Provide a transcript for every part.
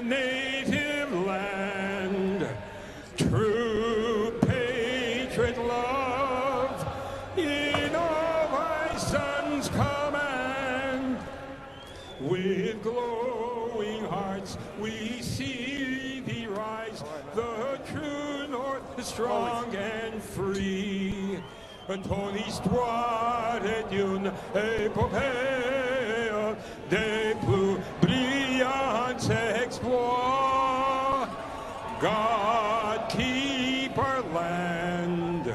and native land, true patriot love in all thy sons command. With glowing hearts we see thee rise, the true North is strong and free. Ton histoire est une épopée des plus brillants exploits. God keep our land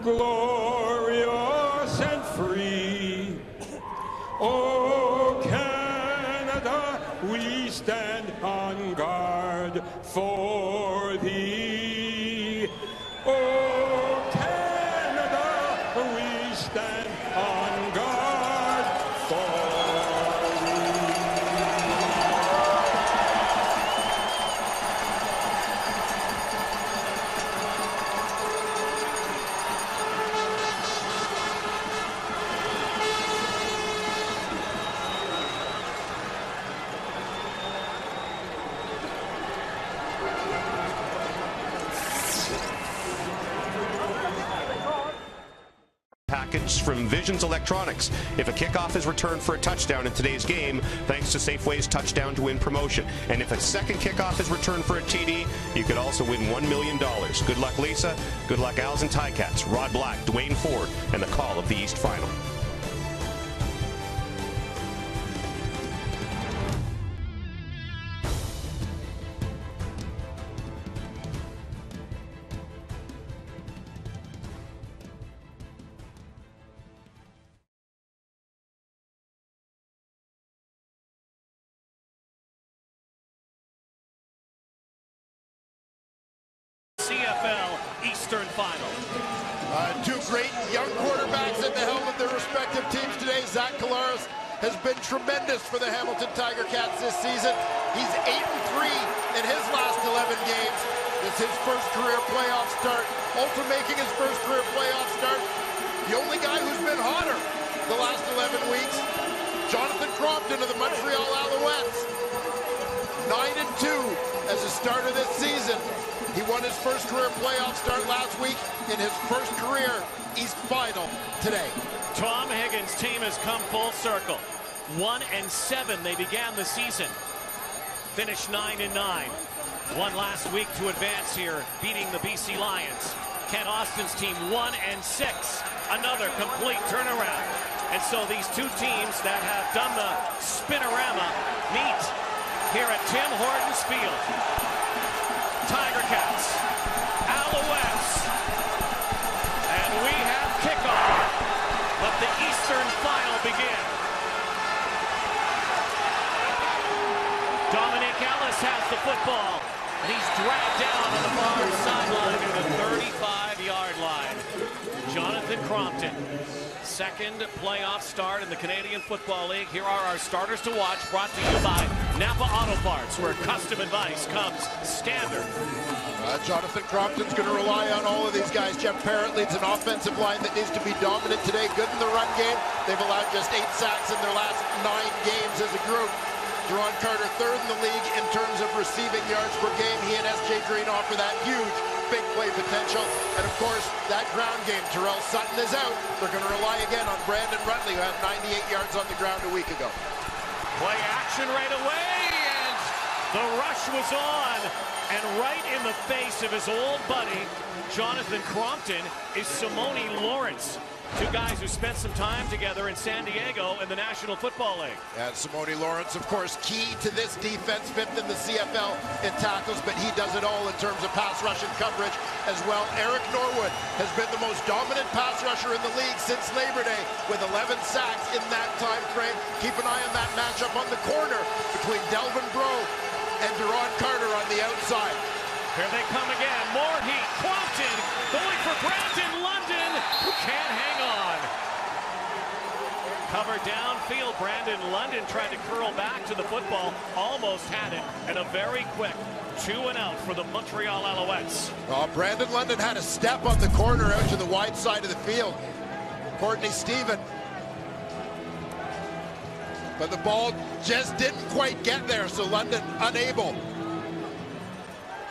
glorious and free. Oh Canada, we stand on guard for thee. Oh Canada, we stand on guard for package from Visions Electronics. If a kickoff is returned for a touchdown in today's game, thanks to Safeway's Touchdown to Win promotion. And if a second kickoff is returned for a TD, you could also win $1 million. Good luck, Lisa. Good luck, Owls and Ticats, Rod Black, Dwayne Ford, and the call of the East Final. CFL Eastern Final. Two great young quarterbacks at the helm of their respective teams today. Zach Collaros has been tremendous for the Hamilton Tigercats this season. He's 8-3 in his last 11 games. It's his first career playoff start. Also making his first career playoff start, the only guy who's been hotter the last 11 weeks, Jonathan Crompton of the Montreal Alouettes. 9-2 as a starter this season. He won his first career playoff start last week in his first career East Final today. Tom Higgins' team has come full circle. 1-7 they began the season. Finished 9-9. Won last week to advance here, beating the BC Lions. Kent Austin's team 1-6. Another complete turnaround. And so these two teams that have done the spinorama meet here at Tim Hortons Field. Tigercats, Alouettes, and we have kickoff. Let the Eastern Final begin. Dominic Ellis has the football, and he's dragged down on the far sideline near the 35-yard line. Jonathan Crompton, second playoff start in the Canadian Football League. Here are our starters to watch, brought to you by Napa Auto Parts, where custom advice comes standard. Jonathan Crompton's going to rely on all of these guys. Jeff Parrott leads an offensive line that needs to be dominant today. Good in the run game. They've allowed just 8 sacks in their last 9 games as a group. Deron Carter, third in the league in terms of receiving yards per game. He and S.J. Green offer that huge big play potential. And of course, that ground game, Terrell Sutton is out. They're going to rely again on Brandon Rutley, who had 98 yards on the ground a week ago. Play action right away, and the rush was on. And right in the face of his old buddy, Jonathan Crompton, is Simone Lawrence. Two guys who spent some time together in San Diego in the National Football League. And Simone Lawrence, of course, key to this defense, 5th in the CFL in tackles, but he does it all in terms of pass rush and coverage as well. Eric Norwood has been the most dominant pass rusher in the league since Labor Day with 11 sacks in that time frame. Keep an eye on that matchup on the corner between Delvin Breaux and Deron Carter on the outside. Here they come again. More heat. Crompton going for Brandon London, who can't hang on. Covered downfield. Brandon London tried to curl back to the football. Almost had it. And a very quick 2-and-out for the Montreal Alouettes. Well, Brandon London had a step on the corner out to the wide side of the field. Courtney Stephen. But the ball just didn't quite get there, so London unable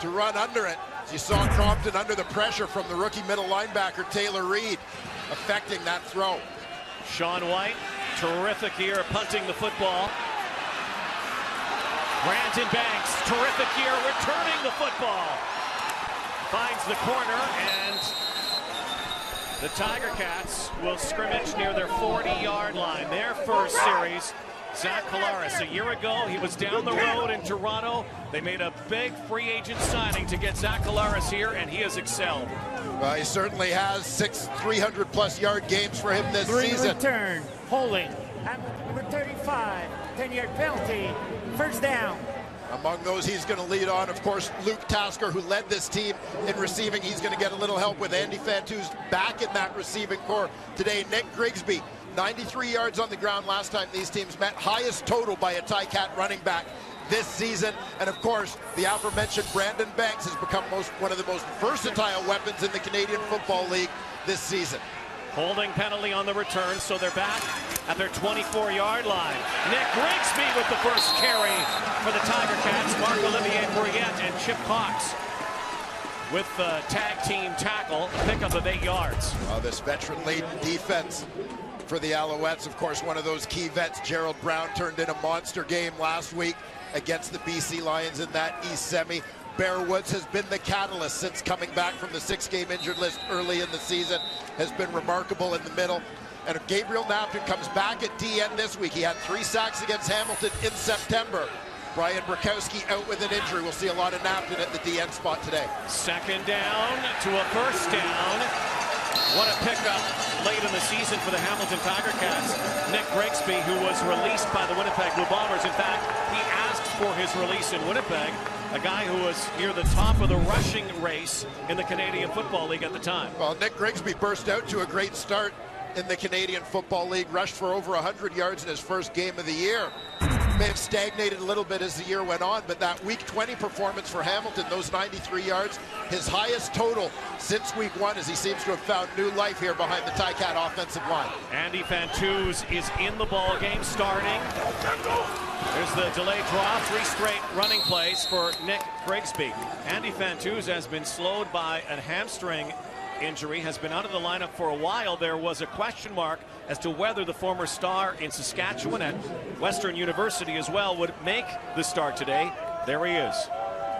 to run under it. You saw Crompton under the pressure from the rookie middle linebacker, Taylor Reed, affecting that throw. Sean White, terrific year punting the football. Brandon Banks, terrific year returning the football. Finds the corner, and the Tigercats will scrimmage near their 40-yard line. Their first series. Zach Collaros, a year ago, he was down the road in Toronto. They made a big free agent signing to get Zach Collaros here, and he has excelled. Well, he certainly has 6 300-plus yard games for him this season. Return, holding, number 35, 10-yard penalty, first down. Among those he's going to lead on, of course, Luke Tasker, who led this team in receiving. He's going to get a little help with Andy Fantuz back in that receiving corps today. Nick Grigsby, 93 yards on the ground last time these teams met. Highest total by a Ticat running back this season. And of course, the aforementioned Brandon Banks has become one of the most versatile weapons in the Canadian Football League this season. Holding penalty on the return, so they're back at their 24-yard line. Nick Grigsby with the first carry for the Tigercats. Marc-Olivier Brouillette and Chip Cox with the tag team tackle, pickup of 8 yards. This veteran-laden defense for the Alouettes, of course, one of those key vets. Gerald Brown turned in a monster game last week against the BC Lions in that East Semi. Bear Woods has been the catalyst since coming back from the 6-game injured list early in the season, has been remarkable in the middle. And if Gabriel Napton comes back at DN this week, he had 3 sacks against Hamilton in September. Brian Brakowski out with an injury. We'll see a lot of Napton at the DN spot today. Second down to a first down. What a pickup late in the season for the Hamilton Tigercats. Nick Grigsby, who was released by the Winnipeg Blue Bombers. In fact, he asked for his release in Winnipeg. A guy who was near the top of the rushing race in the Canadian Football League at the time. Well, Nick Grigsby burst out to a great start in the Canadian Football League, rushed for over 100 yards in his first game of the year. May have stagnated a little bit as the year went on, but that Week 20 performance for Hamilton, those 93 yards, his highest total since Week 1, as he seems to have found new life here behind the Ticat offensive line. Andy Fantuz is in the ball game, starting. There's the delayed draw, 3 straight running plays for Nick Grigsby. Andy Fantuz has been slowed by a hamstring injury, has been out of the lineup for a while. There was a question mark as to whether the former star in Saskatchewan at Western University as well would make the start today. There he is.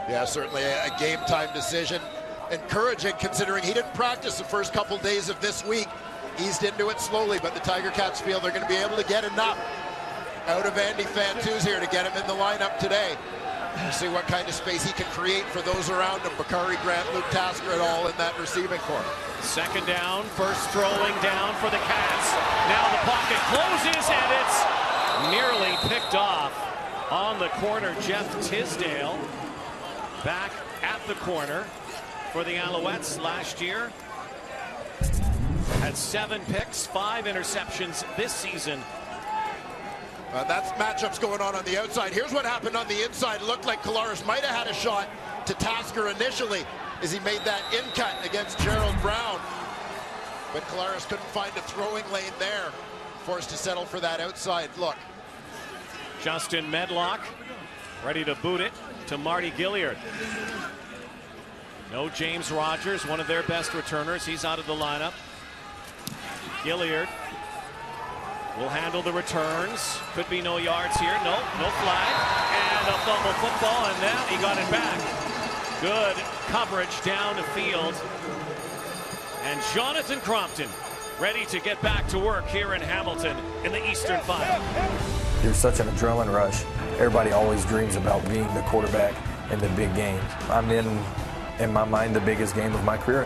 Yeah, certainly a game time decision. Encouraging, considering he didn't practice the first couple days of this week. Eased into it slowly, but the Tigercats feel they're going to be able to get enough out of Andy Fantuz here to get him in the lineup today. We'll see what kind of space he can create for those around him. Bakari Grant, Luke Tasker at all in that receiving corps. Second down, first throwing down for the Cats. Now the pocket closes, and it's nearly picked off on the corner. Jeff Tisdale back at the corner for the Alouettes last year. Had 7 picks, 5 interceptions this season. That's matchups going on the outside. Here's what happened on the inside. It looked like Collaros might have had a shot to Tasker initially as he made that in cut against Gerald Brown. But Collaros couldn't find a throwing lane there. Forced to settle for that outside look. Justin Medlock ready to boot it to Marty Gilliard. No James Rogers, one of their best returners. He's out of the lineup. Gilliard will handle the returns. Could be no yards here. No flag. And a fumble football, and now he got it back. Good coverage down the field. And Jonathan Crompton ready to get back to work here in Hamilton in the Eastern Final. There's such an adrenaline rush. Everybody always dreams about being the quarterback in the big game. I'm in my mind, the biggest game of my career.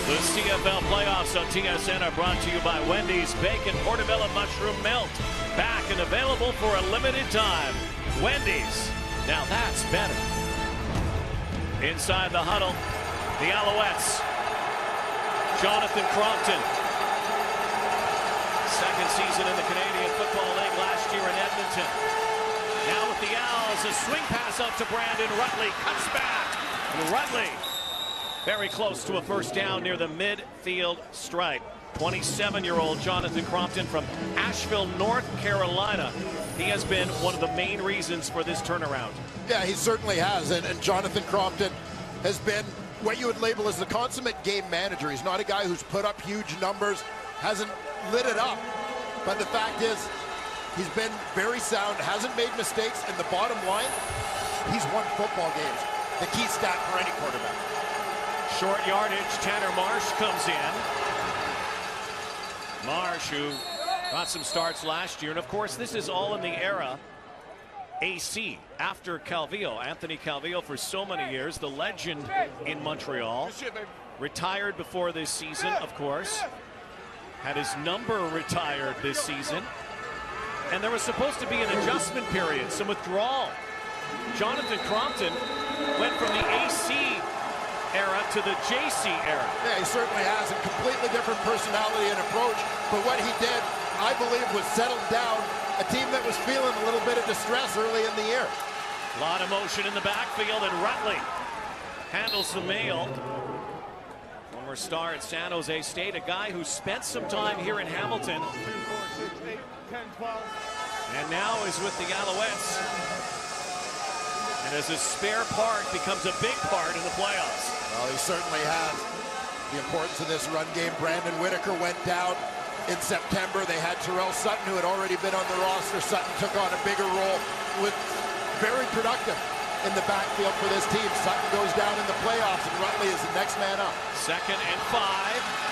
The CFL playoffs on TSN are brought to you by Wendy's Bacon Portobello Mushroom Melt. Back and available for a limited time. Wendy's. Now that's better. Inside the huddle, the Alouettes. Jonathan Crompton. Second season in the Canadian Football League, last year in Edmonton. Now with the Owls, a swing pass up to Brandon Rutley. Cuts back. And Rutley very close to a first down near the midfield stripe. 27-year-old Jonathan Crompton from Asheville, North Carolina. He has been one of the main reasons for this turnaround. Yeah, he certainly has. And Jonathan Crompton has been what you would label as the consummate game manager. He's not a guy who's put up huge numbers, hasn't lit it up. But the fact is, he's been very sound, hasn't made mistakes, and the bottom line, he's won football games. The key stat for any quarterback. Short yardage, Tanner Marsh comes in. Marsh, who got some starts last year, and of course this is all in the era AC after Calvillo. Anthony Calvillo for so many years, the legend in Montreal. Retired before this season, of course. Had his number retired this season. And there was supposed to be an adjustment period, some withdrawal. Jonathan Crompton went from the AC era to the JC era. Yeah, he certainly has a completely different personality and approach. But what he did, I believe, was settle down a team that was feeling a little bit of distress early in the year. A lot of motion in the backfield, and Rutley handles the mail. Former star at San Jose State, a guy who spent some time here in Hamilton. 2, 4, 6, 8, 10, 12. And now is with the Alouettes. And as a spare part becomes a big part in the playoffs. Well, he certainly has. The importance of this run game. Brandon Whitaker went down in September. They had Terrell Sutton, who had already been on the roster. Sutton took on a bigger role, was very productive in the backfield for this team. Sutton goes down in the playoffs, and Rutley is the next man up. 2nd and 5.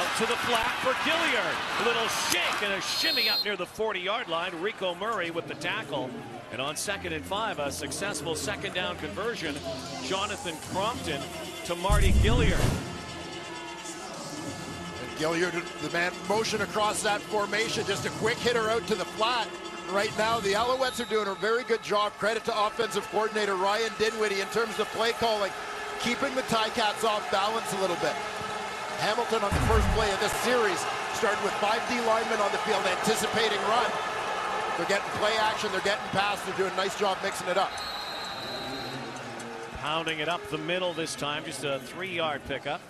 Out to the flat for Gilliard. A little shake and a shimmy up near the 40-yard line. Rico Murray with the tackle. And on 2nd and 5, a successful second down conversion. Jonathan Crompton to Marty Gilliard. And Gilliard, the man motion across that formation, just a quick hitter out to the flat. Right now, the Alouettes are doing a very good job. Credit to offensive coordinator Ryan Dinwiddie in terms of play calling, keeping the Ticats off balance a little bit. Hamilton on the first play of this series started with 5 D linemen on the field anticipating run. They're getting play action, they're getting pass, they're doing a nice job mixing it up. Pounding it up the middle this time, just a 3-yard pickup.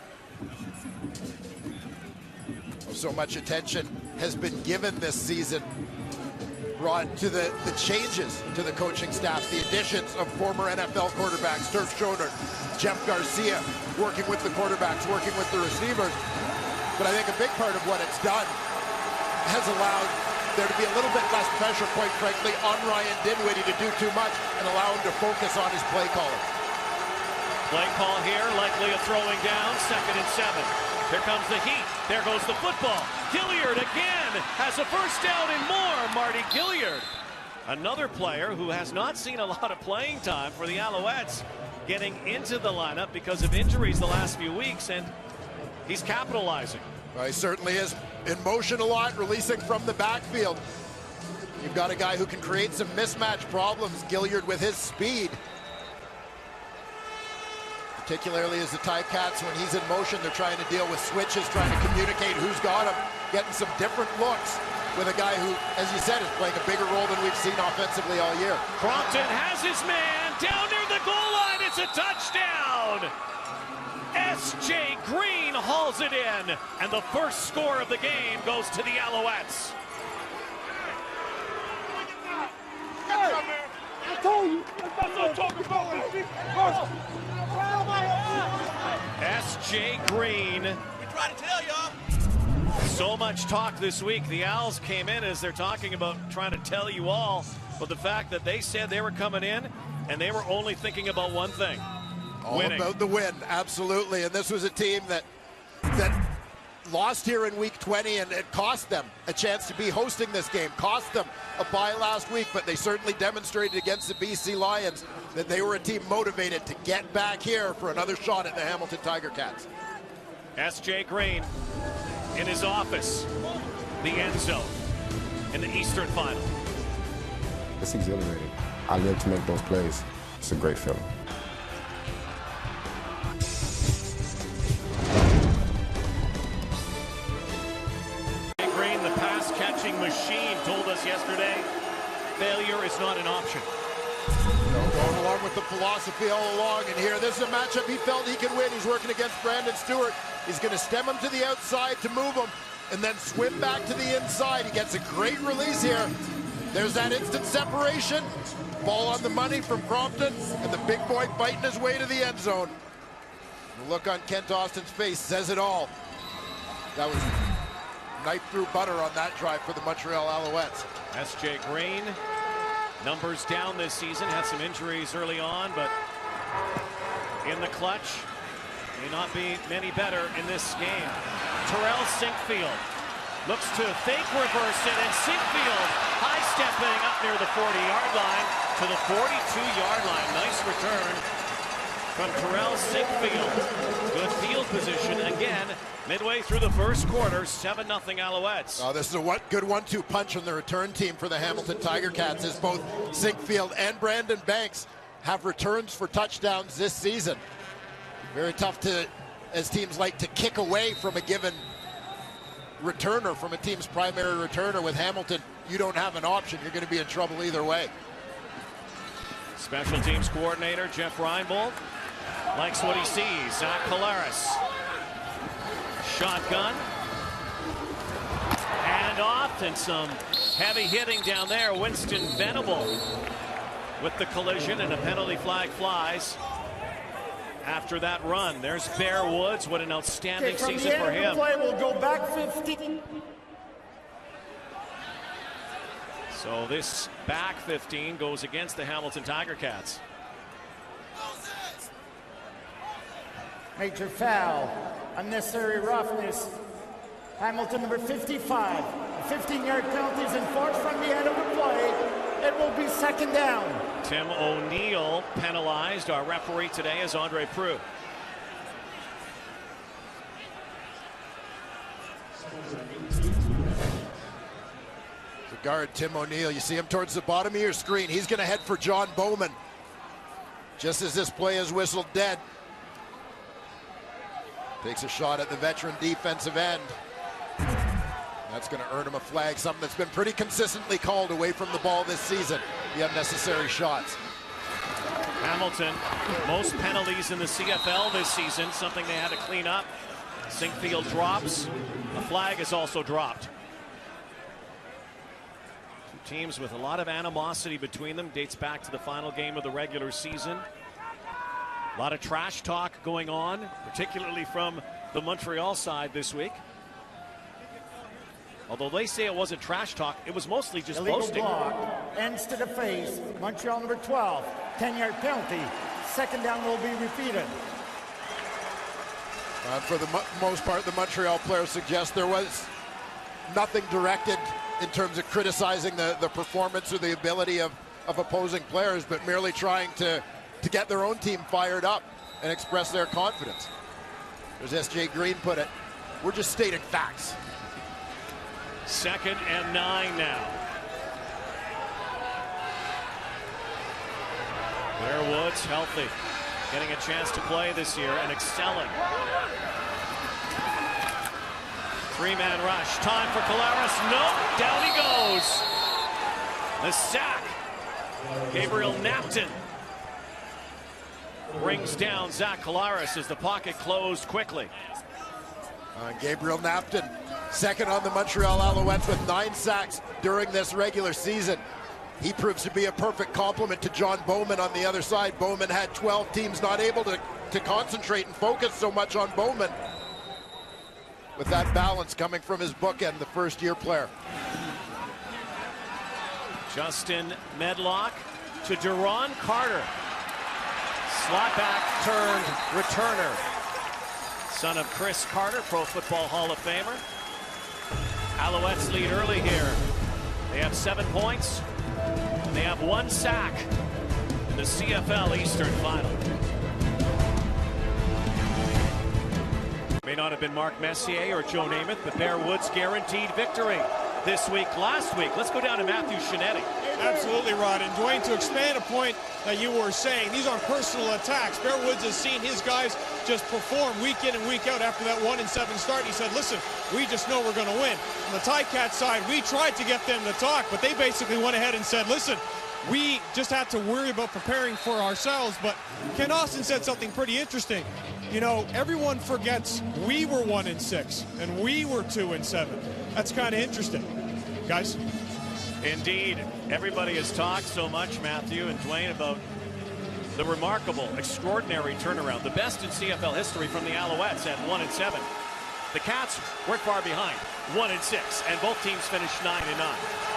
So much attention has been given this season, Rod, to the changes to the coaching staff, the additions of former NFL quarterbacks, Turf Schoner, Jeff Garcia, working with the quarterbacks, working with the receivers. But I think a big part of what it's done has allowed there to be a little bit less pressure, quite frankly, on Ryan Dinwiddie to do too much and allow him to focus on his play calling. Play call here, likely a throwing down, 2nd and 7. Here comes the heat. There goes the football. Gilliard again has a first down and more. Marty Gilliard, another player who has not seen a lot of playing time for the Alouettes, getting into the lineup because of injuries the last few weeks, and he's capitalizing. Well, he certainly is in motion a lot, releasing from the backfield. You've got a guy who can create some mismatch problems, Gilliard, with his speed. Particularly as the Ticats, when he's in motion, they're trying to deal with switches, trying to communicate who's got him, getting some different looks with a guy who, as you said, is playing a bigger role than we've seen offensively all year. Crompton has his man down near the goal line. It's a touchdown. S.J. Green hauls it in, and the first score of the game goes to the Alouettes. I told you, I'm not talking about S.J. Green. We tried to tell y'all. So much talk this week. The Owls came in as they're talking about trying to tell you all, but the fact that they said they were coming in and they were only thinking about one thing. All winning. about the win, absolutely. And this was a team that lost here in week 20, and it cost them a chance to be hosting this game. Cost them a bye last week, but they certainly demonstrated against the BC Lions that they were a team motivated to get back here for another shot at the Hamilton Tigercats. S.J. Green in his office, the end zone in the Eastern Final. It's exhilarating. I live to make those plays. It's a great feeling. Green, the pass-catching machine, told us yesterday, failure is not an option. Going along with the philosophy all along, and here, this is a matchup he felt he could win. He's working against Brandon Stewart. He's going to stem him to the outside to move him and then swim back to the inside. He gets a great release here. There's that instant separation. Ball on the money from Crompton, and the big boy biting his way to the end zone. The look on Kent Austin's face says it all. That was knife through butter on that drive for the Montreal Alouettes. S.J. Green, numbers down this season, had some injuries early on, but in the clutch, may not be many better in this game. Terrell Sinkfield looks to fake reverse it, and Sinkfield high-stepping up near the 40-yard line to the 42-yard line. Nice return from Terrell Sinkfield. Good field position again. Midway through the first quarter, 7-0 Alouettes. Oh, this is a good 1-2 punch on the return team for the Hamilton Tigercats, as both Sinkfield and Brandon Banks have returns for touchdowns this season. Very tough to, as teams like to kick away from a given returner, from a team's primary returner. With Hamilton, you don't have an option. You're going to be in trouble either way. Special teams coordinator Jeff Reinbold likes what he sees. Zach Collaros. Shotgun. And off, and some heavy hitting down there. Winston Venable with the collision, and a penalty flag flies after that run. There's Bear Woods. What an outstanding season for him. Play will go back 50. So this back 15 goes against the Hamilton Tigercats. Major foul, unnecessary roughness. Hamilton number 55. A 15-yard penalty is enforced from the end of the play. It will be second down. Tim O'Neill penalized. Our referee today is Andre Prue. The guard, Tim O'Neill, you see him towards the bottom of your screen. He's going to head for John Bowman just as this play is whistled dead. Takes a shot at the veteran defensive end. That's going to earn him a flag, something that's been pretty consistently called away from the ball this season, the unnecessary shots. Hamilton, most penalties in the CFL this season, something they had to clean up. Sinkfield drops. A flag is also dropped. Two teams with a lot of animosity between them. Dates back to the final game of the regular season. A lot of trash talk going on, particularly from the Montreal side this week. Although they say it wasn't trash talk, it was mostly just illegal boasting. Block, ends to the face. Montreal number 12, 10-yard penalty. Second down will be repeated. For the most part, the Montreal players suggest there was nothing directed in terms of criticizing the performance or the ability of opposing players, but merely trying to get their own team fired up and express their confidence. There's S.J. Green put it. We're just stating facts. 2nd and 9 now. Bear Woods healthy, getting a chance to play this year and excelling. 3-man rush. Time for Collaros. Nope. Down he goes. The sack. Gabriel Napton brings down Zach Collaros as the pocket closed quickly. Gabriel Napton, second on the Montreal Alouettes with 9 sacks during this regular season. He proves to be a perfect complement to John Bowman on the other side. Bowman had 12 teams not able to concentrate and focus so much on Bowman. With that balance coming from his bookend, the first-year player. Justin Medlock to Deron Carter. Slot back turned returner. Son of Chris Carter, Pro Football Hall of Famer. Alouettes lead early here. They have 7 points. And they have 1 sack in the CFL Eastern Final. May not have been Mark Messier or Joe Namath, but Bear Woods guaranteed victory this week. Last week, let's go down to Matthew Shinetti. Absolutely, Rod. And Dwayne, to expand a point that you were saying, these aren't personal attacks. Bear Woods has seen his guys just perform week in and week out after that 1-7 start. He said, listen, we just know we're going to win. On the Ticats side, we tried to get them to talk, but they basically went ahead and said, listen, we just had to worry about preparing for ourselves. But Ken Austin said something pretty interesting. You know, everyone forgets we were 1-6 and we were 2-7. That's kind of interesting, guys. Indeed. Everybody has talked so much, Matthew and Dwayne, about the remarkable, extraordinary turnaround. The best in CFL history from the Alouettes at 1-7. The Cats weren't far behind, 1-6, and both teams finished 9-9.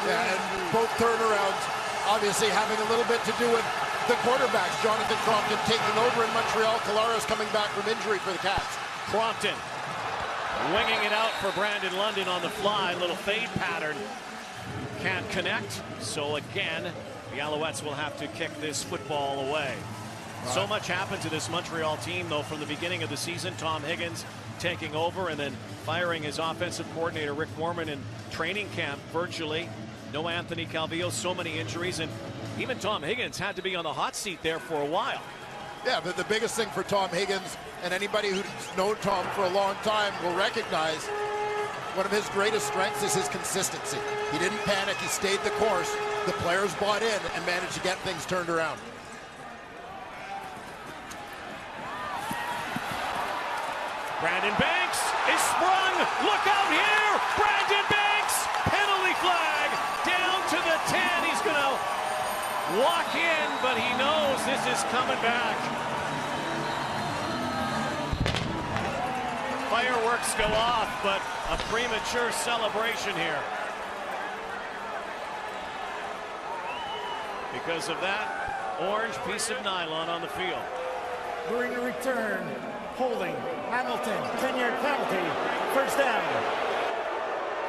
Yeah, and both turnarounds obviously having a little bit to do with the quarterbacks. Jonathan Crompton taking over in Montreal. Collaros coming back from injury for the Cats. Crompton winging it out for Brandon London on the fly. Little fade pattern. Can't connect. So again, the Alouettes will have to kick this football away. So much happened to this Montreal team, though, from the beginning of the season. Tom Higgins taking over and then firing his offensive coordinator, Rick Warman, in training camp virtually. No Anthony Calvillo, so many injuries, and even Tom Higgins had to be on the hot seat there for a while. Yeah, but the biggest thing for Tom Higgins, and anybody who's known Tom for a long time will recognize, one of his greatest strengths is his consistency. He didn't panic, he stayed the course. The players bought in and managed to get things turned around. Brandon Banks is sprung. Look out here. Brandon Banks. Penalty flag. Down to the 10. He's going to walk in, but he knows this is coming back. Fireworks go off, but a premature celebration here. Because of that orange piece of nylon on the field. During the return, holding, Hamilton, 10-yard penalty, first down.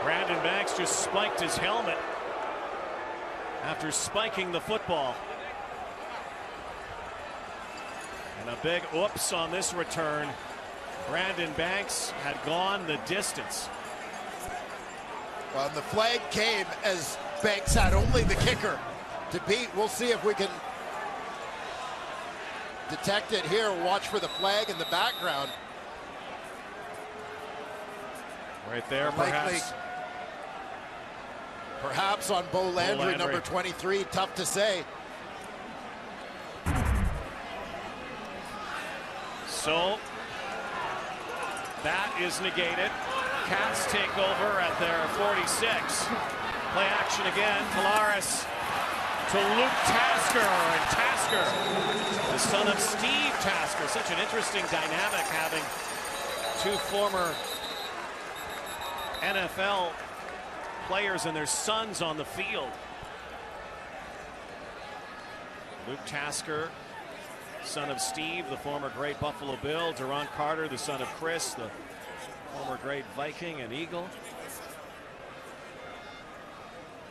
Brandon Banks just spiked his helmet after spiking the football. And a big oops on this return. Brandon Banks had gone the distance. Well, and the flag came as Banks had only the kicker to beat. We'll see if we can detect it here. Watch for the flag in the background. Right there, Likely, perhaps on Bo Landry, number 23. Tough to say. So that is negated. Cats take over at their 46. Play action again. Collaros to Luke Tasker, and Tasker, the son of Steve Tasker. Such an interesting dynamic, having two former NFL players and their sons on the field. Luke Tasker, son of Steve, the former great Buffalo Bill. Duron Carter, the son of Chris, the former great Viking and Eagle.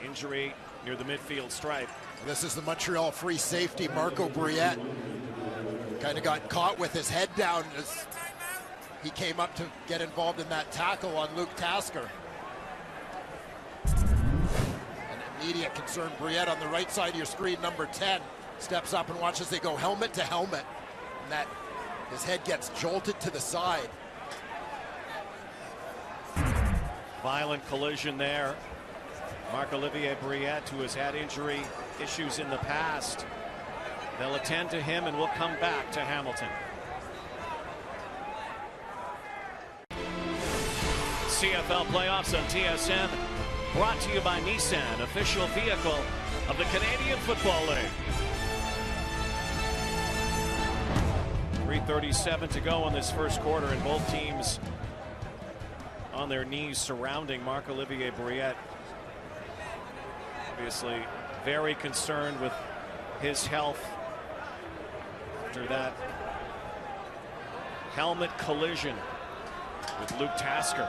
Injury near the midfield stripe. This is the Montreal free safety, Marco Briette. Kind of got caught with his head down as he came up to get involved in that tackle on Luke Tasker. An immediate concern, Briette on the right side of your screen, number 10, steps up and watches they go helmet to helmet. And that his head gets jolted to the side. Violent collision there. Marc-Olivier Briette, who has had injury issues in the past. They'll attend to him and we'll come back to Hamilton. CFL playoffs on TSN, brought to you by Nissan, official vehicle of the Canadian Football League. 3:37 to go in this first quarter, and both teams on their knees surrounding Marc-Olivier Briette. Obviously very concerned with his health after that helmet collision with Luke Tasker.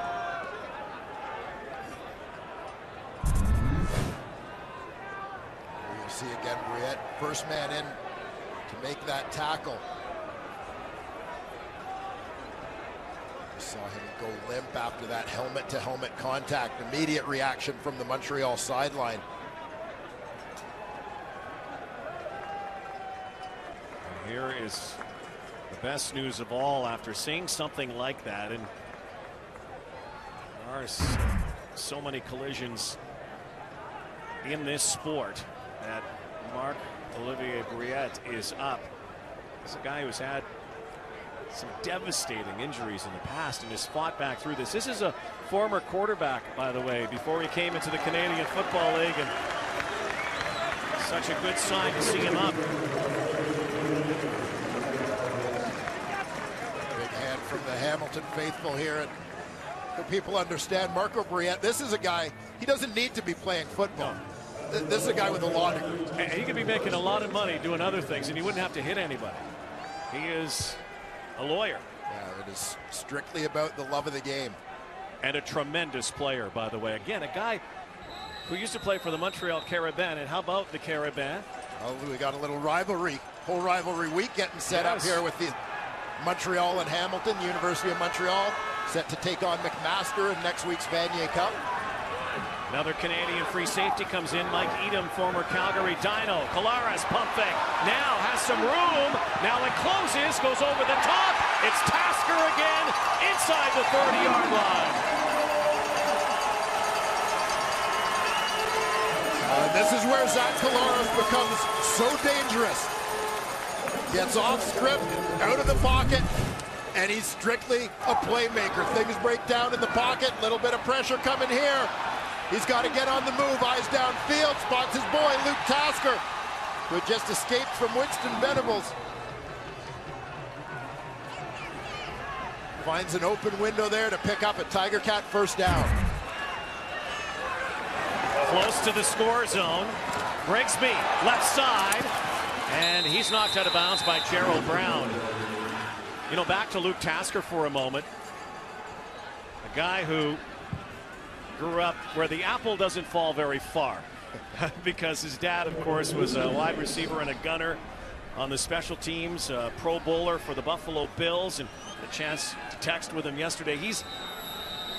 You'll see again Briette, first man in to make that tackle. We saw him go limp after that helmet-to-helmet contact. Immediate reaction from the Montreal sideline. Here is the best news of all after seeing something like that, and there are so many collisions in this sport that Marc-Olivier Briette is up. He's a guy who's had some devastating injuries in the past and has fought back through this. This is a former quarterback, by the way, before he came into the Canadian Football League, and such a good sign to see him up. Big hand from the Hamilton faithful here. And so people understand Marco Brienne, this is a guy, he doesn't need to be playing football. This is a guy with a law degree. And he could be making a lot of money doing other things, and he wouldn't have to hit anybody. He is a lawyer. Yeah, it is strictly about the love of the game. And a tremendous player, by the way. Again, a guy who used to play for the Montreal Carabins. And how about the Carabins? Oh, we got a little rivalry, whole rivalry week getting set up here with the Montreal and Hamilton. University of Montreal set to take on McMaster in next week's Vanier Cup. Another Canadian free safety comes in. Mike Edom, former Calgary Dino. Collaros pump fake. Now has some room. Now it closes, goes over the top. It's Tasker again inside the 30-yard line. This is where Zach Collaros becomes so dangerous. Gets off script, out of the pocket, and he's strictly a playmaker. Things break down in the pocket. Little bit of pressure coming here. He's got to get on the move. Eyes downfield. Spots his boy, Luke Tasker, who had just escaped from Winston Venables. Finds an open window there to pick up a Tigercat first down. Close to the score zone. Grigsby, left side. And he's knocked out of bounds by Gerald Brown. You know, back to Luke Tasker for a moment. A guy who grew up where the apple doesn't fall very far because his dad, of course, was a wide receiver and a gunner on the special teams, Pro Bowler for the Buffalo Bills, and a chance to text with him yesterday. He's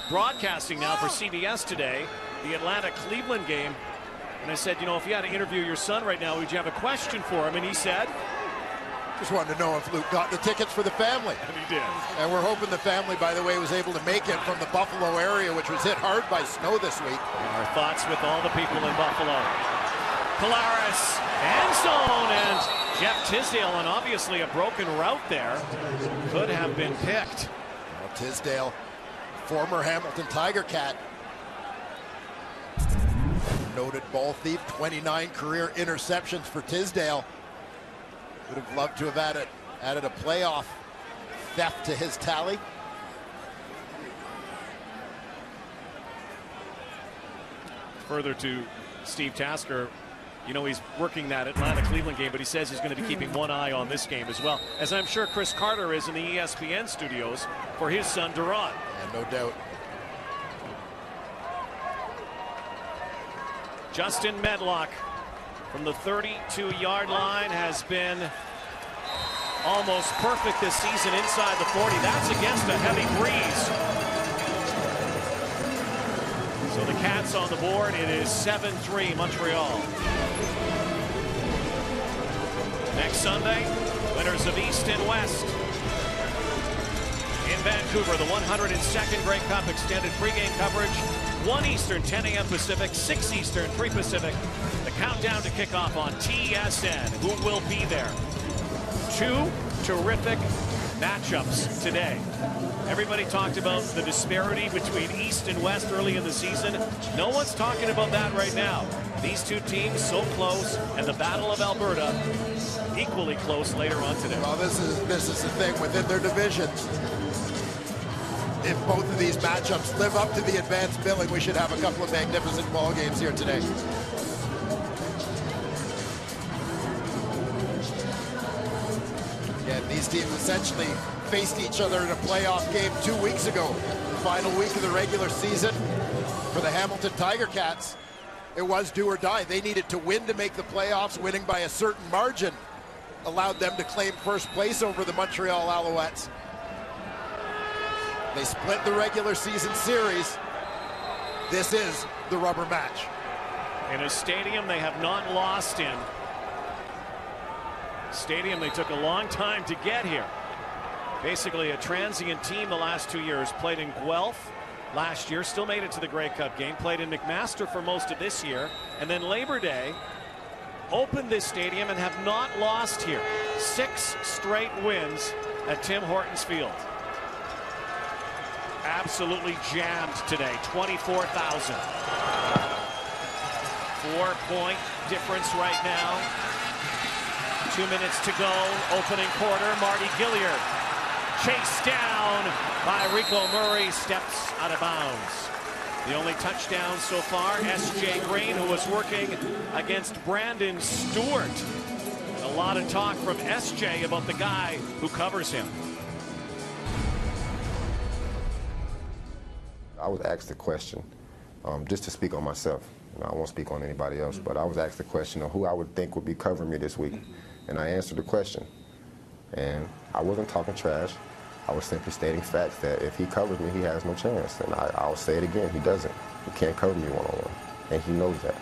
broadcasting now for CBS today, the Atlanta-Cleveland game. And I said, you know, if you had to interview your son right now, would you have a question for him? And he said, just wanted to know if Luke got the tickets for the family. And he did. And we're hoping the family, by the way, was able to make it from the Buffalo area, which was hit hard by snow this week. Our thoughts with all the people in Buffalo. Collaros, end zone, and Jeff Tisdale, and obviously a broken route there, could have been picked. Well, Tisdale, former Hamilton Tigercat, noted ball thief, 29 career interceptions for Tisdale. Would have loved to have added a playoff theft to his tally. Further to Steve Tasker, you know, he's working that Atlanta-Cleveland game, but he says he's going to be keeping one eye on this game as well, as I'm sure Chris Carter is in the ESPN studios for his son, Duran. Yeah, no doubt. Justin Medlock from the 32-yard line has been almost perfect this season inside the 40. That's against a heavy breeze. So the Cats on the board. It is 7-3 Montreal. Next Sunday, winners of East and West in Vancouver. The 102nd Grey Cup extended pregame coverage. 1 Eastern, 10 a.m. Pacific, 6 Eastern, 3 Pacific. The countdown to kickoff on TSN. Who will be there? 2 terrific matchups today. Everybody talked about the disparity between East and West early in the season. No one's talking about that right now. These two teams so close, and the Battle of Alberta equally close later on today. Well, this is the thing within their divisions. If both of these matchups live up to the advanced billing, we should have a couple of magnificent ball games here today. Again, these teams essentially faced each other in a playoff game 2 weeks ago. The final week of the regular season for the Hamilton Tigercats. It was do or die. They needed to win to make the playoffs. Winning by a certain margin allowed them to claim first place over the Montreal Alouettes. They split the regular season series. This is the rubber match. In a stadium they have not lost in. Stadium they took a long time to get here. Basically a transient team the last 2 years. Played in Guelph last year, still made it to the Grey Cup game. Played in McMaster for most of this year. And then Labor Day opened this stadium and have not lost here. 6 straight wins at Tim Hortons Field. Absolutely jammed today, 24,000. 4-point difference right now. 2 minutes to go, opening quarter. Marty Gilliard chased down by Rico Murray, steps out of bounds. The only touchdown so far, S.J. Green, who was working against Brandon Stewart. A lot of talk from S.J. about the guy who covers him. I was asked the question, just to speak on myself. I won't speak on anybody else, but I was asked the question of who I would think would be covering me this week. And I answered the question. And I wasn't talking trash. I was simply stating facts that if he covers me, he has no chance. And I'll say it again, he doesn't. He can't cover me one-on-one. And he knows that.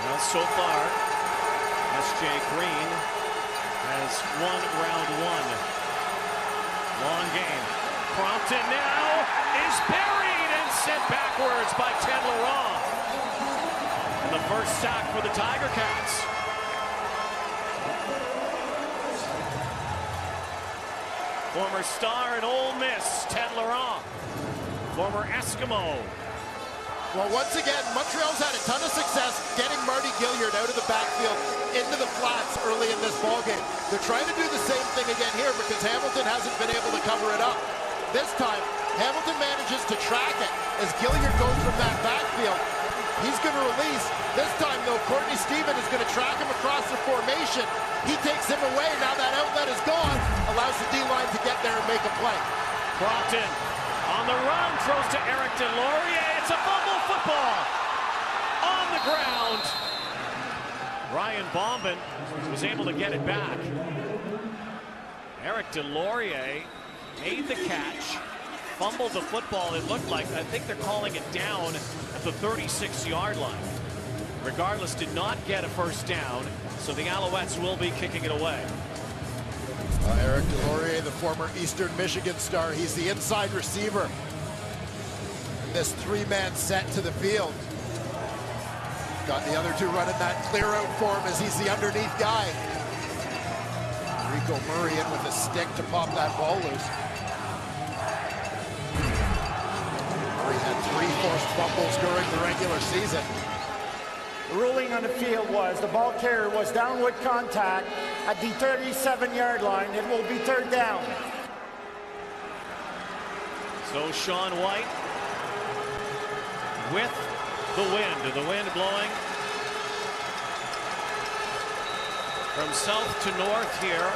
Well, so far, S.J. Green has won round one. Long game. Crompton now is buried and sent backwards by Ted Laurent. And the first sack for the Tigercats. Former star in Ole Miss, Ted Laurent. Former Eskimo. Well, once again, Montreal's had a ton of success getting Marty Gilliard out of the backfield into the flats early in this ballgame. They're trying to do the same thing again here because Hamilton hasn't been able to cover it up. This time, Hamilton manages to track it as Gilliard goes from that backfield. He's going to release. This time, though, Courtney Stephen is going to track him across the formation. He takes him away. Now that outlet is gone. Allows the D-line to get there and make a play. Crompton on the run, throws to Eric Delorier. It's a fumble football on the ground. Ryan Bombin was able to get it back. Eric Delorier made the catch, fumbled the football. It looked like, I think they're calling it down at the 36-yard line. Regardless, did not get a first down, so the Alouettes will be kicking it away. Eric Delorier, the former Eastern Michigan star, he's the inside receiver in this three-man set to the field. Got the other two running that clear out for him as he's the underneath guy. Rico Murray in with a stick to pop that ball loose. Murray had 3 forced fumbles during the regular season. The ruling on the field was the ball carrier was down with contact at the 37-yard line. It will be third down. So Sean White with the wind blowing from south to north here.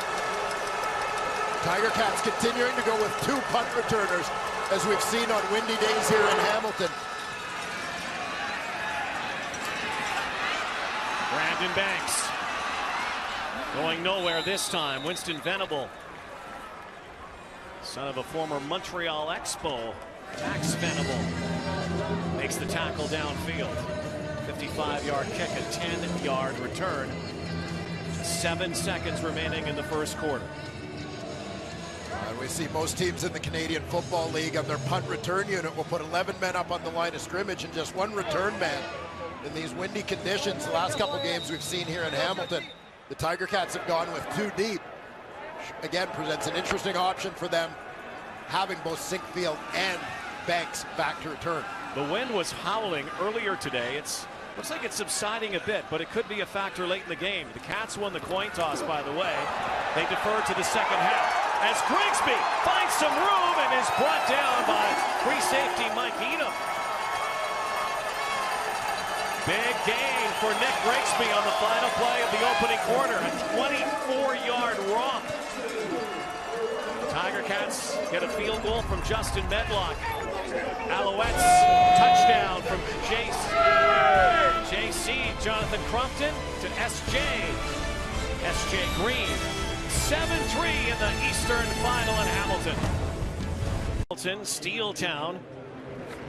Tigercats continuing to go with 2 punt returners, as we've seen on windy days here in Hamilton. Brandon Banks going nowhere this time. Winston Venable, son of a former Montreal Expo, Max Venable, makes the tackle downfield. 55-yard kick, a 10-yard return. 7 seconds remaining in the first quarter. We see most teams in the Canadian Football League on their punt return unit will put 11 men up on the line of scrimmage and just 1 return man. In these windy conditions, the last couple games we've seen here in Hamilton, the Tigercats have gone with 2 deep. Again, presents an interesting option for them, having both Sinkfield and Banks back to return. The wind was howling earlier today. Looks like it's subsiding a bit, but it could be a factor late in the game. The Cats won the coin toss, by the way. They defer to the second half as Grigsby finds some room and is brought down by free safety Mike Edom. Big gain for Nick Grigsby on the final play of the opening quarter. A 24-yard romp. Tigercats get a field goal from Justin Medlock. Alouettes touchdown from JC Jonathan Crompton to SJ Green. 7-3 in the Eastern Final in Hamilton. Hamilton, Steeltown.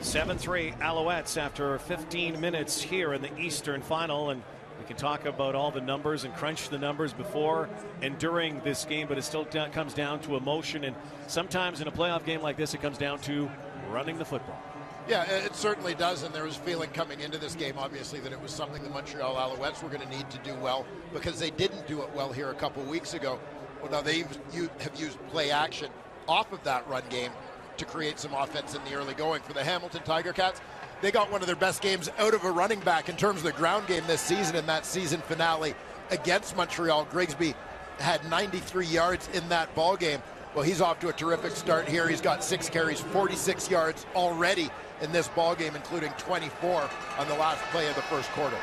7-3 Alouettes after 15 minutes here in the Eastern Final, and we can talk about all the numbers and crunch the numbers before and during this game, but it still comes down to emotion, and sometimes in a playoff game like this it comes down to running the football. Yeah, it certainly does, and there was feeling coming into this game, obviously, that it was something the Montreal Alouettes were going to need to do well because they didn't do it well here a couple weeks ago. Well, now they have used play action off of that run game to create some offense in the early going. For the Hamilton Tigercats, they got one of their best games out of a running back in terms of the ground game this season in that season finale against Montreal. Grigsby had 93 yards in that ball game. Well, he's off to a terrific start here. He's got 6 carries, 46 yards already in this ball game, including 24 on the last play of the first quarter.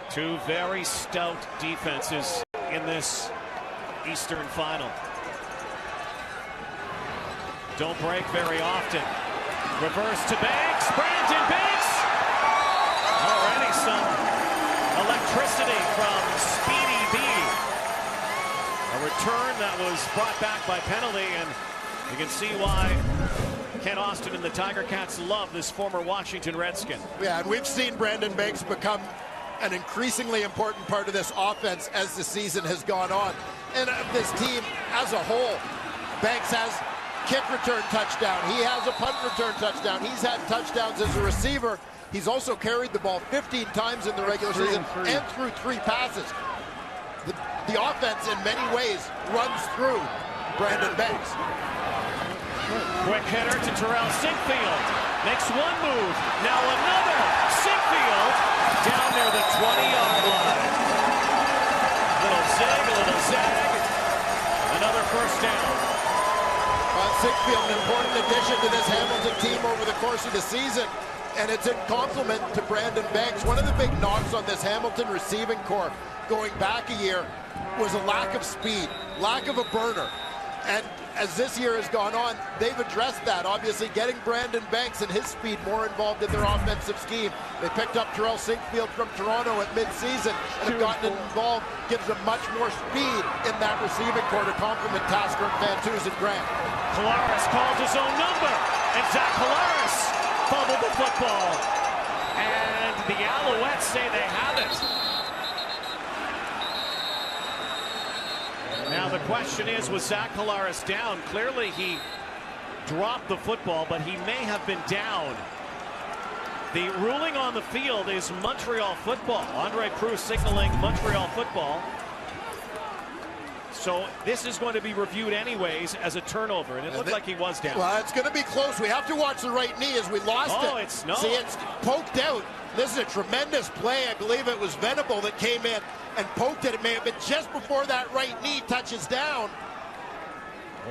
Two very stout defenses in this Eastern final. Don't break very often. Reverse to Banks. Brandon Banks. Already some electricity from Speedy B. A return that was brought back by penalty, and you can see why Ken Austin and the Tigercats love this former Washington Redskin. Yeah, and we've seen Brandon Banks become an increasingly important part of this offense as the season has gone on. And of this team as a whole, Banks has kick return touchdown. He has a punt return touchdown. He's had touchdowns as a receiver. He's also carried the ball 15 times in the regular season and threw 3 passes. The offense in many ways runs through Brandon Banks. Quick hitter to Terrell Sinkfield. Makes one move. Now another. Sinkfield down near the 20-yard line. Little zig, a little zag. Another first down. Sinkfield, an important addition to this Hamilton team over the course of the season, and it's in compliment to Brandon Banks. One of the big knocks on this Hamilton receiving corps going back a year was a lack of speed, lack of a burner. And as this year has gone on, they've addressed that. Obviously, getting Brandon Banks and his speed more involved in their offensive scheme. They picked up Terrell Sinkfield from Toronto at midseason and have gotten it involved, gives them much more speed in that receiving corps to complement Tasker and Fantuz and Grant. Collaros called his own number, and Zach Collaros fumbled the football. And the Alouettes say they have it. Now the question is, was Zach Collaros down? Clearly he dropped the football, but he may have been down. The ruling on the field is Montreal football. Andre Proulx signaling Montreal football. So this is going to be reviewed anyways as a turnover, and it looked like he was down. Well, it's going to be close. We have to watch the right knee as we lost it. It's no. See, it's poked out. This is a tremendous play. I believe it was Venable that came in and poked it. It may have been just before that right knee touches down.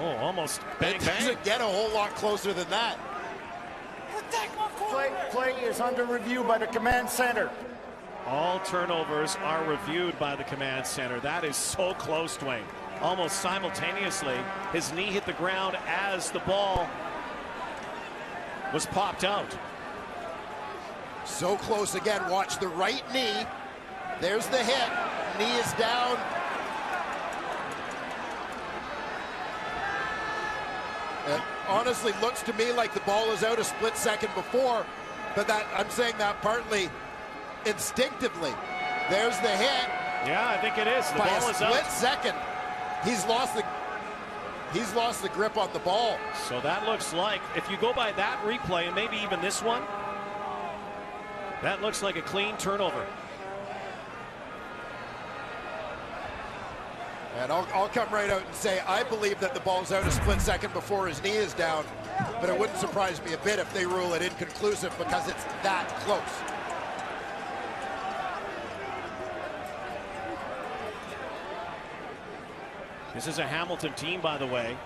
Oh, almost bang, it bang. doesn't get a whole lot closer than that. Play is under review by the command center. All turnovers are reviewed by the command center. That is so close, Dwayne. Almost simultaneously, his knee hit the ground as the ball was popped out. So close again. Watch the right knee. There's the hit. Knee is down. It honestly looks to me like the ball is out a split second before, but that I'm saying that partly instinctively. There's the hit. Yeah, I think it is. The by ball a is split out. second. He's lost the grip on the ball. So that looks like, if you go by that replay and maybe even this one, that looks like a clean turnover. And I'll come right out and say I believe that the ball's out a split second before his knee is down, but it wouldn't surprise me a bit if they rule it inconclusive because it's that close. This is a Hamilton team, by the way,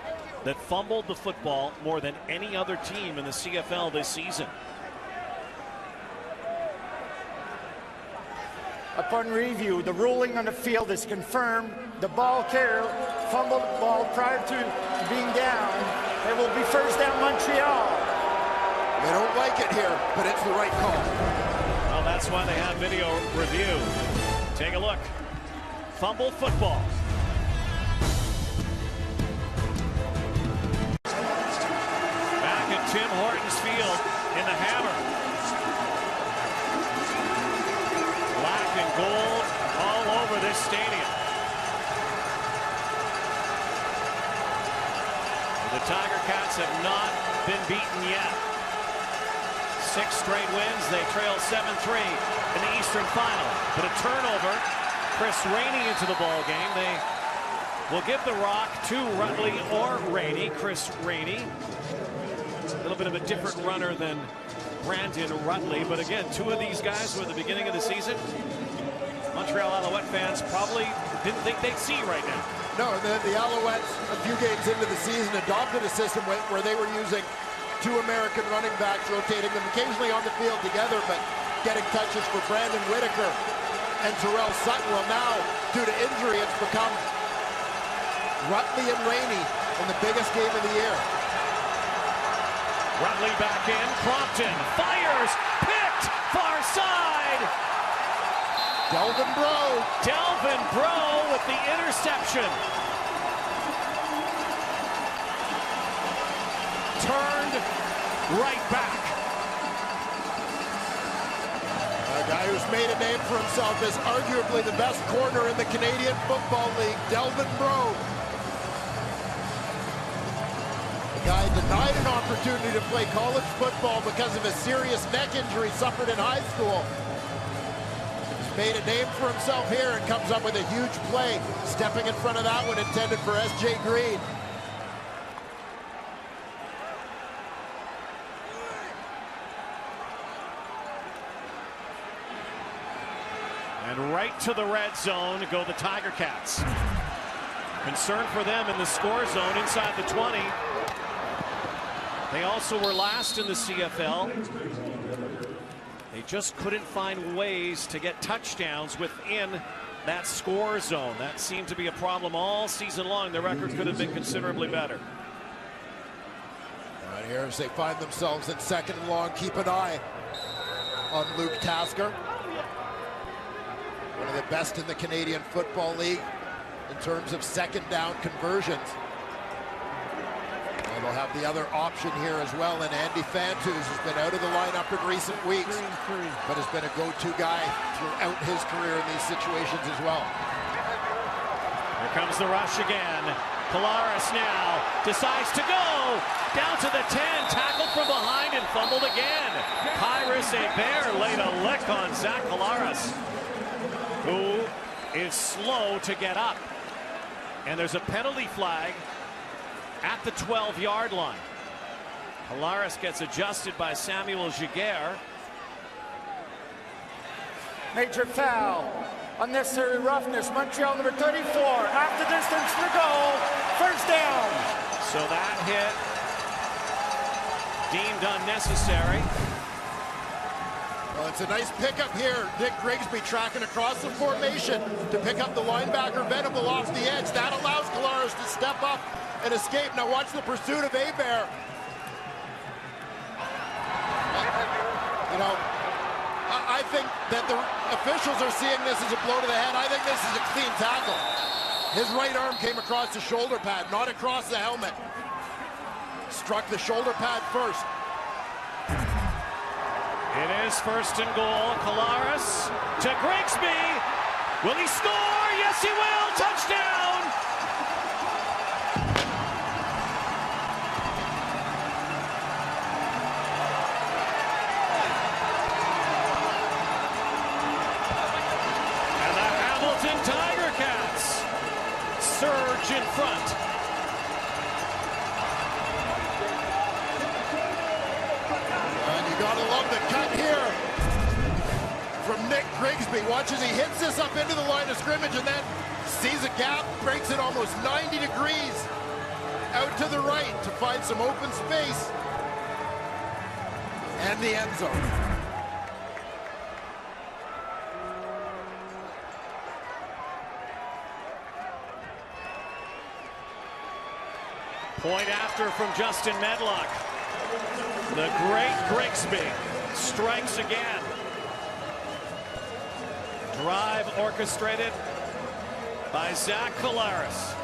that fumbled the football more than any other team in the CFL this season. Upon review, the ruling on the field is confirmed. The ball carrier fumbled the ball prior to being down. It will be first down Montreal. They don't like it here, but it's the right call. Well, that's why they have video review. Take a look. Fumble football. Back at Tim Hortons Field in the Hammer. Black and gold all over this stadium. The Tigercats have not been beaten yet. 6 straight wins. They trail 7-3 in the Eastern Final. But a turnover. Chris Rainey into the ball game. They will give the rock to Rutley or Rainey, Chris Rainey. A little bit of a different runner than Brandon Rutley, but again, two of these guys who at the beginning of the season, Montreal Alouette fans probably didn't think they'd see right now. No, the Alouettes, a few games into the season, adopted a system where they were using two American running backs, rotating them occasionally on the field together, but getting touches for Brandon Whitaker and Terrell Sutton. Well, now, due to injury, it's become Rutley and Rainey in the biggest game of the year. Rutley back in, Crompton fires, picked, far side. Delvin Breaux with the interception. Turned right back. A guy who's made a name for himself is arguably the best corner in the Canadian Football League, Delvin Breaux. The guy denied an opportunity to play college football because of a serious neck injury suffered in high school. He's made a name for himself here and comes up with a huge play, stepping in front of that one intended for S.J. Green. And right to the red zone go the Tigercats. Concern for them in the score zone inside the 20. They also were last in the CFL. They just couldn't find ways to get touchdowns within that score zone. That seemed to be a problem all season long. The record could have been considerably better. Right here as they find themselves in second and long, keep an eye on Luke Tasker. One of the best in the Canadian Football League in terms of second down conversions. And they'll have the other option here as well in Andy Fantus, who's been out of the lineup in recent weeks, but has been a go-to guy throughout his career in these situations as well. Here comes the rush again. Collaros now decides to go down to the 10, tackled from behind and fumbled again. Kyrus Hebert laid a lick on Zach Collaros, who is slow to get up. And there's a penalty flag at the 12-yard line. Collaros gets adjusted by Samuel Giguère. Major foul. Unnecessary roughness. Montreal number 34. Half the distance for goal. First down. So that hit deemed unnecessary. Well, it's a nice pickup here. Nick Grigsby tracking across the formation to pick up the linebacker Venable off the edge. That allows Collaros to step up and escape. Now watch the pursuit of Hebert. You know, I think that the officials are seeing this as a blow to the head. I think this is a clean tackle. His right arm came across the shoulder pad, not across the helmet. Struck the shoulder pad first. It is first and goal. Collaros to Grigsby. Will he score? Yes, he will. Touchdown. And the Hamilton Tigercats surge in front. Gotta love the cut here from Nick Grigsby. Watch as he hits this up into the line of scrimmage and then sees a gap, breaks it almost 90 degrees out to the right to find some open space and the end zone. Point after from Justin Medlock. The great Grigsby strikes again. Drive orchestrated by Zach Collaros.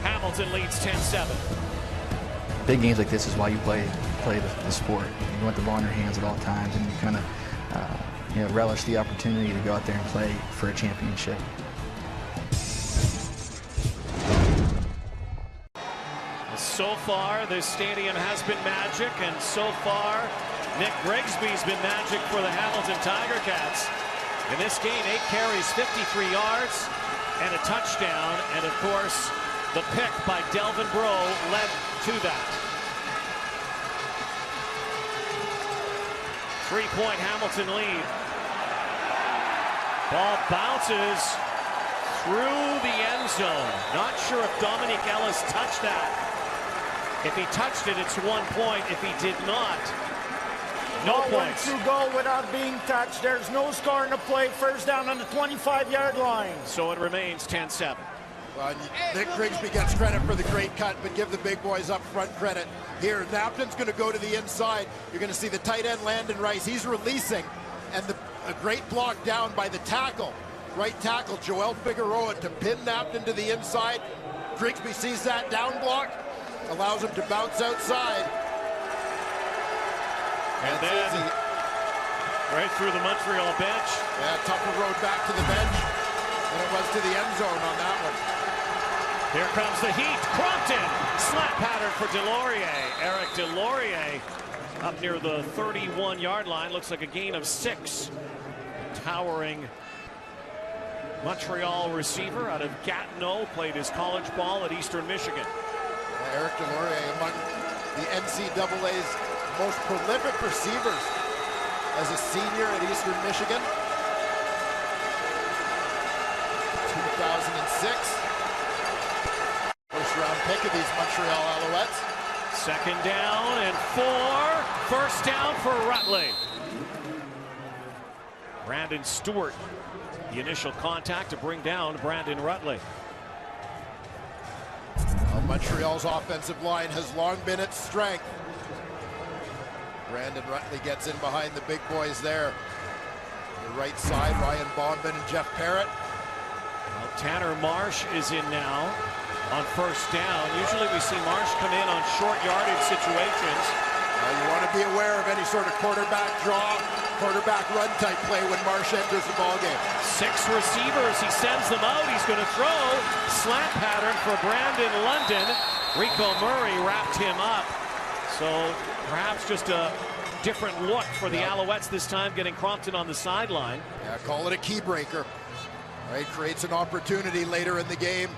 Hamilton leads 10-7. Big games like this is why you play the sport. You want the ball in your hands at all times, and you kind of relish the opportunity to go out there and play for a championship. So far, this stadium has been magic, and so far, Nick Grigsby's been magic for the Hamilton Tigercats. In this game, 8 carries, 53 yards, and a touchdown, and of course, the pick by Delvin Breaux led to that. 3-point Hamilton lead. Ball bounces through the end zone. Not sure if Dominique Ellis touched that. If he touched it, it's 1 point. If he did not, no points. Went through goal without being touched. There's no score in the play. First down on the 25-yard line. So it remains 10-7. Well, Nick Grigsby gets credit for the great cut, but give the big boys up front credit. Here, Napton's going to go to the inside. You're going to see the tight end Landon Rice. He's releasing, and a great block down by the tackle. Right tackle, Joel Figueroa, to pin Napton to the inside. Grigsby sees that down block, allows him to bounce outside. And then right through the Montreal bench. Yeah, tougher road back to the bench than it was to the end zone on that one. Here comes the heat. Crompton, slap pattern for Delorier. Eric Delorier up near the 31-yard line. Looks like a gain of 6. Towering Montreal receiver out of Gatineau, played his college ball at Eastern Michigan. Eric Delorier among the NCAA's most prolific receivers as a senior at Eastern Michigan. 2006. First round pick of these Montreal Alouettes. 2nd down and 4. First down for Rutley. Brandon Stewart, the initial contact to bring down Brandon Rutley. Well, Montreal's offensive line has long been its strength. Brandon Rutley gets in behind the big boys there. The right side, Ryan Bombin and Jeff Parrott. Well, Tanner Marsh is in now on first down. Usually we see Marsh come in on short yardage situations. You want to be aware of any sort of quarterback draw, quarterback run type play when Marsh enters the ballgame. 6 receivers, he sends them out. He's going to throw. Slant pattern for Brandon London. Rico Murray wrapped him up. So perhaps just a different look for the Alouettes this time, getting Crompton on the sideline. Yeah, call it a key breaker. Right, creates an opportunity later in the game.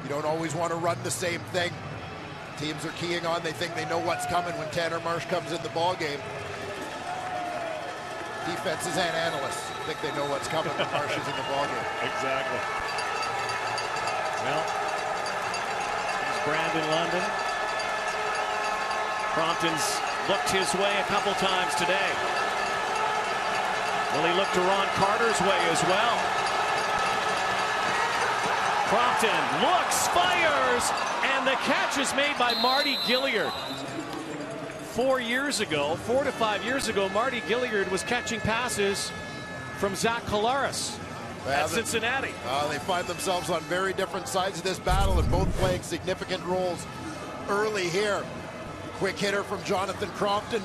You don't always want to run the same thing. Teams are keying on, they think they know what's coming when Tanner Marsh comes in the ball game. Defenses and analysts think they know what's coming when Marsh is in the ball game. Exactly. Well, here's Brandon London. Crompton's looked his way a couple times today. Will he look to Ron Carter's way as well? Crompton looks, fires, and the catch is made by Marty Gilliard. 4 to 5 years ago, Marty Gilliard was catching passes from Zach Collaros at Cincinnati. They find themselves on very different sides of this battle and both playing significant roles early here. Quick hitter from Jonathan Crompton.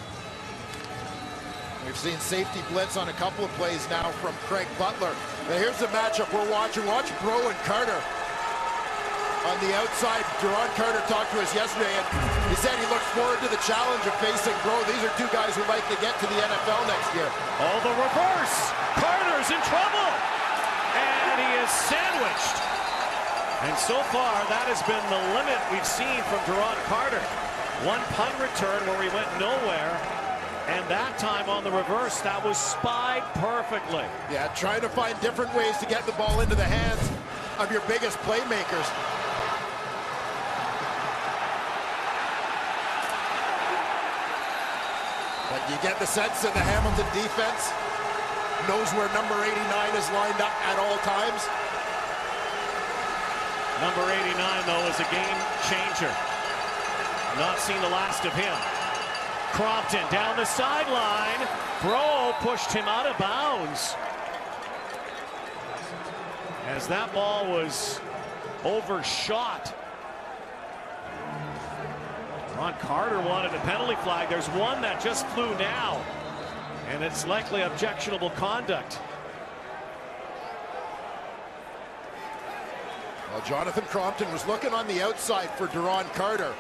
We've seen safety blitz on a couple of plays now from Craig Butler. But here's the matchup we're watching. Watch Breaux and Carter on the outside. Duron Carter talked to us yesterday, and he said he looks forward to the challenge of facing Breaux. These are 2 guys who like to get to the NFL next year. Oh, the reverse. Carter's in trouble. And he is sandwiched. And so far, that has been the limit we've seen from Duron Carter. 1 punt return where he went nowhere. And that time on the reverse, that was spied perfectly. Yeah, trying to find different ways to get the ball into the hands of your biggest playmakers. But you get the sense that the Hamilton defense knows where number 89 is lined up at all times. Number 89, though, is a game changer. Not seen the last of him. Crompton down the sideline. Breaux pushed him out of bounds. As that ball was overshot. Ron Carter wanted a penalty flag. There's one that just flew now. And it's likely objectionable conduct. Well, Jonathan Crompton was looking on the outside for Duron Carter.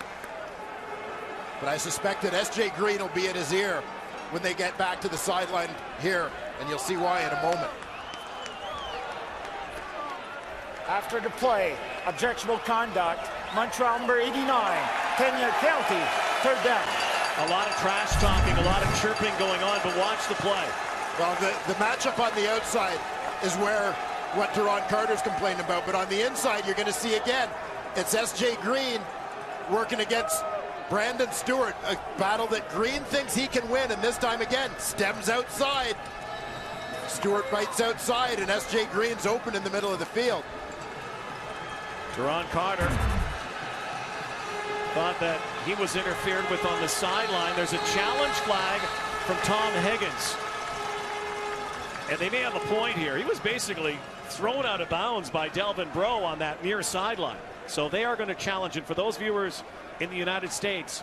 But I suspect that S.J. Green will be in his ear when they get back to the sideline here, and you'll see why in a moment. After the play, objectionable conduct, Montreal number 89, 10-yard penalty, third down. A lot of trash talking, a lot of chirping going on, but watch the play. Well, the matchup on the outside is where what Duron Carter's complaining about, but on the inside, you're going to see again, it's S.J. Green working against Brandon Stewart, a battle that Green thinks he can win, and this time again, stems outside. Stewart bites outside, and S.J. Green's open in the middle of the field. Duron Carter thought that he was interfered with on the sideline. There's a challenge flag from Tom Higgins. And they may have a point here. He was basically thrown out of bounds by Delvin Breaux on that near sideline. So they are going to challenge it. For those viewers in the United States,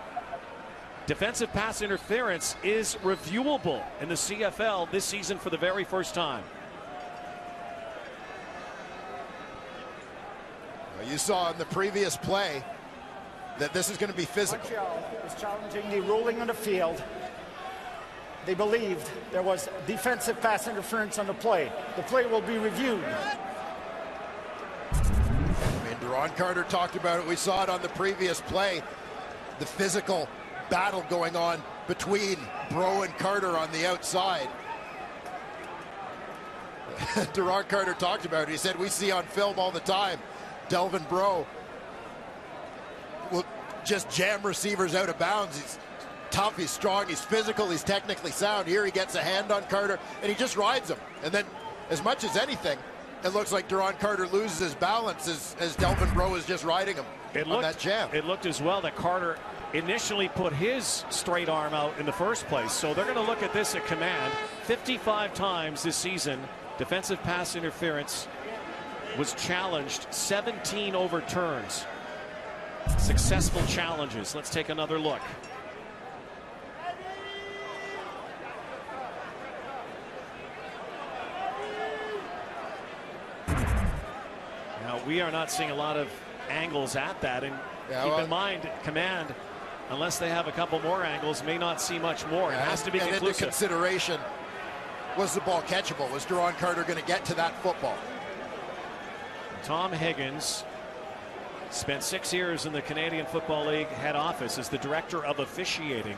defensive pass interference is reviewable in the CFL this season for the very first time. You saw in the previous play that this is going to be physical. Montreal is challenging the ruling on the field. They believed there was defensive pass interference on the play. The play will be reviewed. I mean, Duron Carter talked about it. We saw it on the previous play. The physical battle going on between Breaux and Carter on the outside. Duron Carter talked about it. He said, we see on film all the time, Delvin Breaux will just jam receivers out of bounds. He's tough, he's strong, he's physical, he's technically sound. Here he gets a hand on Carter and he just rides him. And then, as much as anything, it looks like Duron Carter loses his balance as Delvin Breaux is just riding him on that jam. It looked as well that Carter initially put his straight arm out in the first place. So they're going to look at this at command. 55 times this season, defensive pass interference was challenged, 17 overturns. Successful challenges. Let's take another look. Now, we are not seeing a lot of angles at that, and keep in mind, command, unless they have a couple more angles, may not see much more. It has to be conclusive. Into consideration, was the ball catchable? Was Duron Carter going to get to that football? Tom Higgins spent 6 years in the Canadian Football League head office as the director of officiating.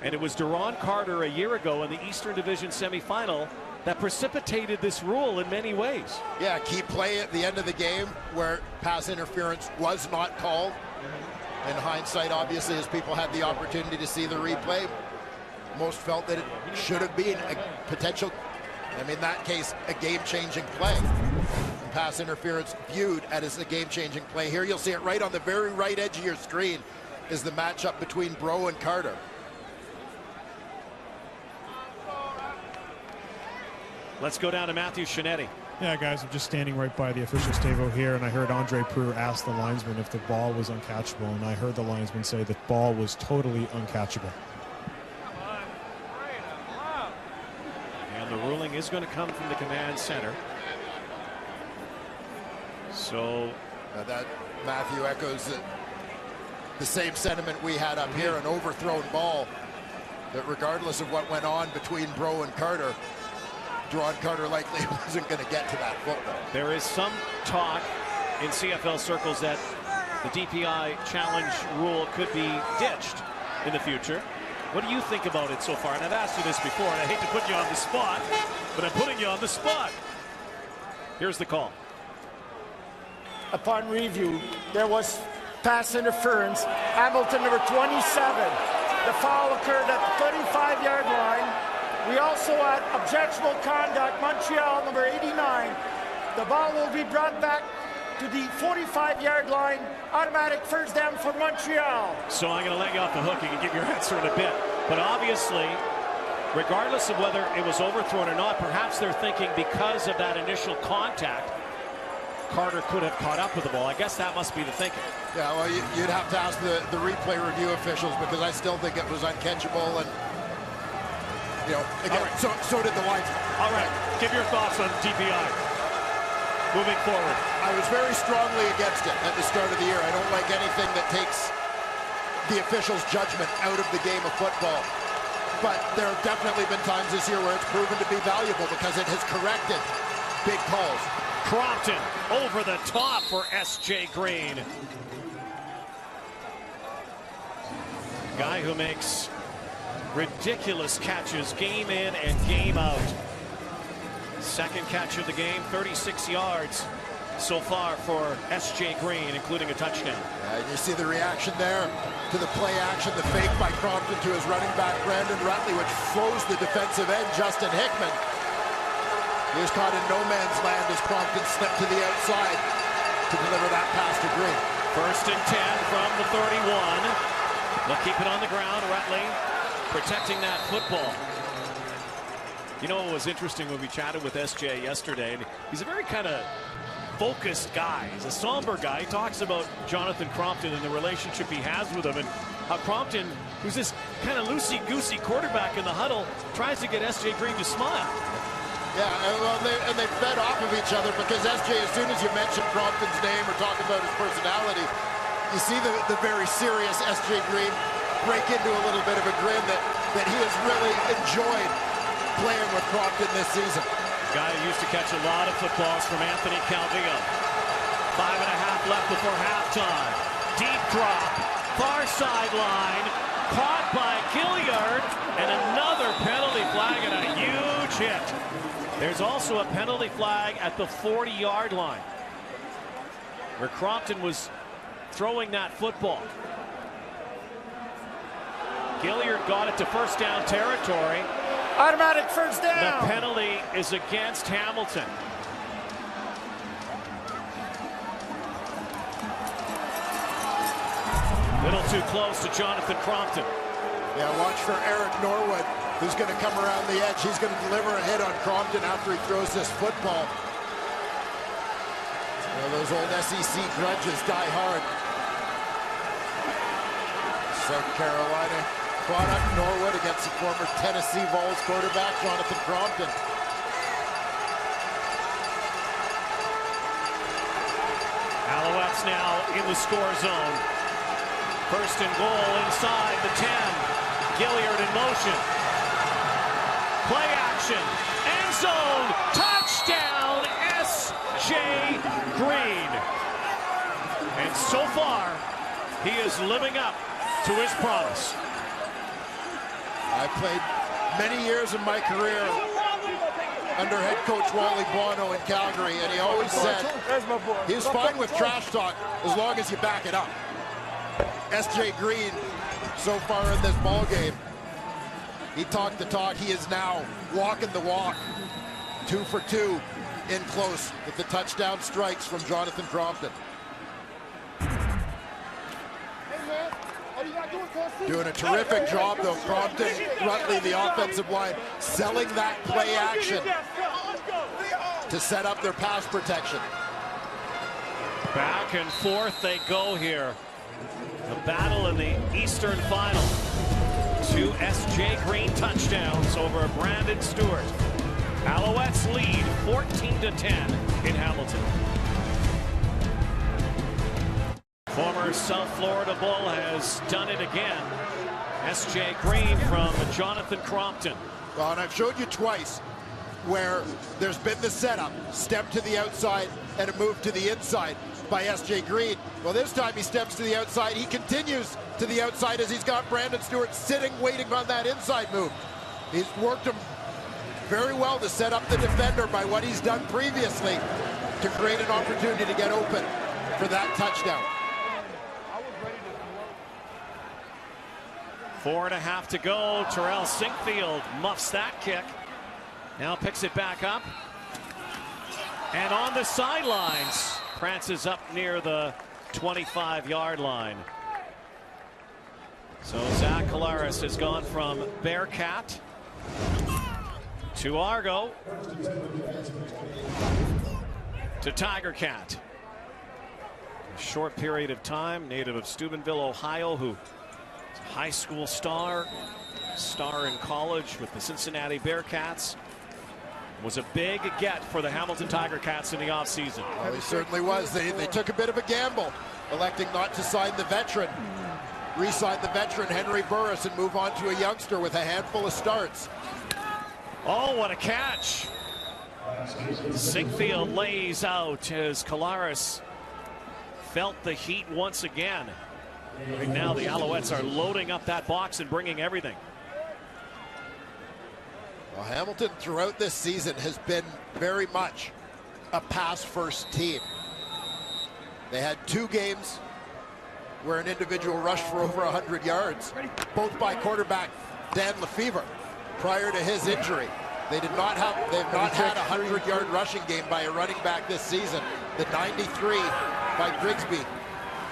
And it was Duron Carter a year ago in the Eastern Division semifinal that precipitated this rule in many ways. Yeah, key play at the end of the game where pass interference was not called. In hindsight, obviously, as people had the opportunity to see the replay, most felt that it should have been a potential, I mean, in that case, a game-changing play. Pass interference viewed as a game-changing play. Here you'll see it right on the very right edge of your screen is the matchup between Breaux and Carter. Let's go down to Matthew Shinetti. Yeah, guys, I'm just standing right by the officials table here, and I heard Andre Preux ask the linesman if the ball was uncatchable, and I heard the linesman say the ball was totally uncatchable. And the ruling is going to come from the command center. So that Matthew echoes the same sentiment we had up here, an overthrown ball that regardless of what went on between Breaux and Carter, Duron Carter likely wasn't going to get to that football. There is some talk in CFL circles that the DPI challenge rule could be ditched in the future. What do you think about it so far? And I've asked you this before, and I hate to put you on the spot, but I'm putting you on the spot. Here's the call. Upon review, there was pass interference. Hamilton, number 27. The foul occurred at the 35-yard line. We also had objectionable conduct. Montreal, number 89. The ball will be brought back to the 45-yard line. Automatic first down for Montreal. So I'm going to let you off the hook. You can give your answer in a bit. But obviously, regardless of whether it was overthrown or not, perhaps they're thinking because of that initial contact, Carter could have caught up with the ball. I guess that must be the thinking. Yeah, well, you'd have to ask the replay review officials, because I still think it was uncatchable, and you know, again, right. so did the linesman. All right, give your thoughts on DPI moving forward. I was very strongly against it at the start of the year. I don't like anything that takes the officials' judgment out of the game of football. But there have definitely been times this year where it's proven to be valuable because it has corrected big calls. Crompton over the top for S.J. Green. Guy who makes ridiculous catches game in and game out. Second catch of the game, 36 yards so far for S.J. Green, including a touchdown. And you see the reaction there to the play action, the fake by Crompton to his running back, Brandon Rutley, which flows the defensive end, Justin Hickman. He was caught in no man's land as Crompton slipped to the outside to deliver that pass to Green. 1st and 10 from the 31. They'll keep it on the ground. Rutley protecting that football. You know, it was interesting when we chatted with SJ yesterday, and he's a very kind of focused guy. He's a somber guy. He talks about Jonathan Crompton and the relationship he has with him, and how Crompton, who's this kind of loosey-goosey quarterback in the huddle, tries to get S.J. Green to smile. Yeah, well, they fed off of each other, because S.J., as soon as you mention Crompton's name or talk about his personality, you see the very serious S.J. Green break into a little bit of a grin that he has really enjoyed playing with Crompton this season. Guy who used to catch a lot of footballs from Anthony Calvillo. 5.5 left before halftime. Deep drop, far sideline, caught by Gilliard, and another penalty flag and a huge hit. There's also a penalty flag at the 40-yard line, where Crompton was throwing that football. Gilliard got it to first down territory. Automatic first down. The penalty is against Hamilton. Little too close to Jonathan Crompton. Yeah, watch for Eric Norwood, who's going to come around the edge. He's going to deliver a hit on Crompton after he throws this football. You know, those old SEC grudges die hard. South Carolina product, Norwood against the former Tennessee Vols quarterback, Jonathan Crompton. Alouettes now in the score zone. 1st and goal inside the 10. Gilliard in motion. Play action. End zone. Touchdown, S.J. Green. And so far, he is living up to his promise. I played many years in my career under head coach Wally Bono in Calgary, and he always said he was fine with trash talk as long as you back it up. S.J. Green, so far in this ball game, he talked the talk. He is now walking the walk. 2 for 2 in close with the touchdown strikes from Jonathan Crompton. Doing a terrific job, though, Crompton, Rutley, the offensive line, selling that play action to set up their pass protection. Back and forth they go here. The battle in the Eastern Final. 2 S.J. Green touchdowns over Brandon Stewart. Alouettes lead 14-10 in Hamilton. Former South Florida Bull has done it again. S.J. Green from Jonathan Crompton. Well, and I've showed you twice where there's been the setup, step to the outside and a move to the inside by S.J. Green. Well, this time he steps to the outside. He continues to the outside as he's got Brandon Stewart sitting, waiting on that inside move. He's worked him very well to set up the defender by what he's done previously to create an opportunity to get open for that touchdown. 4.5 to go. Terrell Sinkfield muffs that kick. Now picks it back up. And on the sidelines, prances up near the 25-yard line. So Zach Collaros has gone from Bearcat to Argo to Tigercat. A short period of time, native of Steubenville, Ohio, who high school star in college with the Cincinnati Bearcats. Was a big get for the Hamilton Tigercats in the offseason. Well, he certainly was. They took a bit of a gamble, electing not to sign the veteran, re-sign the veteran Henry Burris, and move on to a youngster with a handful of starts. Oh, what a catch. Sinkfield lays out as Collaros felt the heat once again. Right now the Alouettes are loading up that box and bringing everything. Well, Hamilton throughout this season has been very much a pass-first team. They had 2 games where an individual rushed for over 100 yards, both by quarterback Dan Lefevre prior to his injury. They've not had a 100-yard rushing game by a running back this season. The 93 by Grigsby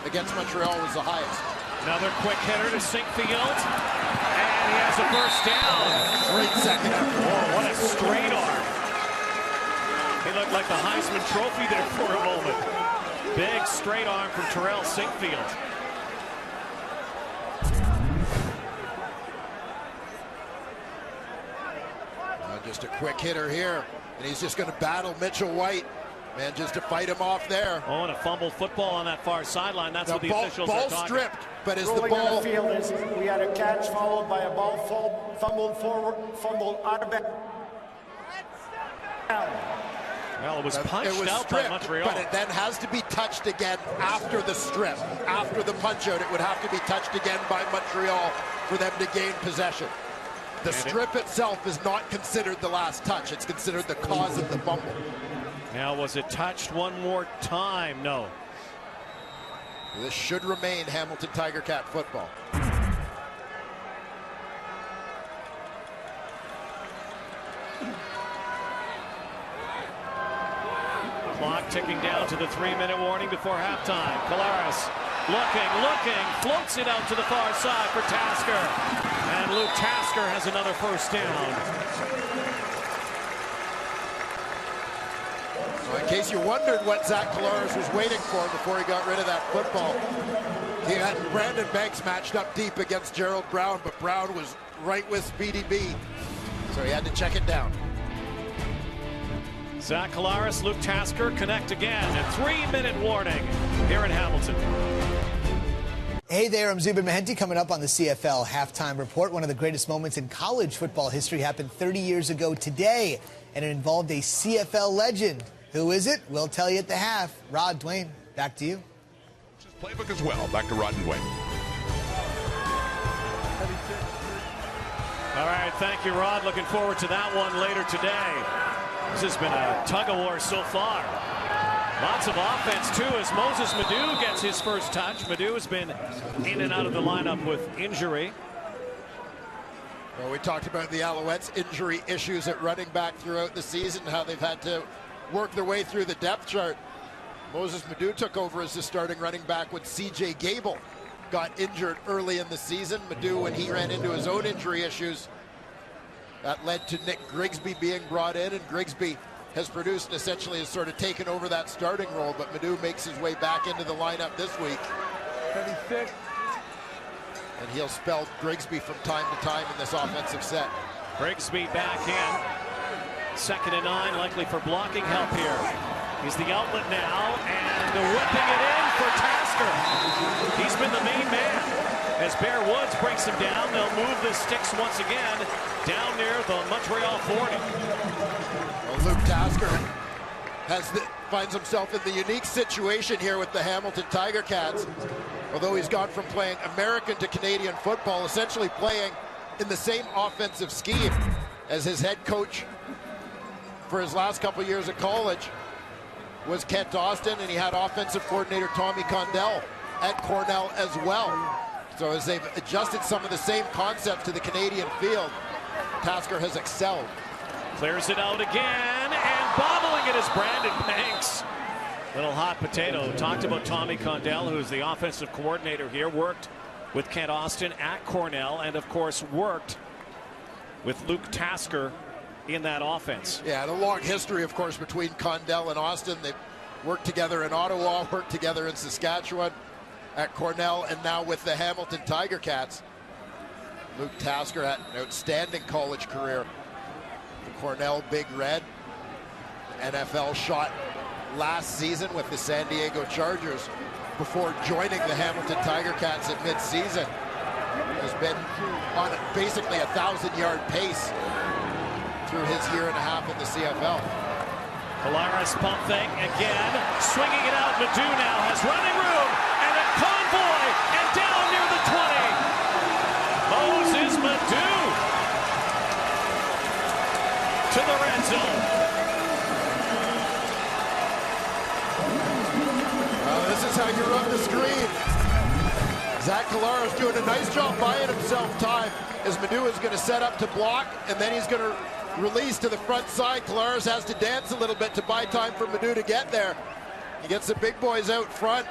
against Montreal was the highest. Another quick hitter to Sinkfield, and he has a first down. Great second effort. Oh, what a straight arm. He looked like the Heisman Trophy there for a moment. Big straight arm from Terrell Sinkfield. Just a quick hitter here, and he's just going to battle Mitchell White, man, just to fight him off there. Oh, and a fumbled football on that far sideline. That's what the officials are talking. Ball stripped, but is the Rolling ball... on the field is we had a catch followed by a ball fumbled out of bounds. Well, it was punched out by Montreal. But it then has to be touched again after the strip. After the punch out, it would have to be touched again by Montreal for them to gain possession. The strip itself is not considered the last touch. It's considered the cause of the fumble. Now, was it touched one more time? No. This should remain Hamilton Tigercat football. Clock ticking down to the 3-minute warning before halftime. Collaros looking, floats it out to the far side for Tasker. And Luke Tasker has another first down. So in case you wondered what Zach Collaros was waiting for before he got rid of that football, he had Brandon Banks matched up deep against Gerald Brown, but Brown was right with Speedy B, so he had to check it down. Zach Collaros, Luke Tasker connect again. A 3-minute warning here in Hamilton. Hey there, I'm Zubin Mehenti. Coming up on the CFL Halftime Report. One of the greatest moments in college football history happened 30 years ago today, and it involved a CFL legend. Who is it? We'll tell you at the half. Rod, Dwayne, back to you. Playbook as well. Back to Rod and Dwayne. All right, thank you, Rod. Looking forward to that one later today. This has been a tug-of-war so far. Lots of offense, too, as Moses Madu gets his first touch. Madu has been in and out of the lineup with injury. Well, we talked about the Alouettes' injury issues at running back throughout the season, how they've had to work their way through the depth chart. Moses Madu took over as the starting running back when C.J. Gable got injured early in the season. Madu, when he ran into his own injury issues, that led to Nick Grigsby being brought in, and Grigsby has produced and essentially has sort of taken over that starting role, but Madu makes his way back into the lineup this week. 36. And he'll spell Grigsby from time to time in this offensive set. Grigsby back in. 2nd and 9, likely for blocking help here. He's the outlet now, and whipping it in for Tasker. He's been the main man. As Bear Woods breaks him down, they'll move the sticks once again down near the Montreal 40. Well, Luke Tasker finds himself in the unique situation here with the Hamilton Tigercats. Although he's gone from playing American to Canadian football, essentially playing in the same offensive scheme as his head coach for his last couple years at college was Kent Austin, and he had offensive coordinator Tommy Condell at Cornell as well. So as they've adjusted some of the same concepts to the Canadian field, Tasker has excelled. Clears it out again, and bobbling it is Brandon Banks. Little hot potato. Talked about Tommy Condell, who's the offensive coordinator here, worked with Kent Austin at Cornell, and of course worked with Luke Tasker in that offense. Yeah, and a long history, of course, between Condell and Austin. They've worked together in Ottawa, worked together in Saskatchewan, at Cornell, and now with the Hamilton Tigercats. Luke Tasker had an outstanding college career. The Cornell Big Red, NFL shot last season with the San Diego Chargers before joining the Hamilton Tigercats at mid-season. Has been on basically a 1,000-yard pace through his year and a half in the CFL. Polaris pump fake again, swinging it out. Madu now has running room, and a convoy, and down near the 20. Moses Madu to the red zone. This is how you run the screen. Zach Collaros doing a nice job buying himself time as Madu is going to set up to block, and then he's going to release to the front side. Collaros has to dance a little bit to buy time for Madu to get there. He gets the big boys out front.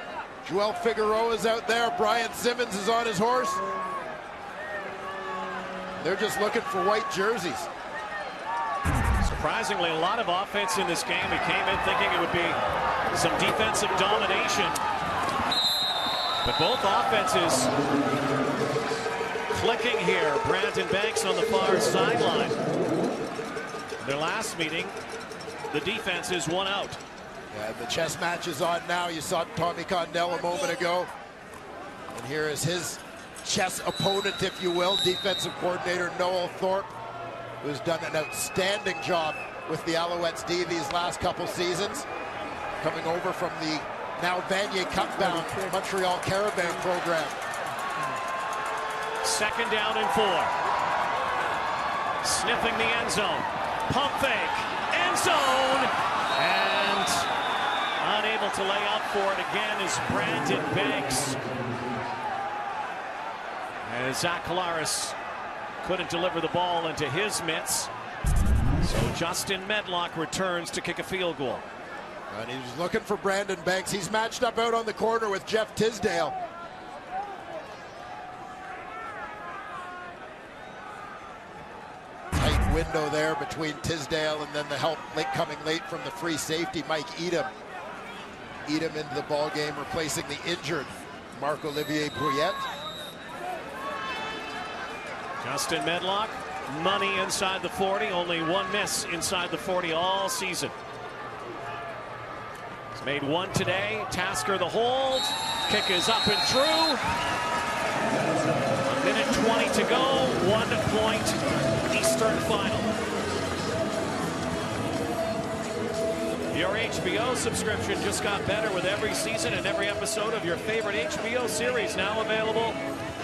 Joel Figueroa is out there. Brian Simmons is on his horse. They're just looking for white jerseys. Surprisingly, a lot of offense in this game. We came in thinking it would be some defensive domination. But both offenses clicking here. Brandon Banks on the far sideline. Their last meeting, the defense is one out. Yeah, the chess match is on now. You saw Tommy Condell a moment ago. And here is his chess opponent, if you will, defensive coordinator Noel Thorpe, who's done an outstanding job with the Alouettes D these last couple seasons, coming over from the now Vanier Cup-bound Montreal Caravan program. 2nd down and 4. Sniffing the end zone. Pump fake. End zone. And unable to lay up for it again is Brandon Banks. As Zach Collaros couldn't deliver the ball into his mitts. So Justin Medlock returns to kick a field goal. And he's looking for Brandon Banks. He's matched up out on the corner with Jeff Tisdale. Tight window there between Tisdale and then the help coming late from the free safety, Mike Edom. Edom into the ball game, replacing the injured Marc-Olivier Brouillette. Justin Medlock, money inside the 40, only one miss inside the 40 all season. He's made one today. Tasker the hold. Kick is up and through. 1:20 to go. 1 point Eastern final. Your HBO subscription just got better with every season and every episode of your favorite HBO series now available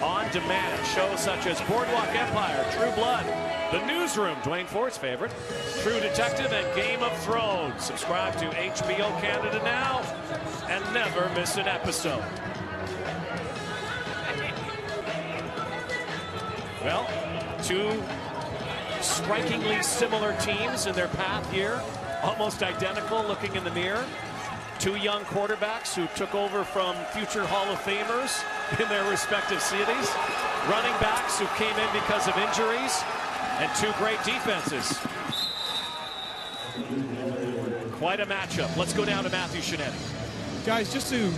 on demand. Shows such as Boardwalk Empire, True Blood, The Newsroom, Dwayne Fort's favorite, True Detective, and Game of Thrones. Subscribe to HBO Canada now and never miss an episode. Well, two strikingly similar teams in their path here. Almost identical looking in the mirror. Two young quarterbacks who took over from future Hall of Famers in their respective cities. Running backs who came in because of injuries. And two great defenses. Quite a matchup. Let's go down to Matthew Shinetti. Guys, just to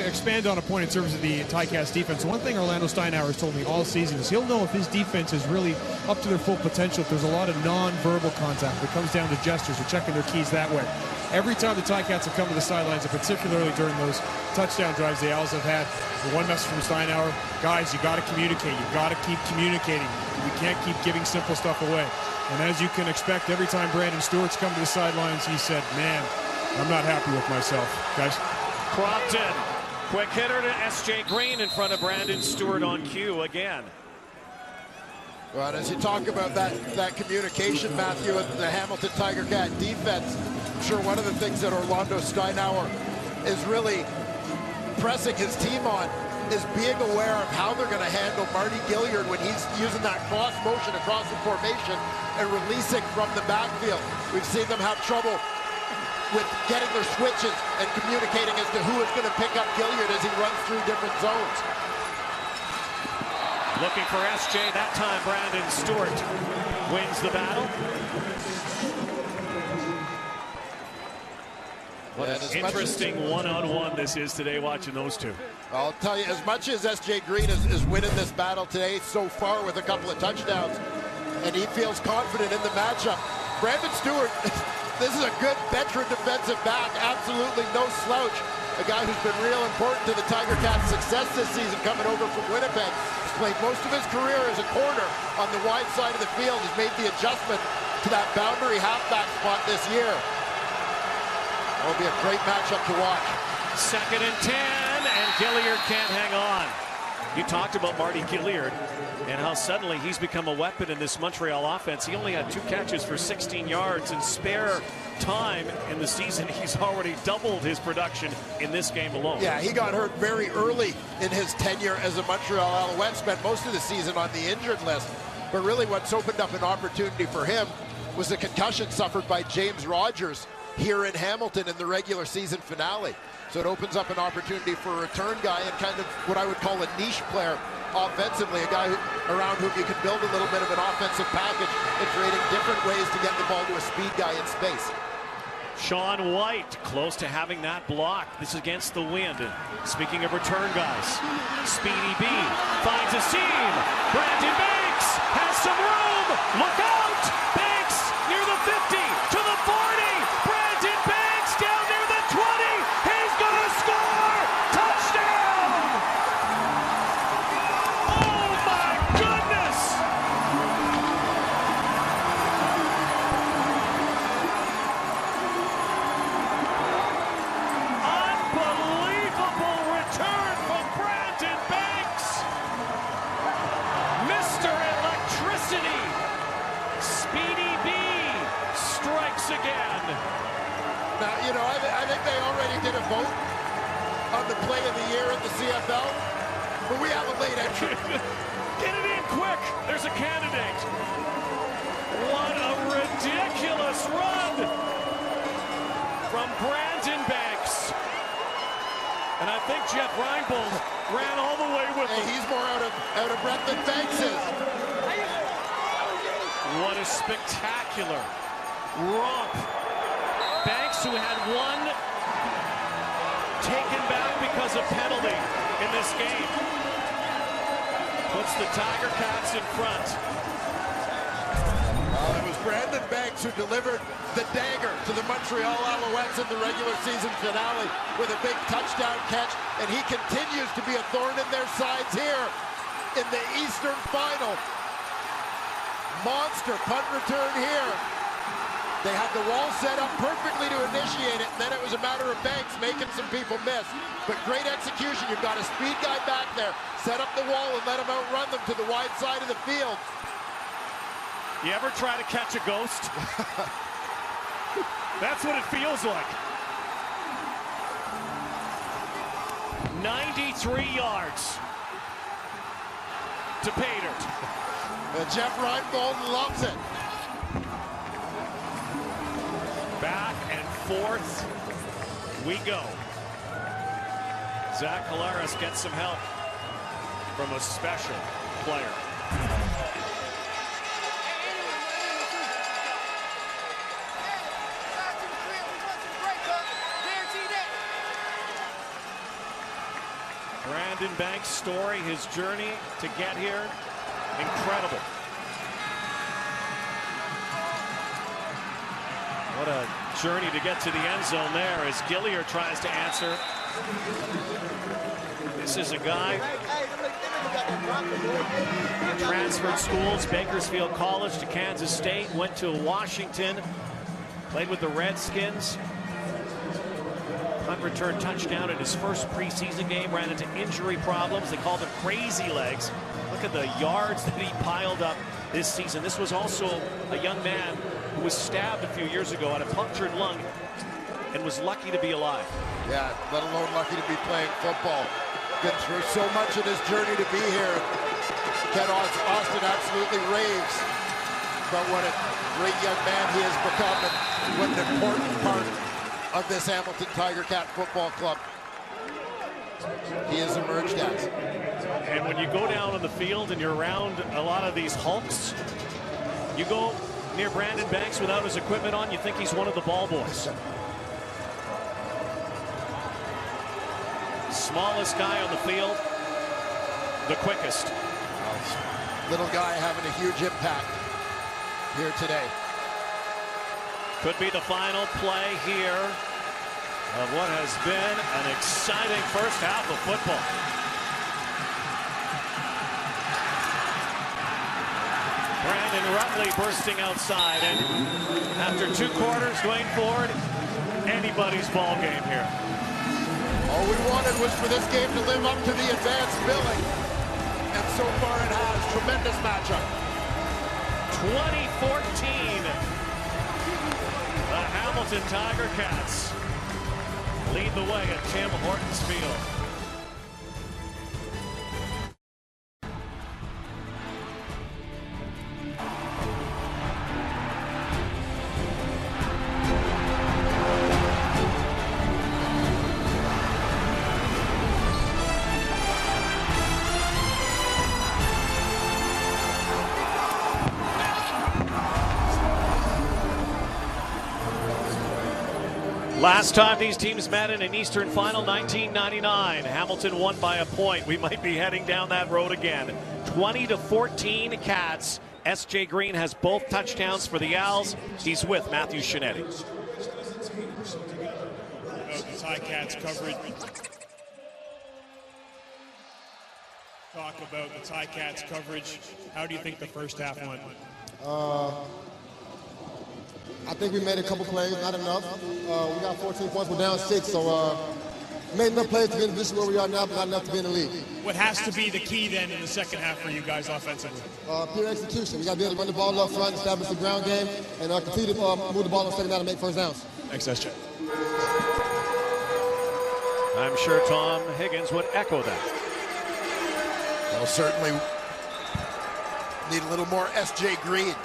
expand on a point in terms of the Ticats defense, one thing Orlando Steinauer has told me all season is he'll know if his defense is really up to their full potential if there's a lot of non-verbal contact. It comes down to gestures or checking their keys that way. Every time the Ticats have come to the sidelines, and particularly during those touchdown drives the Owls have had, the one message from Steinauer, guys, you got to communicate. You got to keep communicating. We can't keep giving simple stuff away. And as you can expect, every time Brandon Stewart's come to the sidelines, he said, man, I'm not happy with myself, guys. Crompton, quick hitter to S.J. Green in front of Brandon Stewart on cue again. Well, and as you talk about that communication, Matthew, with the Hamilton Tigercat defense, I'm sure one of the things that Orlando Steinauer is really pressing his team on is being aware of how they're going to handle Marty Gilliard when he's using that cross motion across the formation and releasing from the backfield. We've seen them have trouble with getting their switches and communicating as to who is going to pick up Gilliard as he runs through different zones. Looking for SJ, that time Brandon Stewart wins the battle. What an interesting one-on-one this is today watching those two. I'll tell you, as much as S.J. Green is winning this battle today so far with a couple of touchdowns, and he feels confident in the matchup, Brandon Stewart, this is a good veteran defensive back, absolutely no slouch. A guy who's been real important to the Tigercats' success this season coming over from Winnipeg. He's played most of his career as a corner on the wide side of the field. He's made the adjustment to that boundary halfback spot this year. It'll be a great matchup to watch. 2nd and 10, and Gilliard can't hang on. You talked about Marty Gilliard and how suddenly he's become a weapon in this Montreal offense. He only had 2 catches for 16 yards in spare time in the season. He's already doubled his production in this game alone. Yeah, he got hurt very early in his tenure as a Montreal Alouette. Spent most of the season on the injured list. But really what's opened up an opportunity for him was the concussion suffered by James Rogers here in Hamilton in the regular season finale. So it opens up an opportunity for a return guy and kind of what I would call a niche player offensively, a guy around whom you can build a little bit of an offensive package and creating different ways to get the ball to a speed guy in space. Sean White close to having that block. This is against the wind. Speaking of return guys, Speedy B finds a seam. Brandon Banks has some room. Look out! Banks near the 50 to the 40. Brandon Banks down near the 20. He's gonna score! Touchdown! Oh my goodness! Unbelievable return from Brandon Banks! Mr. Electricity! Speedy B strikes again. Now, you know, I think they already did a vote on the play of the year in the CFL, but we have a late entry. Get it in quick. There's a candidate. What a ridiculous run from Brandon Banks. And I think Jeff Reinbold ran all the way with him. He's more out of breath than Banks is. What a spectacular romp. Banks, who had one taken back because of penalty in this game, puts the Tigercats in front. It was Brandon Banks who delivered the dagger to the Montreal Alouettes in the regular season finale with a big touchdown catch, and he continues to be a thorn in their sides here in the Eastern Final. Monster punt return here. They had the wall set up perfectly to initiate it, and then it was a matter of Banks making some people miss. But great execution. You've got a speed guy back there. Set up the wall and let him outrun them to the wide side of the field. You ever try to catch a ghost? That's what it feels like. 93 yards to Pater. Jeff Reinbold loves it. Back and forth we go. Zach Collaros gets some help from a special player. Brandon Banks' story, his journey to get here, incredible. What a journey to get to the end zone there as Gilliard tries to answer. This is a guy who transferred schools, Bakersfield College to Kansas State, went to Washington, played with the Redskins. Punt return touchdown in his first preseason game, ran into injury problems. They called him crazy legs. Look at the yards that he piled up this season. This was also a young man who was stabbed a few years ago, had a punctured lung, and was lucky to be alive. Yeah, let alone lucky to be playing football. Been through so much in his journey to be here. Ken Austin absolutely raves about what a great young man he has become and what an important part of this Hamilton Tigercat football club he has emerged as. And when you go down on the field and you're around a lot of these hulks, you go near Brandon Banks without his equipment on, you think he's one of the ball boys. Smallest guy on the field, the quickest. Little guy having a huge impact here today. Could be the final play here of what has been an exciting first half of football. Brandon Rutley bursting outside, and after 2 quarters, Dwayne Ford anybody's ball game here. All we wanted was for this game to live up to the advanced billing. And so far it has. Tremendous matchup. 2014. The Hamilton Tigercats lead the way at Tim Hortons Field. Last time these teams met in an Eastern Final, 1999. Hamilton won by a point. We might be heading down that road again. 20-14 Cats. S.J. Green has both touchdowns for the Owls. He's with Matthew Shinetti. The Ticats coverage. Talk about the Ticats coverage. How do you think the first half went? I think we made a couple plays, not enough. We got 14 points, we're down 6, so made enough plays to get in the position where we are now, but not enough to be in the league. What has to be the key then in the second half for you guys offensively? Pure execution. We got to be able to run the ball up front, establish the ground game, and continue to move the ball on second down and make first downs. Thanks, SJ. I'm sure Tom Higgins would echo that. Well, certainly need a little more S.J. Green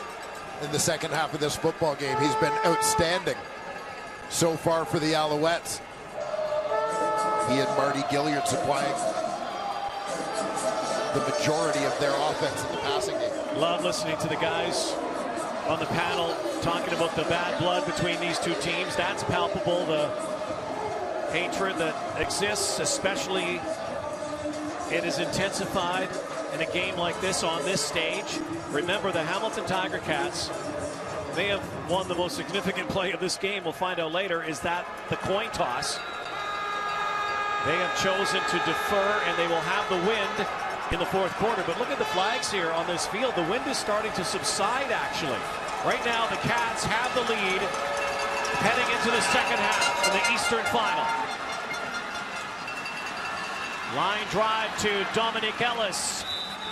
in the second half of this football game. He's been outstanding so far for the Alouettes. He and Marty Gilliard supplying the majority of their offense in the passing game. Love listening to the guys on the panel talking about the bad blood between these two teams. That's palpable, the hatred that exists, especially it is intensified in a game like this on this stage. Remember, the Hamilton Tigercats may have won the most significant play of this game. We'll find out later. Is that the coin toss? They have chosen to defer, and they will have the wind in the fourth quarter. But look at the flags here on this field. The wind is starting to subside, actually. Right now, the Cats have the lead heading into the second half of the Eastern Final. Line drive to Dominic Ellis.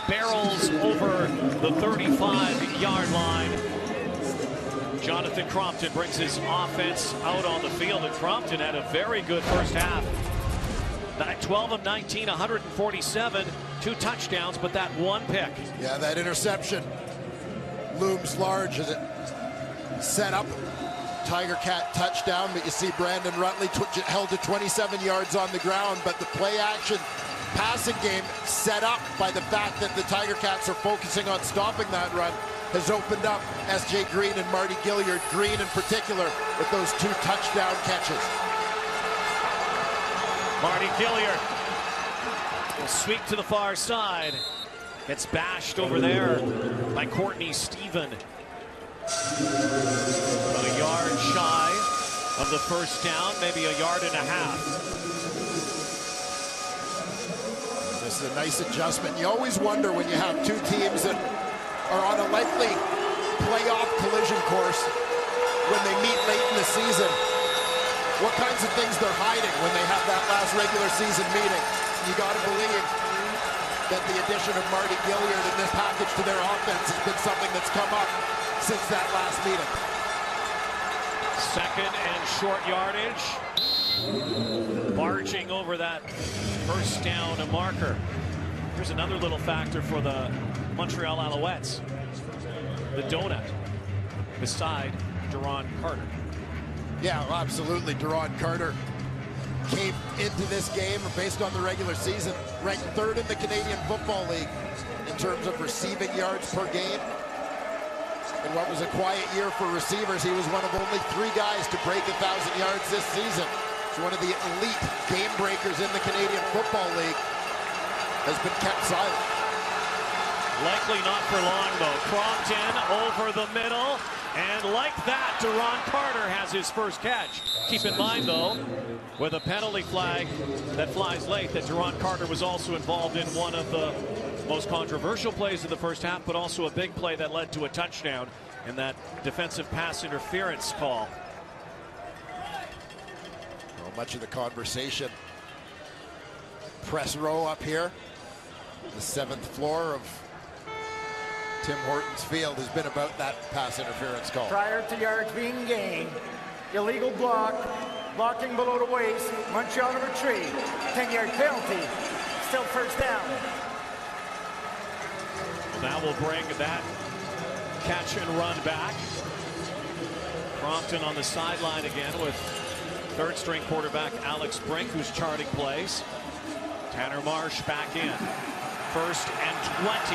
Barrels over the 35-yard line. Jonathan Crompton brings his offense out on the field, and Crompton had a very good first half. 12 of 19, 147, 2 touchdowns, but that one pick. Yeah, that interception looms large as it set up Tigercat touchdown, but you see Brandon Rutley held to 27 yards on the ground, but the play action passing game set up by the fact that the Tigercats are focusing on stopping that run has opened up S.J. Green and Marty Gilliard, Green in particular, with those 2 touchdown catches. Marty Gilliard will sweep to the far side. Gets bashed over there by Courtney Stephen. About a yard shy of the first down, maybe a yard and a half. This is a nice adjustment. You always wonder when you have 2 teams that are on a likely playoff collision course when they meet late in the season, what kinds of things they're hiding when they have that last regular season meeting. You got to believe that the addition of Marty Gilliard in this package to their offense has been something that's come up since that last meeting. Second and short yardage. Barging over that first down marker. Here's another little factor for the Montreal Alouettes. The donut beside Duron Carter. Yeah, well, absolutely. Duron Carter came into this game based on the regular season, ranked 3rd in the Canadian Football League in terms of receiving yards per game. In what was a quiet year for receivers, he was one of only 3 guys to break 1,000 yards this season. He's one of the elite game breakers in the Canadian Football League. Has been kept silent. Likely not for long, though. Crompton over the middle. And like that, Duron Carter has his first catch. Keep in mind, though, with a penalty flag that flies late, that Duron Carter was also involved in one of the most controversial plays of the first half, but also a big play that led to a touchdown in that defensive pass interference call. much of the conversation. Press row up here. The 7th floor of Tim Hortons Field has been about that pass interference call. Prior to yards being gained, illegal block, blocking below the waist, Montreal number 3, 10-yard penalty, still first down. That will bring that catch and run back. Crompton on the sideline again with third-string quarterback Alex Brink, who's charting plays. Tanner Marsh back in. 1st and 20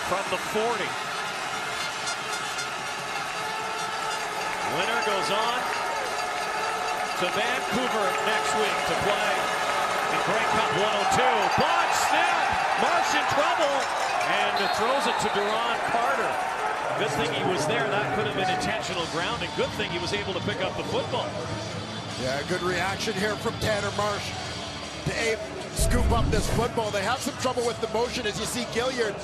from the 40. Winner goes on to Vancouver next week to play in Grey Cup 102. Botch snap! Marsh in trouble and throws it to Duron Carter. Good thing he was there. That could have been intentional grounding. Good thing he was able to pick up the football. Yeah, good reaction here from Tanner Marsh to scoop up this football. They have some trouble with the motion, as you see Gilliard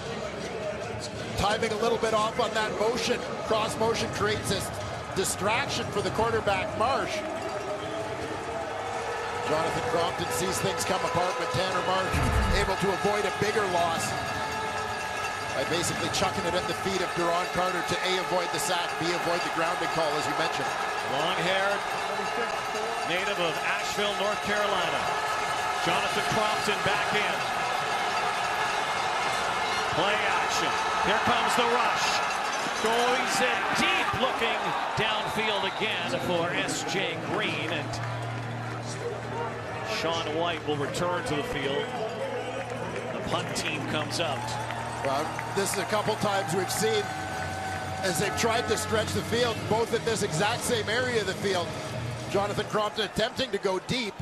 timing a little bit off on that motion. Cross motion creates this distraction for the quarterback, Marsh. Jonathan Crompton sees things come apart, but Tanner Marsh able to avoid a bigger loss by basically chucking it at the feet of Duron Carter to A, avoid the sack, B, avoid the grounding call, as you mentioned. Long-haired, native of Asheville, North Carolina. Jonathan Crompton back in. Play action. Here comes the rush. Goes in deep, looking downfield again for S.J. Green, and Sean White will return to the field. The punt team comes out. Well, this is a couple times we've seen as they've tried to stretch the field, both in this exact same area of the field. Jonathan Crompton attempting to go deep,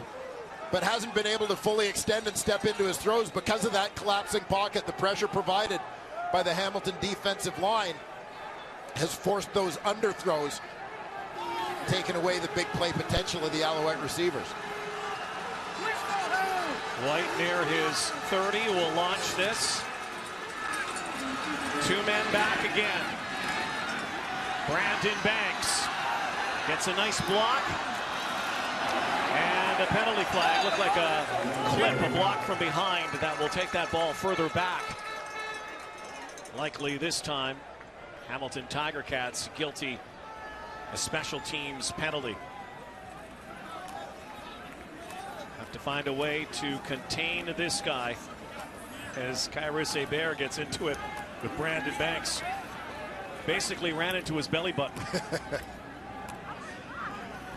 but hasn't been able to fully extend and step into his throws because of that collapsing pocket. The pressure provided by the Hamilton defensive line has forced those underthrows, taking away the big play potential of the Alouette receivers. White near his 30 will launch this. 2 men back again. Brandon Banks gets a nice block. And a penalty flag. Looked like a clip, a block from behind that will take that ball further back. Likely this time, Hamilton Tigercats guilty a special teams penalty. Have to find a way to contain this guy as Kyrus Hebert gets into it with Brandon Banks. Basically ran into his belly button.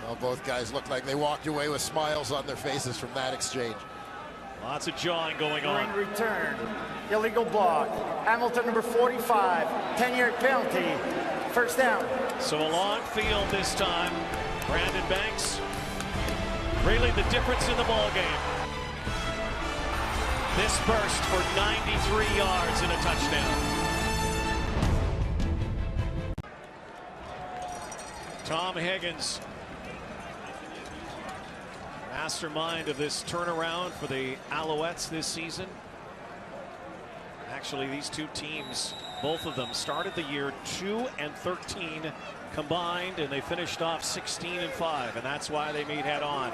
Well, both guys look like they walked away with smiles on their faces from that exchange. Lots of jawing going on. Return, illegal block. Hamilton number 45, 10-yard penalty, first down. So a long field this time. Brandon Banks, really the difference in the ball game. This burst for 93 yards and a touchdown. Tom Higgins, mastermind of this turnaround for the Alouettes this season. Actually, these two teams, both of them, started the year 2-13 combined, and they finished off 16-5, and that's why they meet head-on.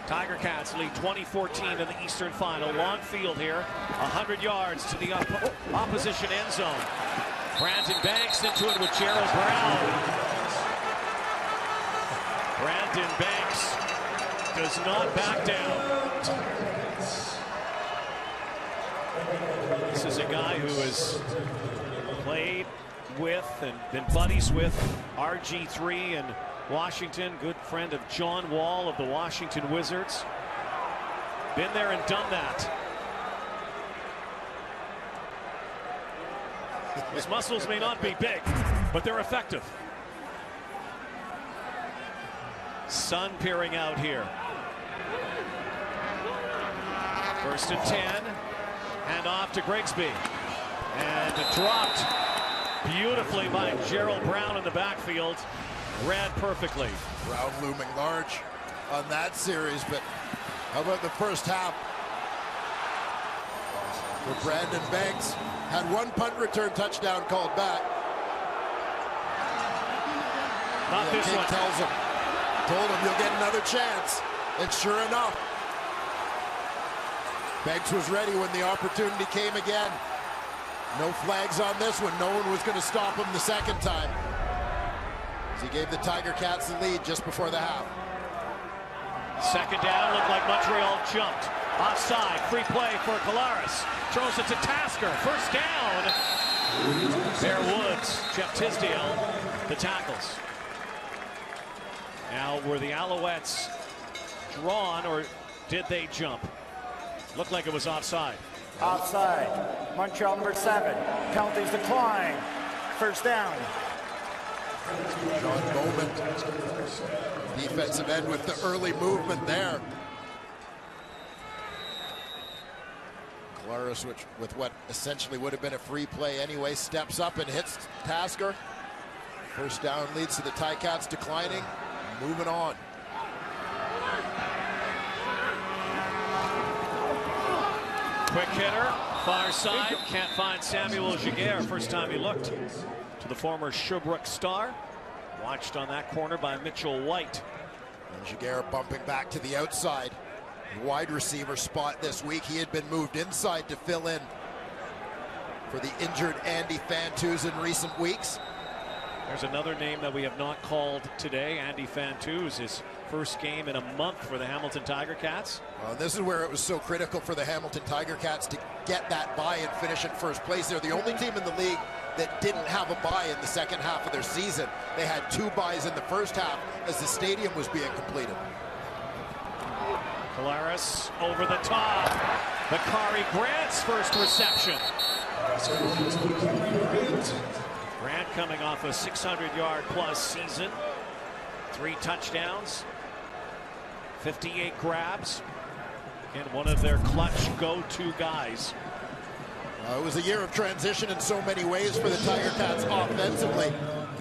Tigercats lead 20-14 in the Eastern Final. Long field here, 100 yards to the opposition end zone. Brandon Banks into it with Gerald Brown. Brandon Banks does not back down. This is a guy who has played with and been buddies with RG3 in Washington, good friend of John Wall of the Washington Wizards. Been there and done that. His muscles may not be big, but they're effective. Sun peering out here. 1st and 10. Hand off to Grigsby. And dropped beautifully by Gerald Brown in the backfield. Read perfectly. Brown looming large on that series, but how about the first half? For Brandon Banks, had one punt return touchdown called back. Not this one. Tells him. Told him you'll get another chance. And sure enough, Beggs was ready when the opportunity came again. No flags on this one. No one was going to stop him the second time. As he gave the Tigercats the lead just before the half. Second down, looked like Montreal jumped. Offside, free play for Collaros. Throws it to Tasker. First down. Bear Woods, Jeff Tisdale, the tackles. Now, were the Alouettes drawn, or did they jump? Looked like it was offside. Offside. Montreal number 7. Penalties decline. First down. John Bowman, defensive end with the early movement there. Collaros, with what essentially would have been a free play anyway, steps up and hits Tasker. First down leads to the Ticats declining. Moving on. Quick hitter, far side, can't find Samuel Giguère. First time he looked to the former Sherbrooke star. Watched on that corner by Mitchell White. And Giguère bumping back to the outside. Wide receiver spot this week. He had been moved inside to fill in for the injured Andy Fantuz in recent weeks. There's another name that we have not called today, Andy Fantuz, his first game in a month for the Hamilton Tigercats. This is where it was so critical for the Hamilton Tigercats to get that bye and finish in first place. They're the only team in the league that didn't have a bye in the second half of their season. They had 2 byes in the first half as the stadium was being completed. Collaros over the top. Bakari Grant's first reception. Grant coming off a 600-yard plus season. 3 touchdowns, 58 grabs, and one of their clutch go-to guys. It was a year of transition in so many ways for the Tigercats offensively.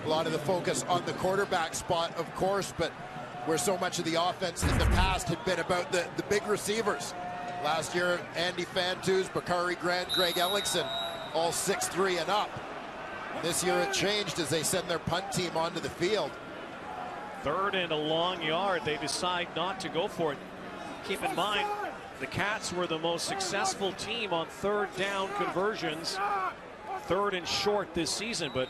A lot of the focus on the quarterback spot, of course, but where so much of the offense in the past had been about the big receivers. Last year, Andy Fantuz, Bakari Grant, Greg Ellingson, all 6'3" and up. This year it changed as they send their punt team onto the field. 3rd and a long yard. They decide not to go for it. Keep in mind, the Cats were the most successful team on 3rd down conversions. 3rd and short this season, but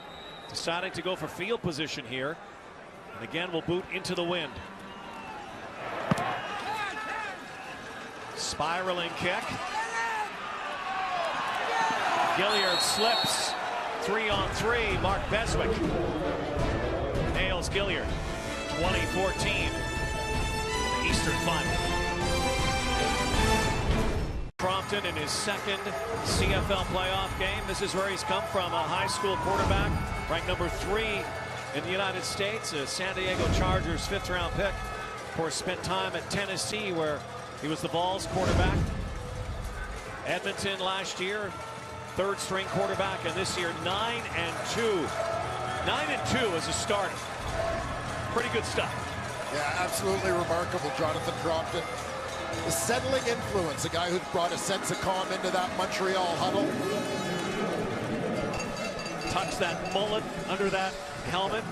deciding to go for field position here. And again, will boot into the wind. Spiraling kick. Gilliard slips. 3-on-3. Mark Beswick nails Gilliard. 2014 Eastern Final. Crompton in his 2nd CFL playoff game. This is where he's come from, a high school quarterback, ranked number 3 in the United States, a San Diego Chargers 5th round pick. Of course, spent time at Tennessee where he was the Vols quarterback. Edmonton last year, 3rd string quarterback, and this year 9-2. 9-2 as a starter. Pretty good stuff. Yeah, absolutely remarkable, Jonathan Crompton. The settling influence, a guy who's brought a sense of calm into that Montreal huddle. Tucks that mullet under that helmet.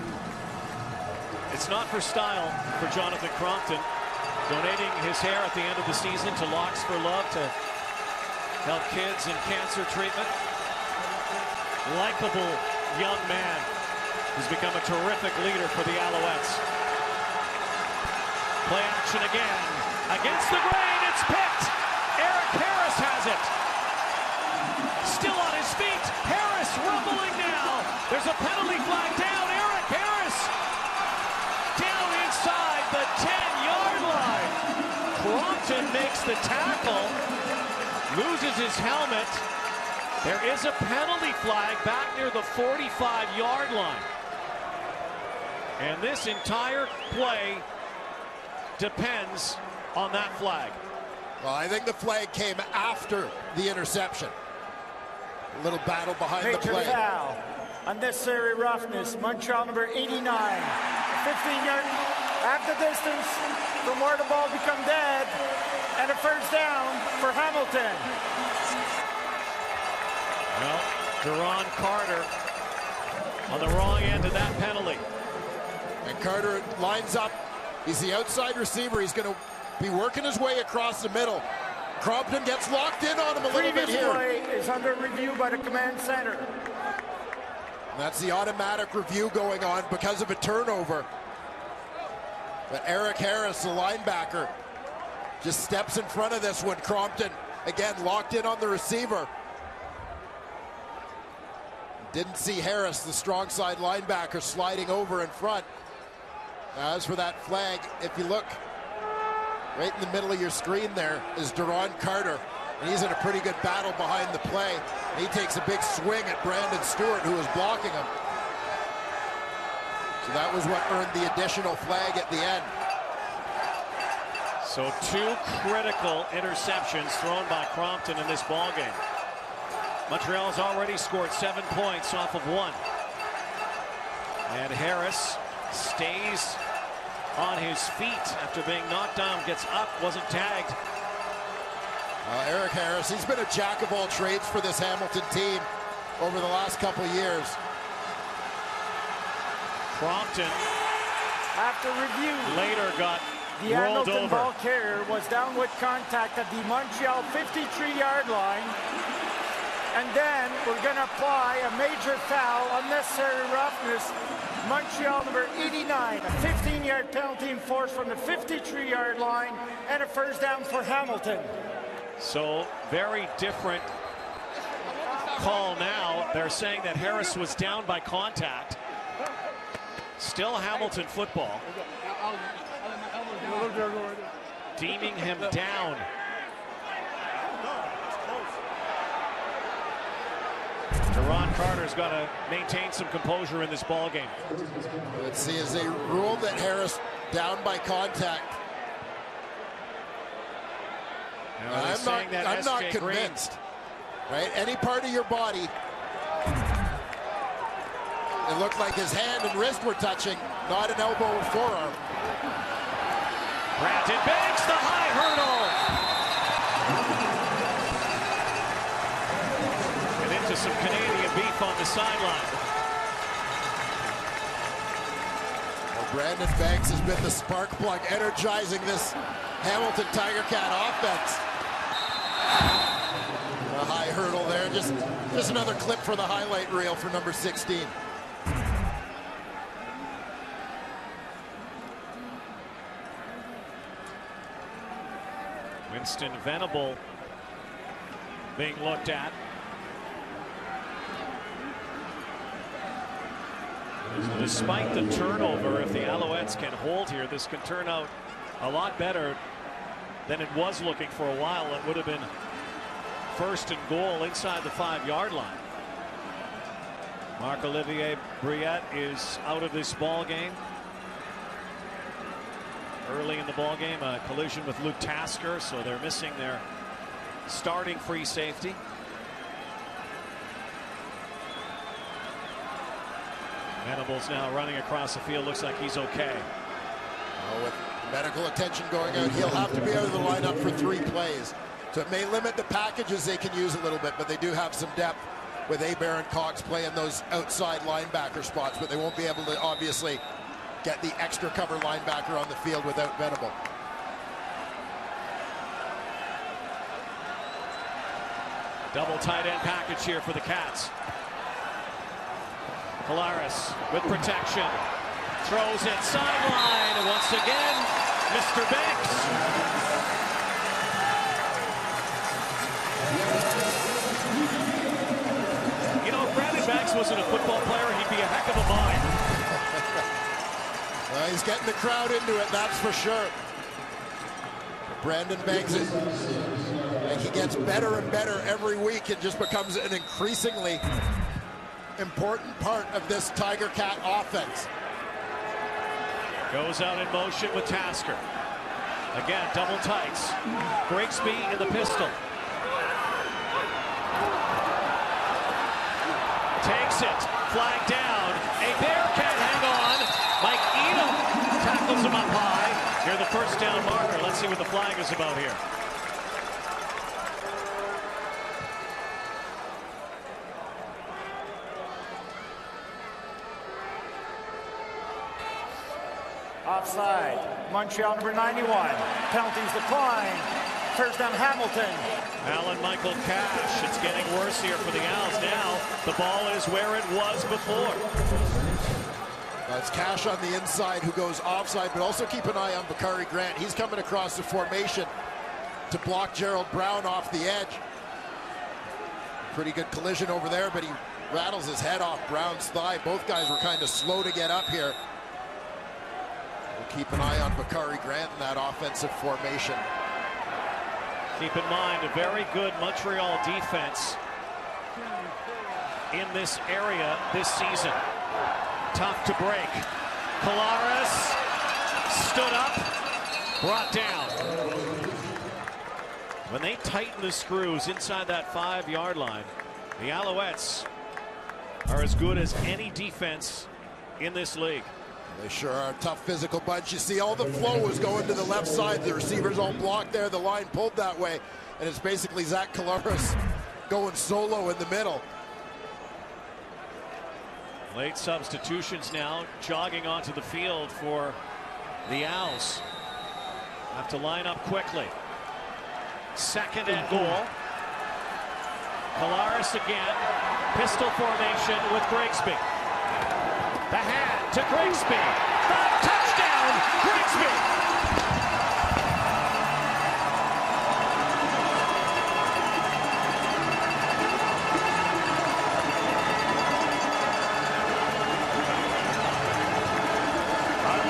It's not for style for Jonathan Crompton. Donating his hair at the end of the season to Locks for Love to help kids in cancer treatment. Likeable young man who's become a terrific leader for the Alouettes. Play action again. Against the grain, it's picked. Eric Harris has it. Still on his feet. Harris rumbling now. There's a penalty flag down. Eric Harris down inside the 10-yard line. Crompton makes the tackle. Loses his helmet. There is a penalty flag back near the 45-yard line. And this entire play depends on that flag. Well, I think the flag came after the interception. A little battle behind the play. Foul. Unnecessary roughness. Montreal number 89. 15-yard half the distance from where the ball become dead. And a first down for Hamilton. Well, Deron Carter on the wrong end of that penalty. And Carter lines up He's the outside receiver. He's going to be working his way across the middle. Crompton gets locked in on him a little bit here. Play is under review by the command center. And that's the automatic review going on because of a turnover. But Eric Harris, the linebacker, just steps in front of this one. Crompton, again, locked in on the receiver. Didn't see Harris, the strong side linebacker, sliding over in front. Now, as for that flag, if you look right in the middle of your screen there is Deron Carter, and he's in a pretty good battle behind the play. He takes a big swing at Brandon Stewart, who was blocking him. So that was what earned the additional flag at the end. So 2 critical interceptions thrown by Crompton in this ballgame. Montreal has already scored 7 points off of 1. And Harris stays on his feet after being knocked down, gets up, wasn't tagged. Eric Harris, he's been a jack of all trades for this Hamilton team over the last couple years. Crompton, after review, later got the rolled Hamilton over. ball carrier was down with contact at the Montreal 53-yard line. And then we're going to apply a major foul, unnecessary roughness. Montreal number 89, a 15-yard penalty enforced from the 53-yard line, and a first down for Hamilton. So very different call now. They're saying that Harris was down by contact. Still Hamilton football. Deeming him down. Deron Carter's got to maintain some composure in this ball game. Let's see, as they ruled that Harris down by contact. I'm not convinced. Right? Any part of your body. It looked like his hand and wrist were touching, not an elbow or forearm. Brandon Banks, the high hurdle. And into some Canadian beef on the sideline. Well, Brandon Banks has been the spark plug, energizing this Hamilton Tigercat offense. A high hurdle there, just another clip for the highlight reel for number 16. Winston Venable being looked at. Despite the turnover, if the Alouettes can hold here, this can turn out a lot better than it was looking for a while. It would have been first and goal inside the 5-yard line. Marc-Olivier Briette is out of this ball game. Early in the ball game, a collision with Luke Tasker, so they're missing their starting free safety. Venable's now running across the field. Looks like he's okay. With medical attention going out, he'll have to be out of the lineup for 3 plays. So it may limit the packages they can use a little bit, but they do have some depth with Abear and Cox playing those outside linebacker spots, but they won't be able to obviously get the extra cover linebacker on the field without Venable. Double tight end package here for the Cats. Polaris with protection. Throws it sideline. And once again, Mr. Banks. You know, if Brandon Banks wasn't a football player, he'd be a heck of a mind. Well, he's getting the crowd into it, that's for sure. Brandon Banks, and he gets better and better every week and just becomes an increasingly important part of this Tigercat offense. Goes out in motion with Tasker. Again, double tights. Grigsby in the pistol. Takes it. Flag down. A bear can't hang on. Mike Edom tackles him up high. Near the first down marker. Let's see what the flag is about here. Offside. Montreal number 91. Penalties decline. First down Hamilton. Alan Michael Cash. It's getting worse here for the Owls now. The ball is where it was before. It's Cash on the inside who goes offside, but also keep an eye on Bakari Grant. He's coming across the formation to block Gerald Brown off the edge. Pretty good collision over there, but he rattles his head off Brown's thigh. Both guys were kind of slow to get up here. We'll keep an eye on Bakari Grant in that offensive formation. Keep in mind, a very good Montreal defense in this area this season. Tough to break. Collaros stood up, brought down. When they tighten the screws inside that 5-yard line, the Alouettes are as good as any defense in this league. They sure are a tough physical bunch. You see all the flow was going to the left side. The receivers all blocked there. The line pulled that way. And it's basically Zach Collaros going solo in the middle. Late substitutions now jogging onto the field for the Owls. Have to line up quickly. Second and goal. Collaros again. Pistol formation with Grigsby. The hand to Grigsby. Touchdown, Grigsby.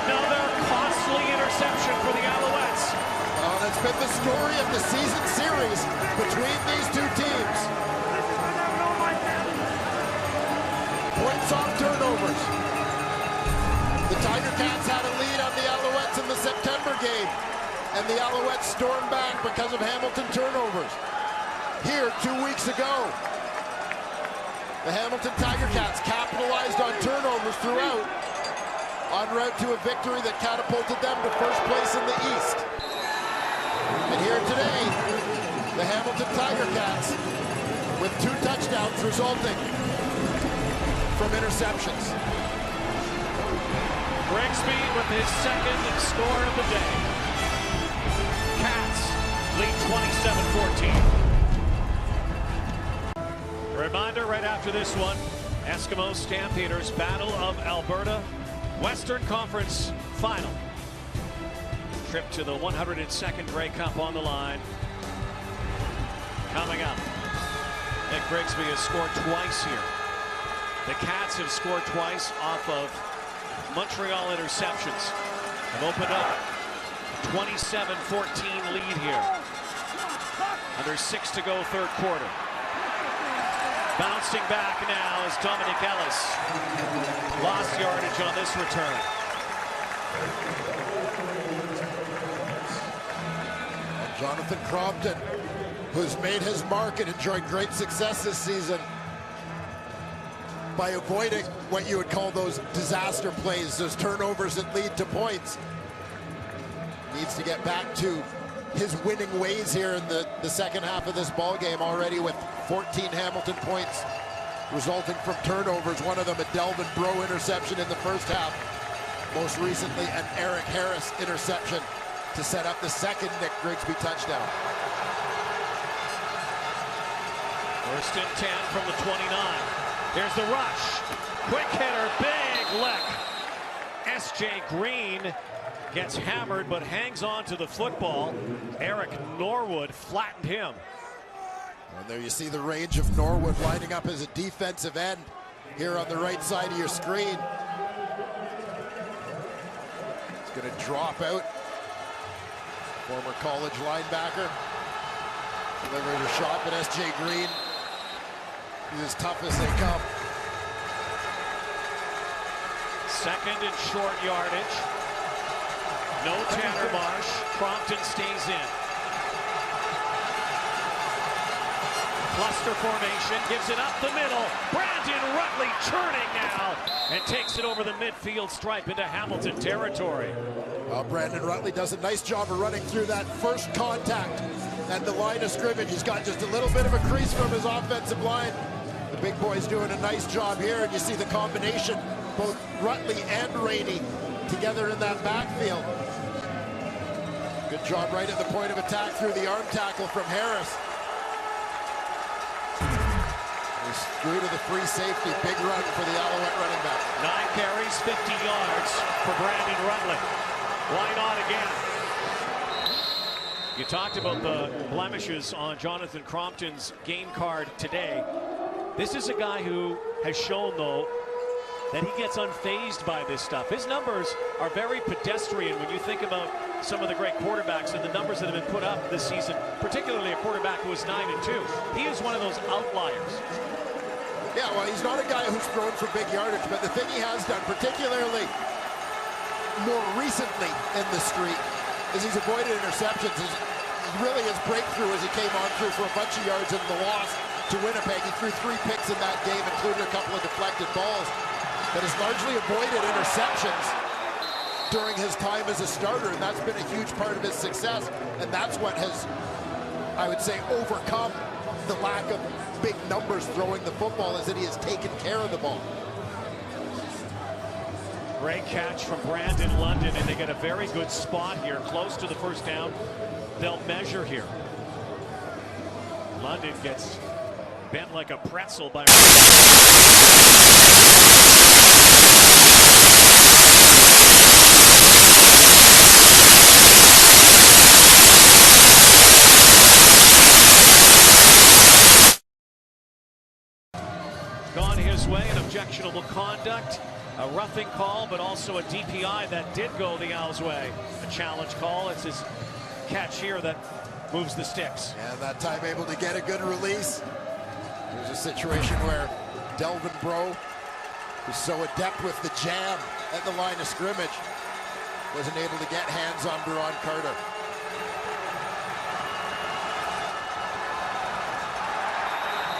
Another costly interception for the Alouettes. Well, that's been the story of the season series between these two teams. Points off turnovers. The Tigercats had a lead on the Alouettes in the September game, and the Alouettes stormed back because of Hamilton turnovers. Here, 2 weeks ago, the Hamilton Tigercats capitalized on turnovers throughout, en route to a victory that catapulted them to first place in the East. And here today, the Hamilton Tigercats with 2 touchdowns resulting from interceptions. Grigsby with his second score of the day. Cats lead 27-14. Reminder right after this one, Eskimo Stampeders Battle of Alberta Western Conference Final. Trip to the 102nd Grey Cup on the line. Coming up, Nick Grigsby has scored twice here. The Cats have scored twice off of Montreal interceptions. Have opened up a 27-14 lead here. Under 6 to go, third quarter. Bouncing back now is Dominic Ellis. Lost yardage on this return. Jonathan Crompton, who's made his mark and enjoyed great success this season by avoiding what you would call those disaster plays, those turnovers that lead to points. Needs to get back to his winning ways here in the second half of this ball game, already with 14 Hamilton points resulting from turnovers. One of them a Delvin Breaux interception in the first half. Most recently an Eric Harris interception to set up the second Nick Grigsby touchdown. First and 10 from the 29. There's the rush. Quick hitter, big lick. S.J. Green gets hammered but hangs on to the football. Eric Norwood flattened him. And there you see the range of Norwood lining up as a defensive end here on the right side of your screen. He's going to drop out. Former college linebacker. Delivers a shot, but S.J. Green is as tough as they come. Second and short yardage. No Tanner Marsh. Crompton stays in. Cluster formation, gives it up the middle. Brandon Rutley churning now and takes it over the midfield stripe into Hamilton territory. Well, Brandon Rutley does a nice job of running through that first contact and the line of scrimmage. He's got just a little bit of a crease from his offensive line. The big boy's doing a nice job here, and you see the combination, both Rutley and Rainey together in that backfield. Good job right at the point of attack through the arm tackle from Harris. He's through to the free safety. Big run for the Alouette running back. 9 carries, 50 yards for Brandon Rutland. Why not again? You talked about the blemishes on Jonathan Crompton's game card today. This is a guy who has shown, though, that he gets unfazed by this stuff. His numbers are very pedestrian when you think about some of the great quarterbacks and the numbers that have been put up this season, particularly a quarterback who is 9-2. He is one of those outliers. Yeah, well, he's not a guy who's thrown for big yardage, but the thing he has done, particularly more recently in the street, is he's avoided interceptions. Really his breakthrough as he came on through for a bunch of yards in the loss to Winnipeg. He threw 3 picks in that game, including a couple of deflected balls, but has largely avoided interceptions during his time as a starter, and that's been a huge part of his success, and that's what has, I would say, overcome the lack of big numbers throwing the football, is that he has taken care of the ball. Great catch from Brandon London, and they get a very good spot here, close to the first down. They'll measure here. London gets bent like a pretzel by... Gone his way, an objectionable conduct, a roughing call, but also a DPI that did go the Owls' way. A challenge call. It's his catch here that moves the sticks. And that time able to get a good release. There's a situation where Delvin Breaux, who's so adept with the jam at the line of scrimmage, wasn't able to get hands on Duron Carter.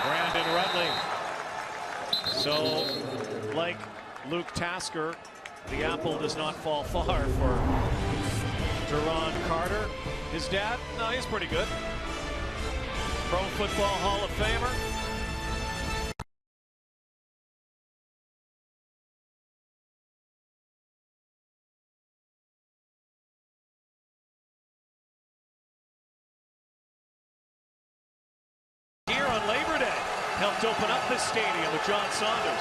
Brandon Rutling. So, like Luke Tasker, the apple does not fall far for Duron Carter. His dad, no, he's pretty good. Pro Football Hall of Famer. Here on Labor Day, helped open up this stadium with John Saunders.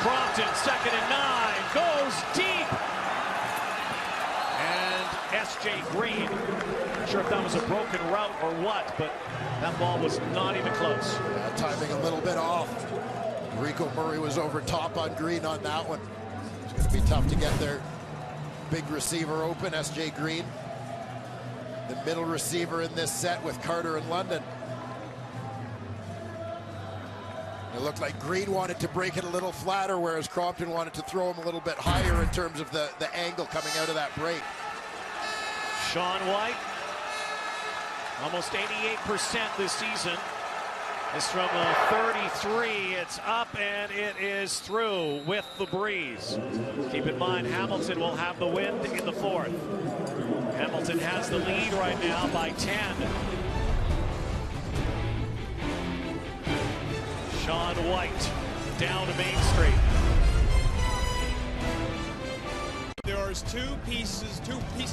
Crompton, 2nd and 9, goes deep. And S.J. Green, not sure if that was a broken route or what, but that ball was not even close. Yeah, timing a little bit off. Rico Murray was over top on Green on that one. It's going to be tough to get their big receiver open, S.J. Green. The middle receiver in this set with Carter and London. It looked like Green wanted to break it a little flatter, whereas Crompton wanted to throw him a little bit higher in terms of the angle coming out of that break. Sean White, almost 88% this season. It's from the 33. It's up and it is through with the breeze. Keep in mind, Hamilton will have the wind in the 4th. Hamilton has the lead right now by 10. Sean White down to Main Street. There's two pieces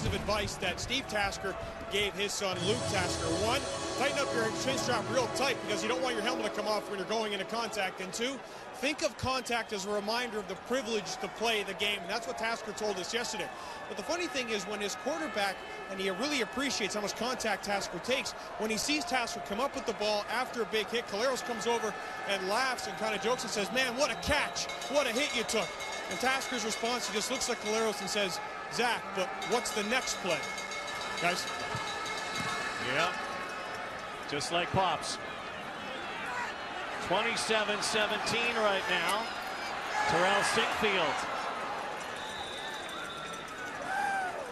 of advice that Steve Tasker gave his son Luke Tasker. One, tighten up your chin strap real tight because you don't want your helmet to come off when you're going into contact. And 2, think of contact as a reminder of the privilege to play the game. And that's what Tasker told us yesterday. But the funny thing is when his quarterback, and he really appreciates how much contact Tasker takes, when he sees Tasker come up with the ball after a big hit, Caleros comes over and laughs and kind of jokes and says, "Man, what a catch, what a hit you took." And Tasker's response, he just looks at Caleros and says, "Zach, but what's the next play?" Guys? Yeah, just like Pops. 27-17 right now. Terrell Sinkfield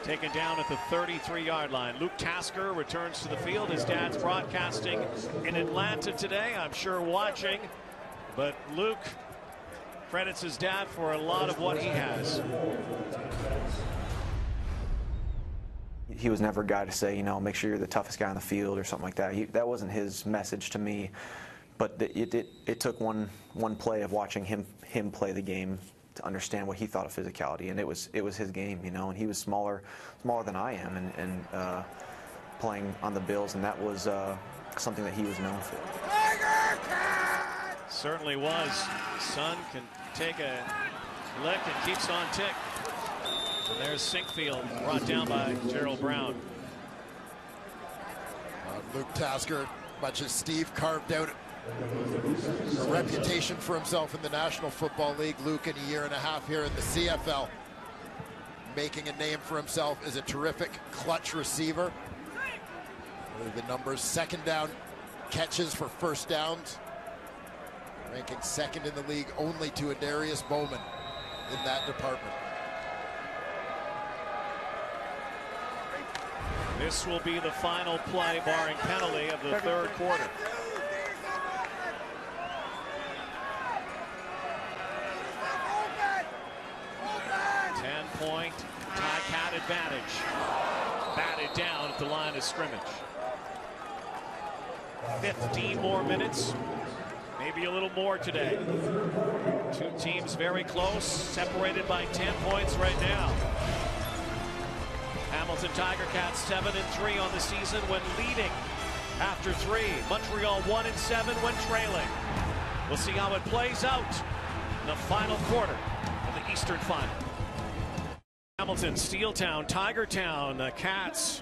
taken down at the 33-yard line. Luke Tasker returns to the field. His dad's broadcasting in Atlanta today, I'm sure watching. But Luke credits his dad for a lot of what he has. He was never a guy to say, you know, make sure you're the toughest guy on the field or something like that. That wasn't his message to me. But it took one play of watching him play the game to understand what he thought of physicality, and it was his game, you know. And he was smaller than I am, and playing on the Bills, and that was something that he was known for. Certainly was. Son can take a lick and keeps on tick. And there's Sinkfield brought down by Gerald Brown. Luke Tasker, much as Steve, carved out a reputation for himself in the National Football League. Luke, in a year and a half here in the CFL, making a name for himself as a terrific clutch receiver. The numbers: second down catches for first downs, ranking second in the league only to Adarius Bowman in that department. This will be the final play, barring penalty, of the third quarter. Point Tigercat advantage. Batted down at the line of scrimmage. 15 more minutes, maybe a little more today. Two teams very close, separated by 10 points right now. Hamilton Tigercats 7-3 on the season when leading after 3. Montreal 1-7 when trailing. We'll see how it plays out in the final quarter of the Eastern Final. Hamilton, Steeltown, Tigertown, the Cats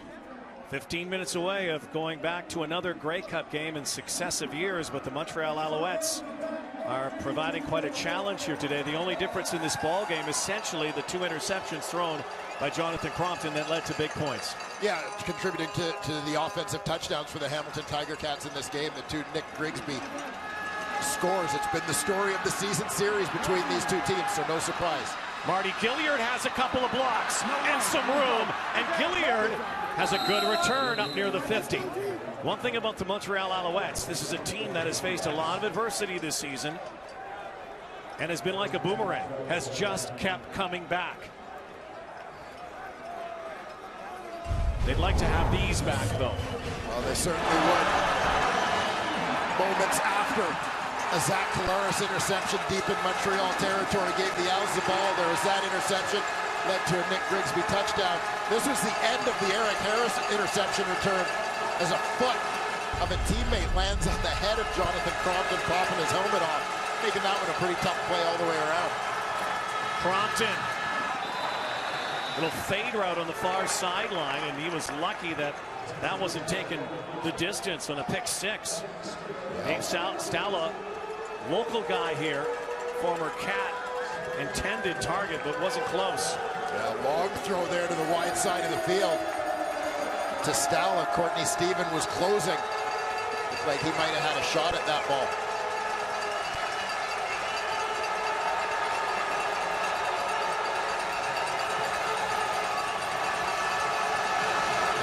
15 minutes away of going back to another Grey Cup game in successive years, but the Montreal Alouettes are providing quite a challenge here today. The only difference in this ball game, essentially the 2 interceptions thrown by Jonathan Crompton that led to big points. Yeah, contributing to the offensive touchdowns for the Hamilton Tigercats in this game. The 2 Nick Grigsby scores. It's been the story of the season series between these two teams, so no surprise. Marty Gilliard has a couple of blocks and some room, and Gilliard has a good return up near the 50. One thing about the Montreal Alouettes, this is a team that has faced a lot of adversity this season and has been like a boomerang, has just kept coming back. They'd like to have these back, though. Well, they certainly would. Moments after a Zach Collaros interception deep in Montreal territory gave the Owls the ball. There was that interception, led to a Nick Grigsby touchdown. This was the end of the Eric Harris interception return as a foot of a teammate lands on the head of Jonathan Crompton, popping his helmet off, making that one a pretty tough play all the way around. Crompton, little fade route on the far sideline, and he was lucky that that wasn't taking the distance on a pick 6. Dave Stala, local guy here, former Cat, intended target, but wasn't close. Yeah, long throw there to the wide side of the field. To Stala, Courtney Stephen was closing. Looked like he might have had a shot at that ball.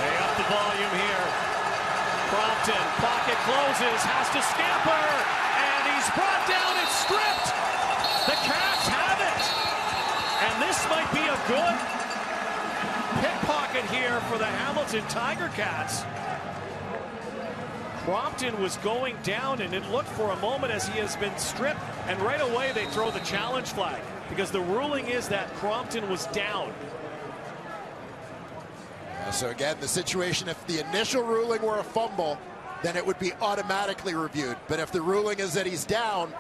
They up the volume here. Crompton, pocket closes, has to scamper, and he's brought down and stripped. The Cats have it. And this might be a good pickpocket here for the Hamilton Tigercats. Crompton was going down, and it looked for a moment as he has been stripped, and right away they throw the challenge flag because the ruling is that Crompton was down. So again, the situation, if the initial ruling were a fumble, then it would be automatically reviewed. But if the ruling is that he's down,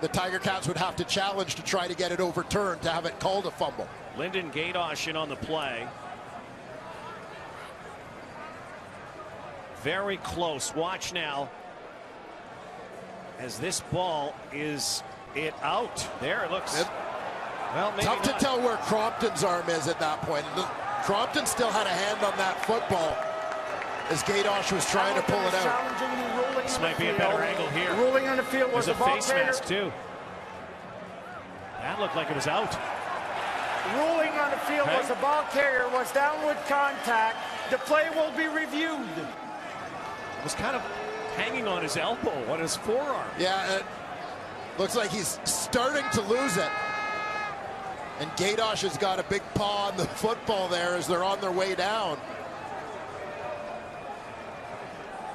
the Tigercats would have to challenge to try to get it overturned to have it called a fumble. Lyndon Gadosh in on the play. Very close. Watch now as this ball is out. There it looks. Well, maybe tough not. to tell where Crompton's arm is at that point. Crompton still had a hand on that football as Gadosh was trying to pull it out. This might be a better angle here. Ruling on the field was There's a face mask too. That looked like it was out. Ruling on the field was the ball carrier was downward contact. The play will be reviewed. It was kind of hanging on his elbow, on his forearm. Yeah, it looks like he's starting to lose it. And Gadosh has got a big paw on the football there as they're on their way down.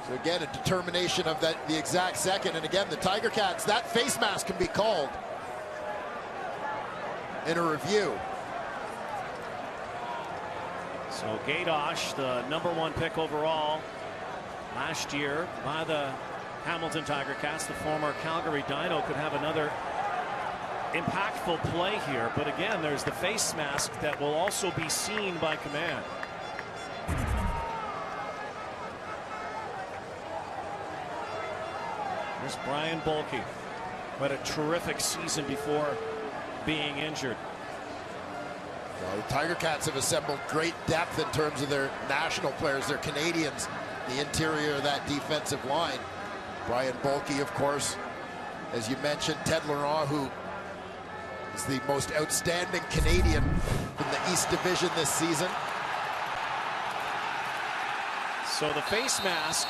So again, a determination of the exact second. And again, the Tigercats, that face mask can be called. in a review. So Gaydosh, the #1 pick overall last year by the Hamilton Tigercats, the former Calgary Dino, could have another impactful play here. But again, there's the face mask that will also be seen by command. There's Brian Bulkey, who had a terrific season before being injured. Well, the Tigercats have assembled great depth in terms of their national players. They're Canadians, the interior of that defensive line. Brian Bulkey, of course, as you mentioned, Ted Laurent, who is the most outstanding Canadian in the East Division this season. So the face mask,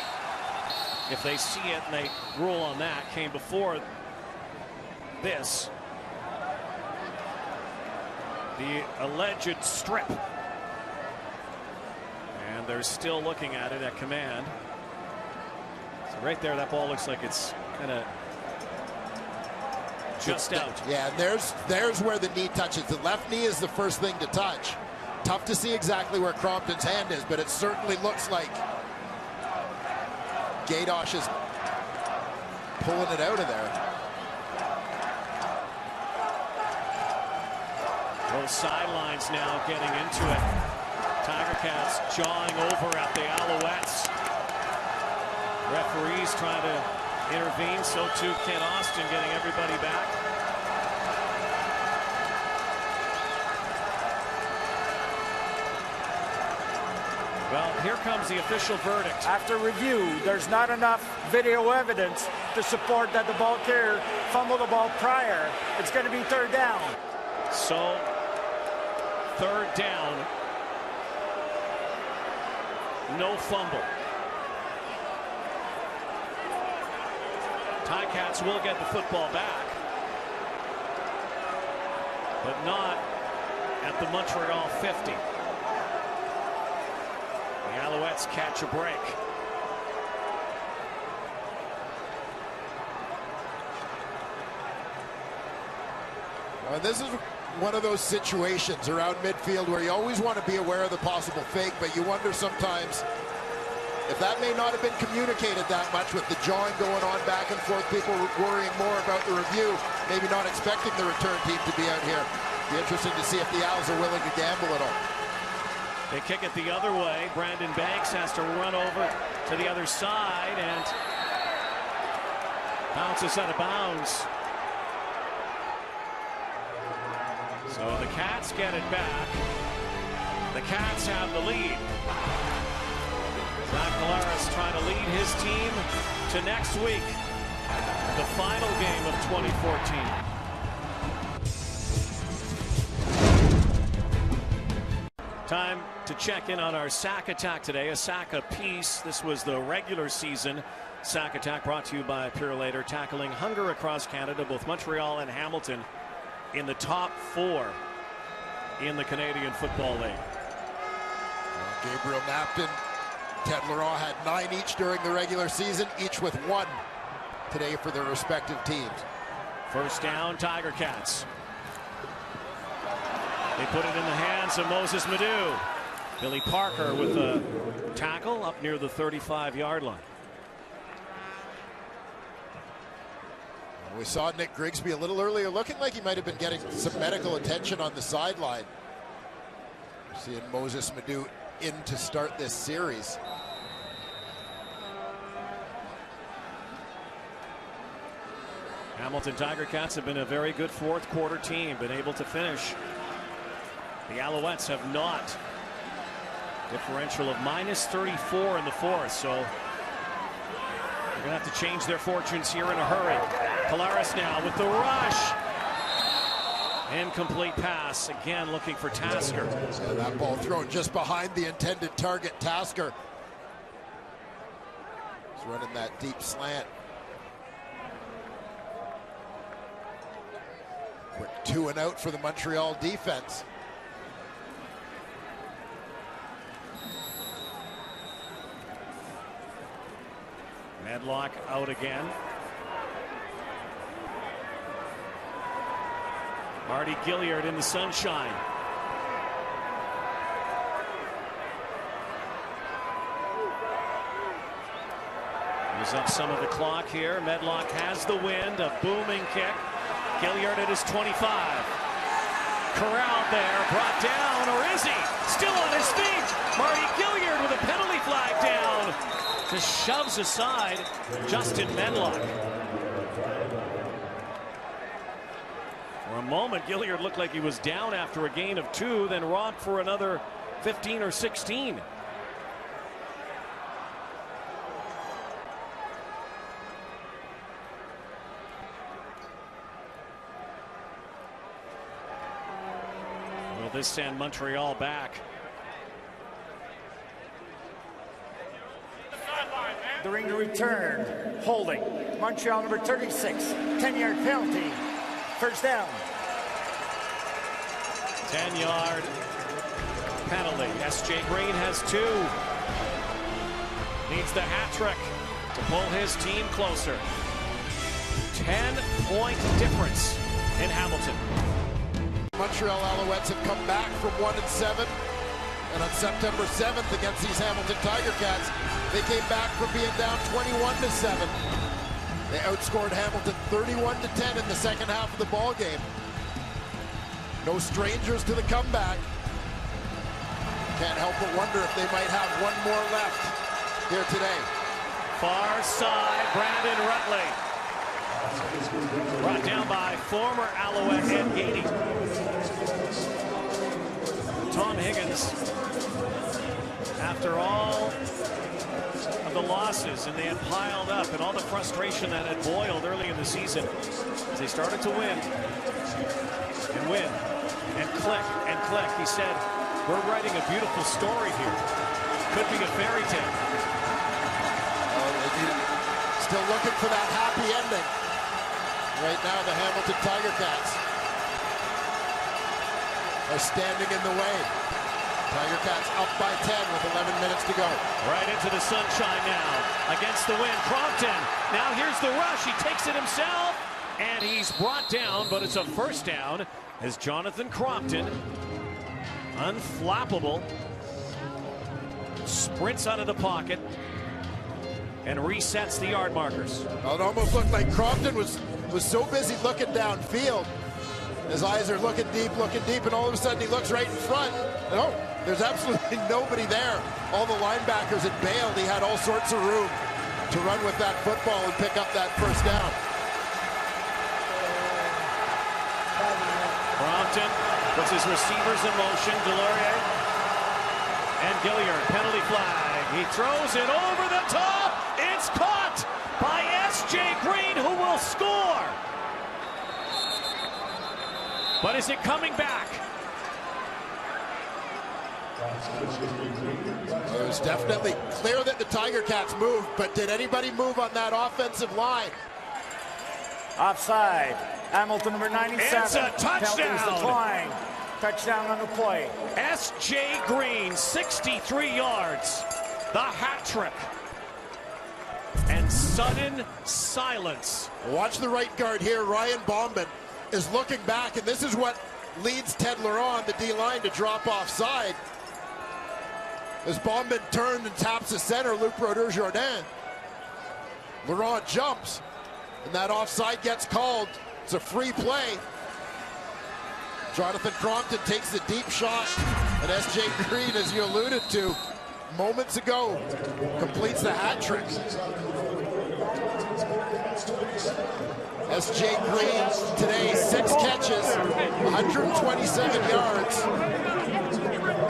if they see it and they rule on that, came before this. The alleged strip. And they're still looking at it at command. So right there, that ball looks like it's kind of just out. Yeah, and there's where the knee touches. The left knee is the first thing to touch. Tough to see exactly where Crompton's hand is, but it certainly looks like Gaydosh is pulling it out of there. Both sidelines now getting into it. Tigercats jawing over at the Alouettes. Referees trying to intervene, so too Ken Austin, getting everybody back. Well, here comes the official verdict. After review, there's not enough video evidence to support that the ball carrier fumbled the ball prior. It's going to be third down. So, third down. No fumble. Ticats will get the football back, but not at the Montreal 50. The Alouettes catch a break. This is one of those situations around midfield where you always want to be aware of the possible fake, but you wonder sometimes if that may not have been communicated that much with the jawing going on back and forth, people worrying more about the review, maybe not expecting the return team to be out here. Be interesting to see if the Owls are willing to gamble at all. They kick it the other way. Brandon Banks has to run over to the other side and bounces out of bounds. So the Cats get it back. The Cats have the lead. Zach Collaros trying to lead his team to next week, the final game of 2014. Time to check in on our sack attack today. A sack apiece. This was the regular season sack attack, brought to you by Purolator, tackling hunger across Canada. Both Montreal and Hamilton in the top 4 in the Canadian Football League. Gabriel Napton, Ted Laurent had 9 each during the regular season, each with 1 today for their respective teams. First down, Tigercats. They put it in the hands of Moses Madu. Billy Parker with a tackle up near the 35-yard line. We saw Nick Grigsby a little earlier looking like he might have been getting some medical attention on the sideline. Seeing Moses Madu in to start this series. Hamilton Tigercats have been a very good fourth quarter team, been able to finish. The Alouettes have not. Differential of -34 in the fourth, so they're going to have to change their fortunes here in a hurry. Collaros now with the rush. Incomplete pass, again looking for Tasker. Yeah, that ball thrown just behind the intended target. Tasker is running that deep slant. Quick 2 and out for the Montreal defense. Medlock out again. Marty Gilliard in the sunshine. Use up some of the clock here. Medlock has the wind. A booming kick. Gilliard at his 25. Corralled there. Brought down. Or is he? Still on his feet. Marty Gilliard with a penalty flag down. Just shoves aside Justin Medlock. For a moment, Gilliard looked like he was down after a gain of 2, then rocked for another 15 or 16. Will this send Montreal back? During the return, holding. Montreal number 36, 10-yard penalty. First down. 10-yard penalty. S.J. Green has 2. Needs the hat trick to pull his team closer. 10-point difference in Hamilton. Montreal Alouettes have come back from 1-7. And on September 7th against these Hamilton Tigercats, they came back from being down 21-7. They outscored Hamilton 31-10 in the second half of the ball game. No strangers to the comeback. Can't help but wonder if they might have one more left here today. Far side, Brandon Rutley. Brought down by former Alouette Ed Gainey. Tom Higgins, after all of the losses, and they had piled up, and all the frustration that had boiled early in the season, as they started to win, and click, he said, we're writing a beautiful story here. Could be a fairy tale. Still looking for that happy ending. Right now, the Hamilton Tigercats are standing in the way. Tigercats up by 10 with 11 minutes to go. Right into the sunshine now. Against the wind, Crompton. Now here's the rush. He takes it himself. And he's brought down, but it's a first down as Jonathan Crompton, unflappable, sprints out of the pocket and resets the yard markers. Well, it almost looked like Crompton was so busy looking downfield. His eyes are looking deep, and all of a sudden he looks right in front. And oh, there's absolutely nobody there. All the linebackers had bailed. He had all sorts of room to run with that football and pick up that first down. Crompton puts his receivers in motion. Delorier and Gilliard, penalty flag. He throws it over the top. It's caught by S.J. Green, who will score. But is it coming back? It was definitely clear that the Tigercats moved, but did anybody move on that offensive line? Offside. Hamilton number 97. It's a touchdown. Decline. Touchdown on the play. S.J. Green, 63 yards. The hat trick. And sudden silence. Watch the right guard here. Ryan Bauman is looking back, and this is what leads Ted Laurent, the D-line, to drop offside. As Bauman turned and taps the center, Luc Brodeur-Jourdain. Laurent jumps, and that offside gets called. It's a free play. Jonathan Crompton takes the deep shot, and S.J. Green, as you alluded to moments ago, completes the hat trick. S.J. Green today, 6 catches, 127 yards,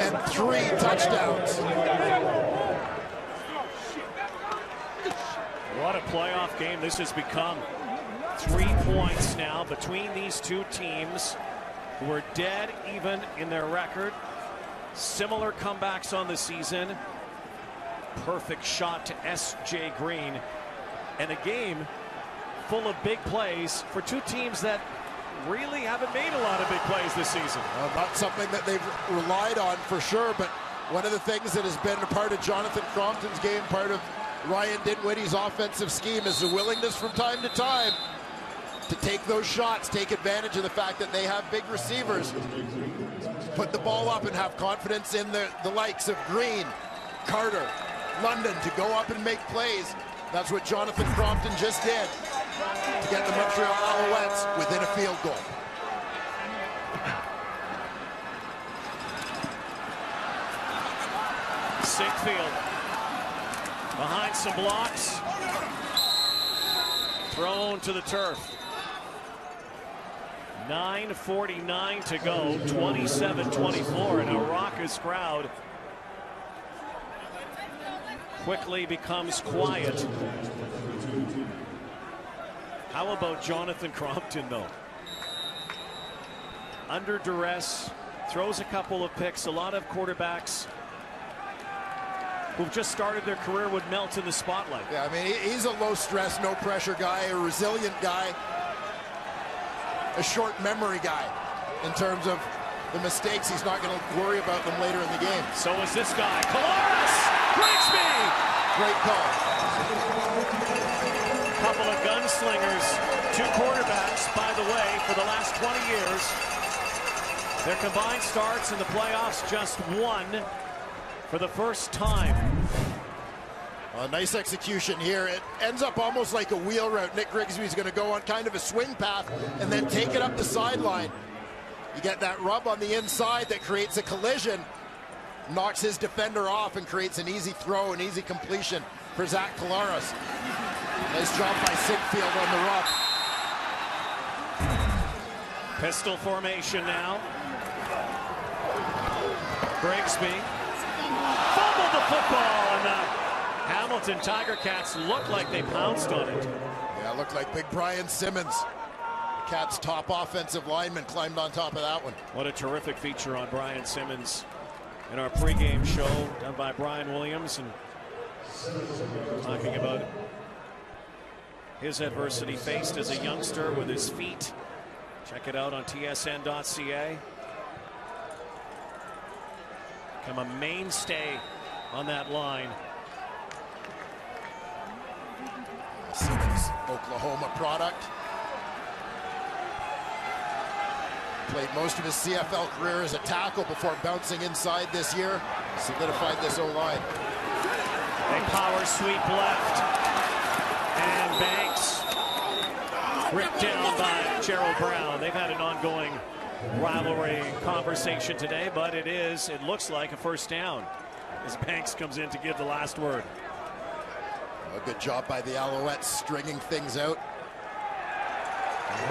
and 3 touchdowns. What a playoff game this has become. 3 points now between these two teams who are dead even in their record. Similar comebacks on the season. Perfect shot to S.J. Green. And a game full of big plays for two teams that really haven't made a lot of big plays this season. Well, not something that they've relied on for sure, but one of the things that has been a part of Jonathan Crompton's game, part of Ryan Dinwiddie's offensive scheme, is the willingness from time to time to take those shots, take advantage of the fact that they have big receivers, put the ball up and have confidence in the likes of Green, Carter, London to go up and make plays. That's what Jonathan Crompton just did to get the Montreal Alouettes within a field goal. Sickfield behind some blocks, thrown to the turf. 9:49 to go, 27-24, and a raucous crowd quickly becomes quiet. How about Jonathan Crompton, though? Under duress, throws a couple of picks. A lot of quarterbacks who've just started their career would melt in the spotlight. Yeah, I mean, he's a low-stress, no-pressure guy, a resilient guy, a short memory guy in terms of the mistakes. He's not going to worry about them later in the game. So is this guy. Collaros breaks me. Great call. Couple of gunslingers, 2 quarterbacks, by the way, for the last 20 years. Their combined starts in the playoffs, just 1 for the first time. A nice execution here. It ends up almost like a wheel route. Nick Grigsby's going to go on kind of a swing path and then take it up the sideline. You get that rub on the inside that creates a collision, knocks his defender off and creates an easy throw, an easy completion for Zach Collaros. Nice job by Sickfield on the rub. Pistol formation now. Grigsby fumbled the football, and the Hamilton Tigercats looked like they pounced on it. Yeah, it looked like big Brian Simmons, Cats' top offensive lineman, climbed on top of that one. What a terrific feature on Brian Simmons in our pregame show done by Brian Williams, and talking about his adversity faced as a youngster with his feet. Check it out on tsn.ca. Become a mainstay on that line. Simmons, Oklahoma product. Played most of his CFL career as a tackle before bouncing inside this year. Solidified this O-line. A power sweep left. And Banks ripped down by Gerald Brown. They've had an ongoing rivalry conversation today, but it looks like a first down as Banks comes in to give the last word. A good job by the Alouettes stringing things out.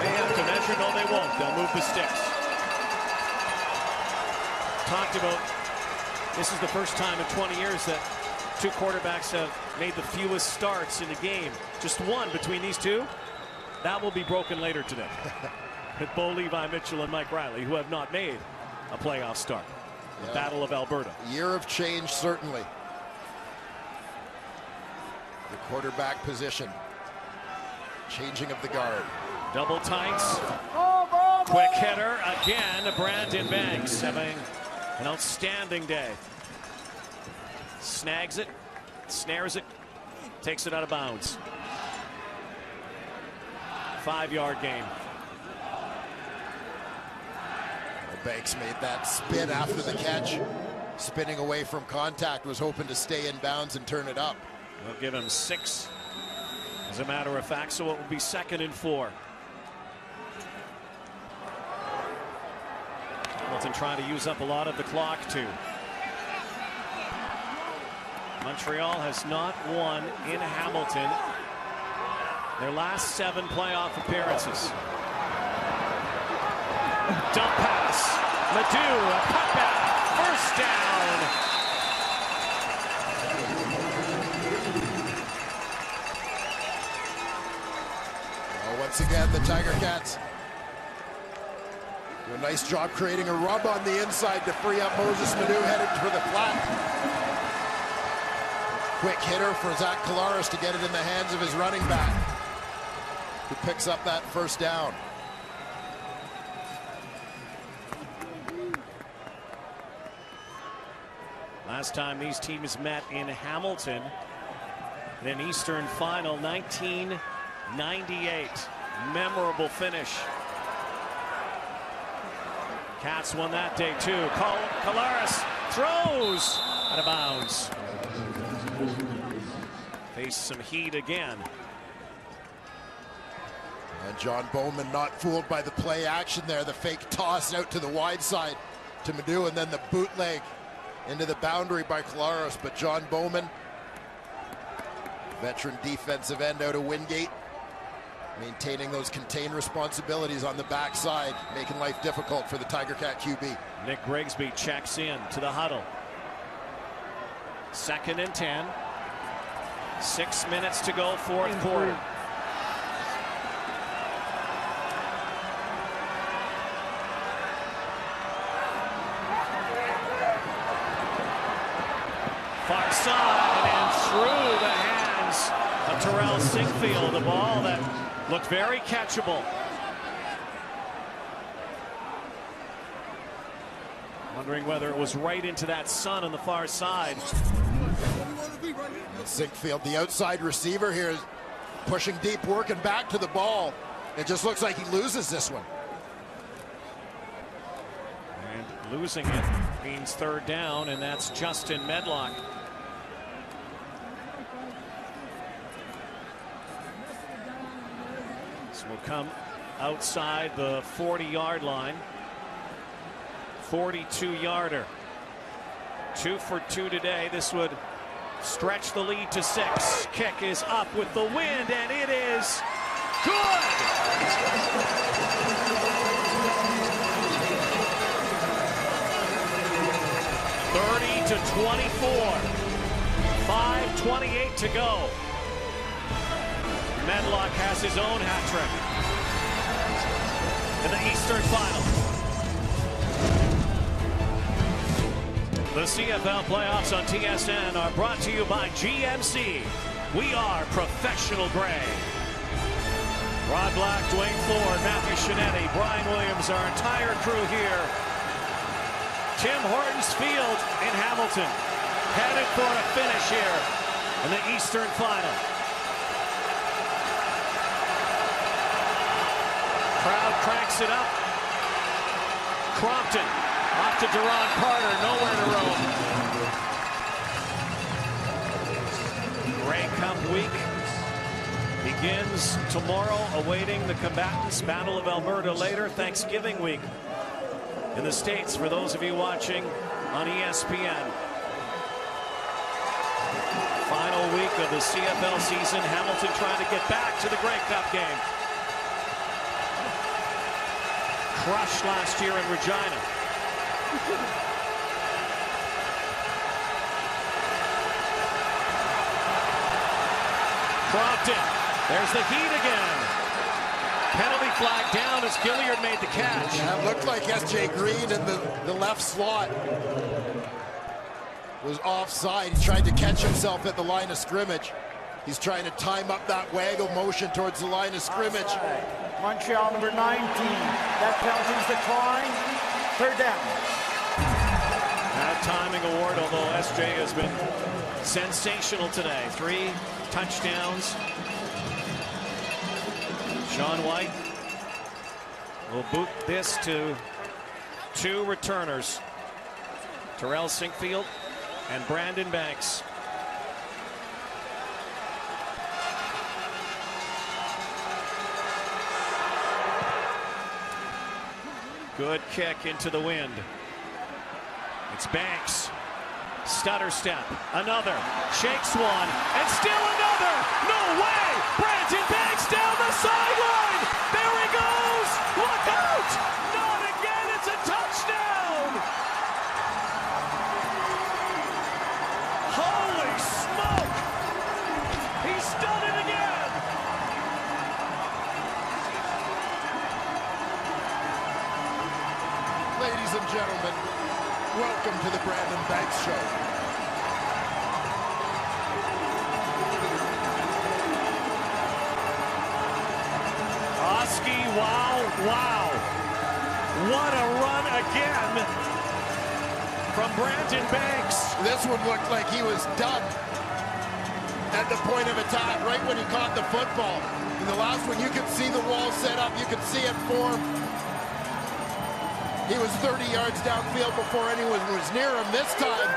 They have to measure. No, they won't. They'll move the sticks. Talked about this is the first time in 20 years that 2 quarterbacks have made the fewest starts in a game. Just 1 between these 2. That will be broken later today. With Bo Levi Mitchell and Mike Riley, who have not made a playoff start. The Battle of Alberta. Year of change, certainly. The quarterback position. Changing of the guard. Double tights. Quick hitter again. Brandon Banks having an outstanding day. Snags it, snares it, takes it out of bounds. 5-yard gain. Banks made that spin after the catch. Spinning away from contact, was hoping to stay in bounds and turn it up. We'll give him 6, as a matter of fact, so it will be 2nd and 4. Hamilton trying to use up a lot of the clock, too. Montreal has not won in Hamilton their last 7 playoff appearances. Dump pass. Madu, a cutback. First down. Well, once again, the Tigercats do a nice job creating a rub on the inside to free up Moses Madu, headed for the flat. Quick hitter for Zach Collaros to get it in the hands of his running back, who picks up that first down. Last time these teams met in Hamilton in an Eastern Final, 1998. memorable finish. Cats won that day too. Collaros throws out of bounds. Face some heat again. And John Bowman not fooled by the play action there. The fake toss out to the wide side to Madu, and then the bootleg into the boundary by Collaros. But John Bowman, veteran defensive end out of Wingate, maintaining those contained responsibilities on the backside, making life difficult for the Tigercat QB. Nick Grigsby checks in to the huddle. 2nd and 10. 6 minutes to go, 4th quarter. Far side and through the hands of Terrell Sinkfield, a ball that looked very catchable. Wondering whether it was right into that sun on the far side. Sinkfield, the outside receiver here, is pushing deep, working back to the ball. It just looks like he loses this one. And losing it means 3rd down, and that's Justin Medlock. So we'll come outside the 40-yard line. 42-yarder. 2 for 2 today. This would stretch the lead to 6. Kick is up with the wind, and it is good. 30-24. 5:28 to go. Medlock has his own hat trick in the Eastern Final. The CFL playoffs on TSN are brought to you by GMC. We are professional grade. Rod Black, Dwayne Ford, Matthew Shinetti, Brian Williams, our entire crew here. Tim Hortons Field in Hamilton, headed for a finish here in the Eastern Final. Crowd cranks it up. Crompton off to Deron Carter, nowhere to roam. Grey Cup week begins tomorrow, awaiting the combatants. Battle of Alberta later. Thanksgiving week in the States for those of you watching on ESPN. Final week of the CFL season. Hamilton trying to get back to the Grey Cup game. Crushed last year in Regina. Crompton, there's the heat again. Penalty flag down as Gilliard made the catch. Yeah, it looked like S.J. Green in the left slot was offside. He tried to catch himself at the line of scrimmage. He's trying to time up that waggle motion towards the line of scrimmage. Montreal number 19. That penalty's declined. 3rd down. That timing award, although S.J. has been sensational today. 3 touchdowns. Sean White will boot this to 2 returners. Terrell Sinkfield and Brandon Banks. Good kick into the wind. It's Banks. Stutter step. Another. Shakes one. And still another. No way. Brandon Banks down the sideline. There he goes. Look out. Not again. It's a touchdown. Holy smoke. He's done it again. Ladies and gentlemen, welcome to the Brandon Banks Show. Oski, wow, wow. What a run again from Brandon Banks. This one looked like he was done. at the point of attack, right when he caught the football. In the last one, you could see the wall set up. You could see it form. He was 30 yards downfield before anyone was near him. This time,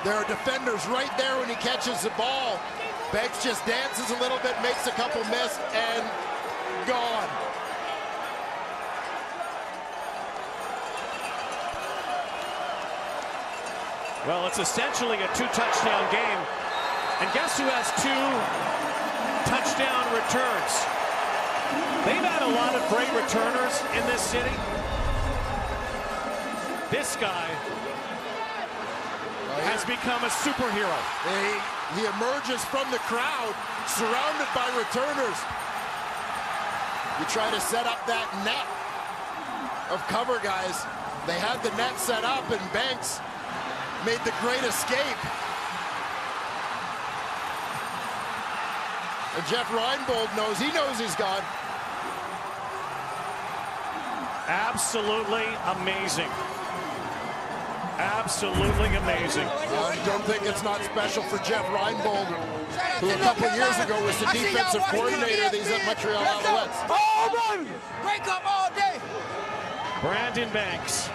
there are defenders right there when he catches the ball. Banks just dances a little bit, makes a couple miss, and gone. Well, it's essentially a 2-touchdown game. And guess who has 2 touchdown returns? They've had a lot of great returners in this city. This guy has become a superhero. He emerges from the crowd, surrounded by returners. You try to set up that net of cover guys. They had the net set up, and Banks made the great escape. And Jeff Reinbold knows he's gone. Absolutely amazing. Absolutely amazing. I don't think it's not special for Jeff Reinbold, who a couple years ago was the defensive coordinator of these Montreal Alouettes. Oh, wake up all day. Brandon Banks,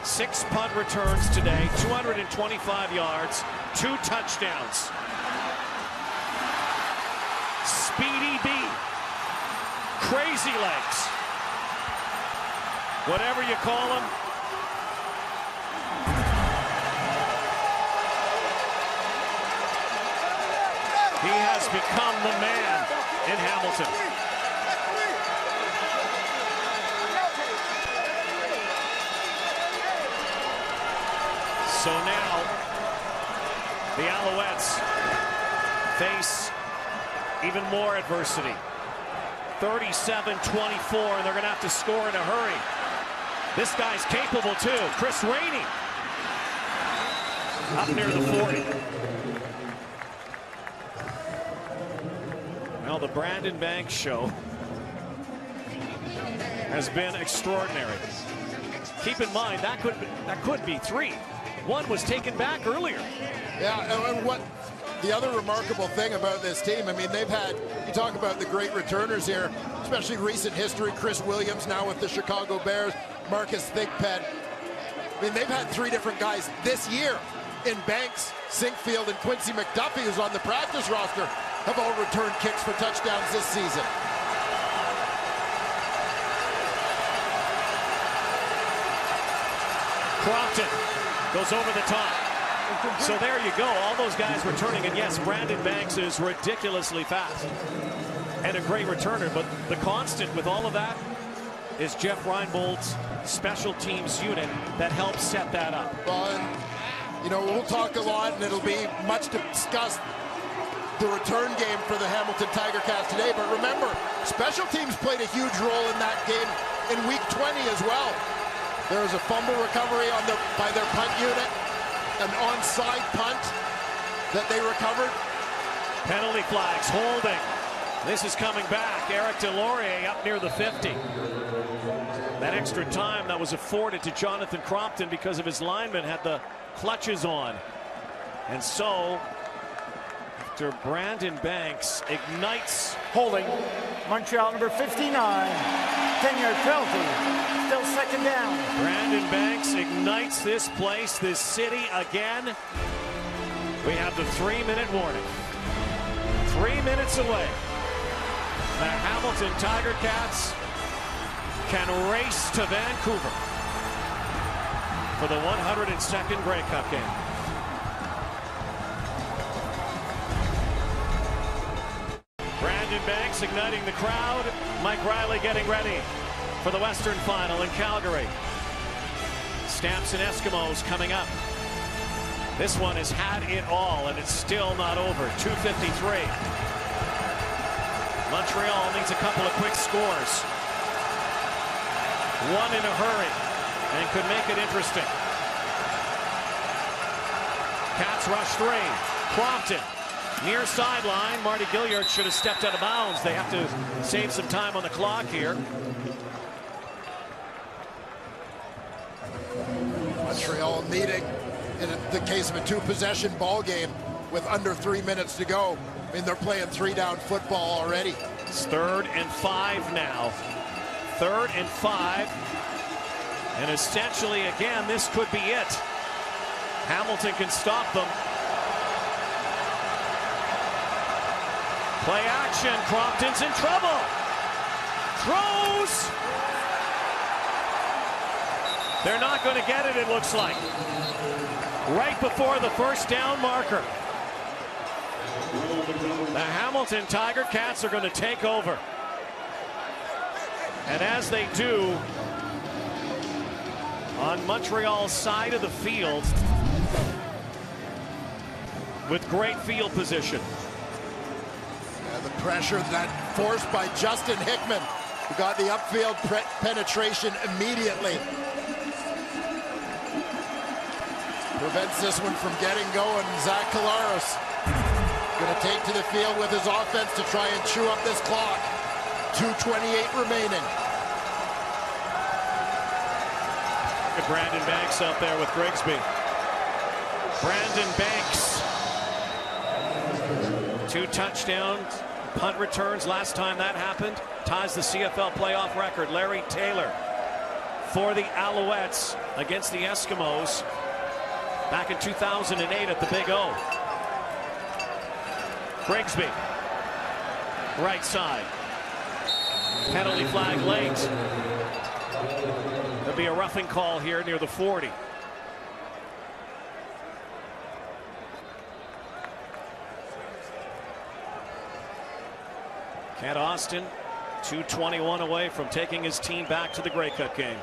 6 punt returns today, 225 yards, 2 touchdowns. Speedy B, crazy legs, whatever you call him. He has become the man in Hamilton. So now the Alouettes face even more adversity. 37-24, and they're going to have to score in a hurry. This guy's capable too. Chris Rainey up near the 40. Well, the Brandon Banks show has been extraordinary. Keep in mind, that could be 3. 1 was taken back earlier. Yeah, and what the other remarkable thing about this team, I mean, they've had, you talk about the great returners here, especially recent history, Chris Williams now with the Chicago Bears, Marcus Thigpen. I mean, they've had 3 different guys this year in Banks, Sinkfield, and Quincy McDuffie, who's on the practice roster, have all returned kicks for touchdowns this season. Crompton goes over the top. So there you go, all those guys returning. And yes, Brandon Banks is ridiculously fast and a great returner, but the constant with all of that is Jeff Reinbold's special teams unit that helps set that up. Well, and, you know, we'll talk a lot, and it'll be much discussed, the return game for the Hamilton Tigercats today. But remember, special teams played a huge role in that game in week 20 as well. There was a fumble recovery by their punt unit, an onside punt that they recovered. Penalty flags, holding. This is coming back. Eric Delorier up near the 50. That extra time that was afforded to Jonathan Crompton because of his lineman had the clutches on. And so, after Brandon Banks ignites. Holding. Montreal number 59. 10-yard penalty. Still second down. Brandon Banks ignites this place, this city again. We have the 3-minute warning. 3 minutes away. The Hamilton Tigercats can race to Vancouver for the 102nd Grey Cup game. Brandon Banks igniting the crowd. Mike Riley getting ready for the Western Final in Calgary. Stamps and Eskimos coming up. This one has had it all, and it's still not over. 2:53. Montreal needs a couple of quick scores. One in a hurry, and could make it interesting. Cats rush 3. Crompton, near sideline. Marty Gilliard should have stepped out of bounds. They have to save some time on the clock here. Montreal needing, in the case of a 2-possession ball game, with under 3 minutes to go. I mean, they're playing 3-down football already. It's 3rd and 5 now. 3rd and 5. And essentially, again, this could be it. Hamilton can stop them. Play action. Crompton's in trouble. Throws. They're not going to get it, it looks like. Right before the first down marker. The Hamilton Tigercats are going to take over. And as they do, on Montreal's side of the field, with great field position. The pressure that forced by Justin Hickman, who got the upfield penetration immediately. Prevents this one from getting going. Zach Collaros going to take to the field with his offense to try and chew up this clock. 2:28 remaining. Look at Brandon Banks out there with Grigsby. Brandon Banks. 2 touchdowns, punt returns last time that happened. Ties the CFL playoff record. Larry Taylor for the Alouettes against the Eskimos back in 2008 at the Big O. Grigsby, right side. Penalty flag late. There'll be a roughing call here near the 40. Kent Austin, 2:21 away from taking his team back to the Grey Cup game.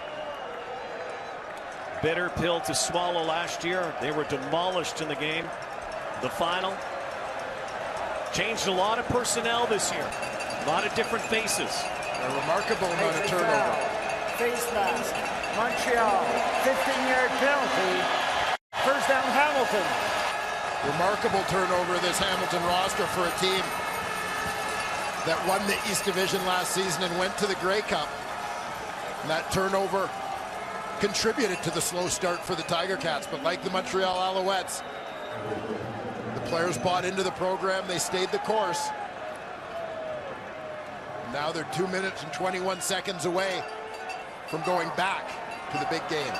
Bitter pill to swallow last year. They were demolished in the game. The final. Changed a lot of personnel this year. A lot of different faces. A remarkable amount of turnover. Face mask. Montreal. 15-yard penalty. First down Hamilton. Remarkable turnover this Hamilton roster for a team that won the East Division last season and went to the Grey Cup. And that turnover contributed to the slow start for the Tigercats. But like the Montreal Alouettes, the players bought into the program. They stayed the course. Now they're 2 minutes and 21 seconds away from going back to the big game.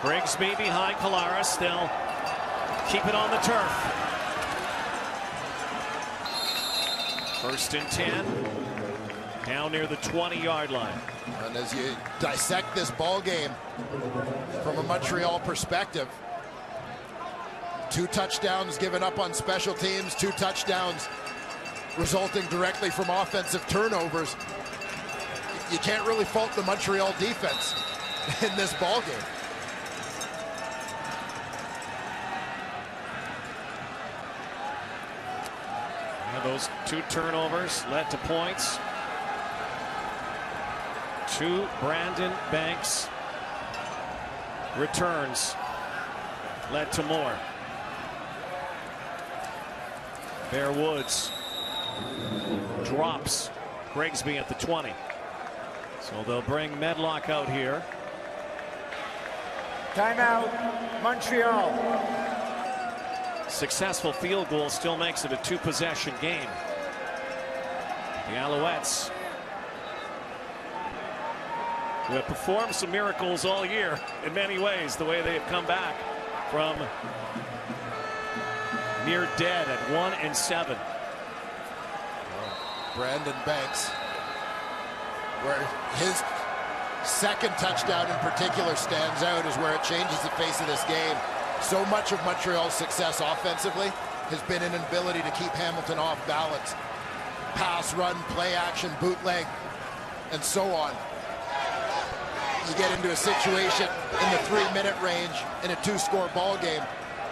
Grigsby behind Collaros. They'll keep it on the turf. 1st and 10. Down near the 20-yard line. And as you dissect this ball game from a Montreal perspective, 2 touchdowns given up on special teams, 2 touchdowns resulting directly from offensive turnovers. You can't really fault the Montreal defense in this ball game. Yeah, those 2 turnovers led to points. 2 Brandon Banks returns led to more. Bear Woods drops Grigsby at the 20. So they'll bring Medlock out here. Timeout, Montreal. Successful field goal still makes it a 2-possession game. The Alouettes, who have performed some miracles all year in many ways, the way they have come back from near dead at 1-7. Brandon Banks, where his second touchdown in particular stands out, is where it changes the face of this game. So much of Montreal's success offensively has been an ability to keep Hamilton off balance. Pass, run, play action, bootleg, and so on. You get into a situation in the 3-minute range in a 2-score ball game,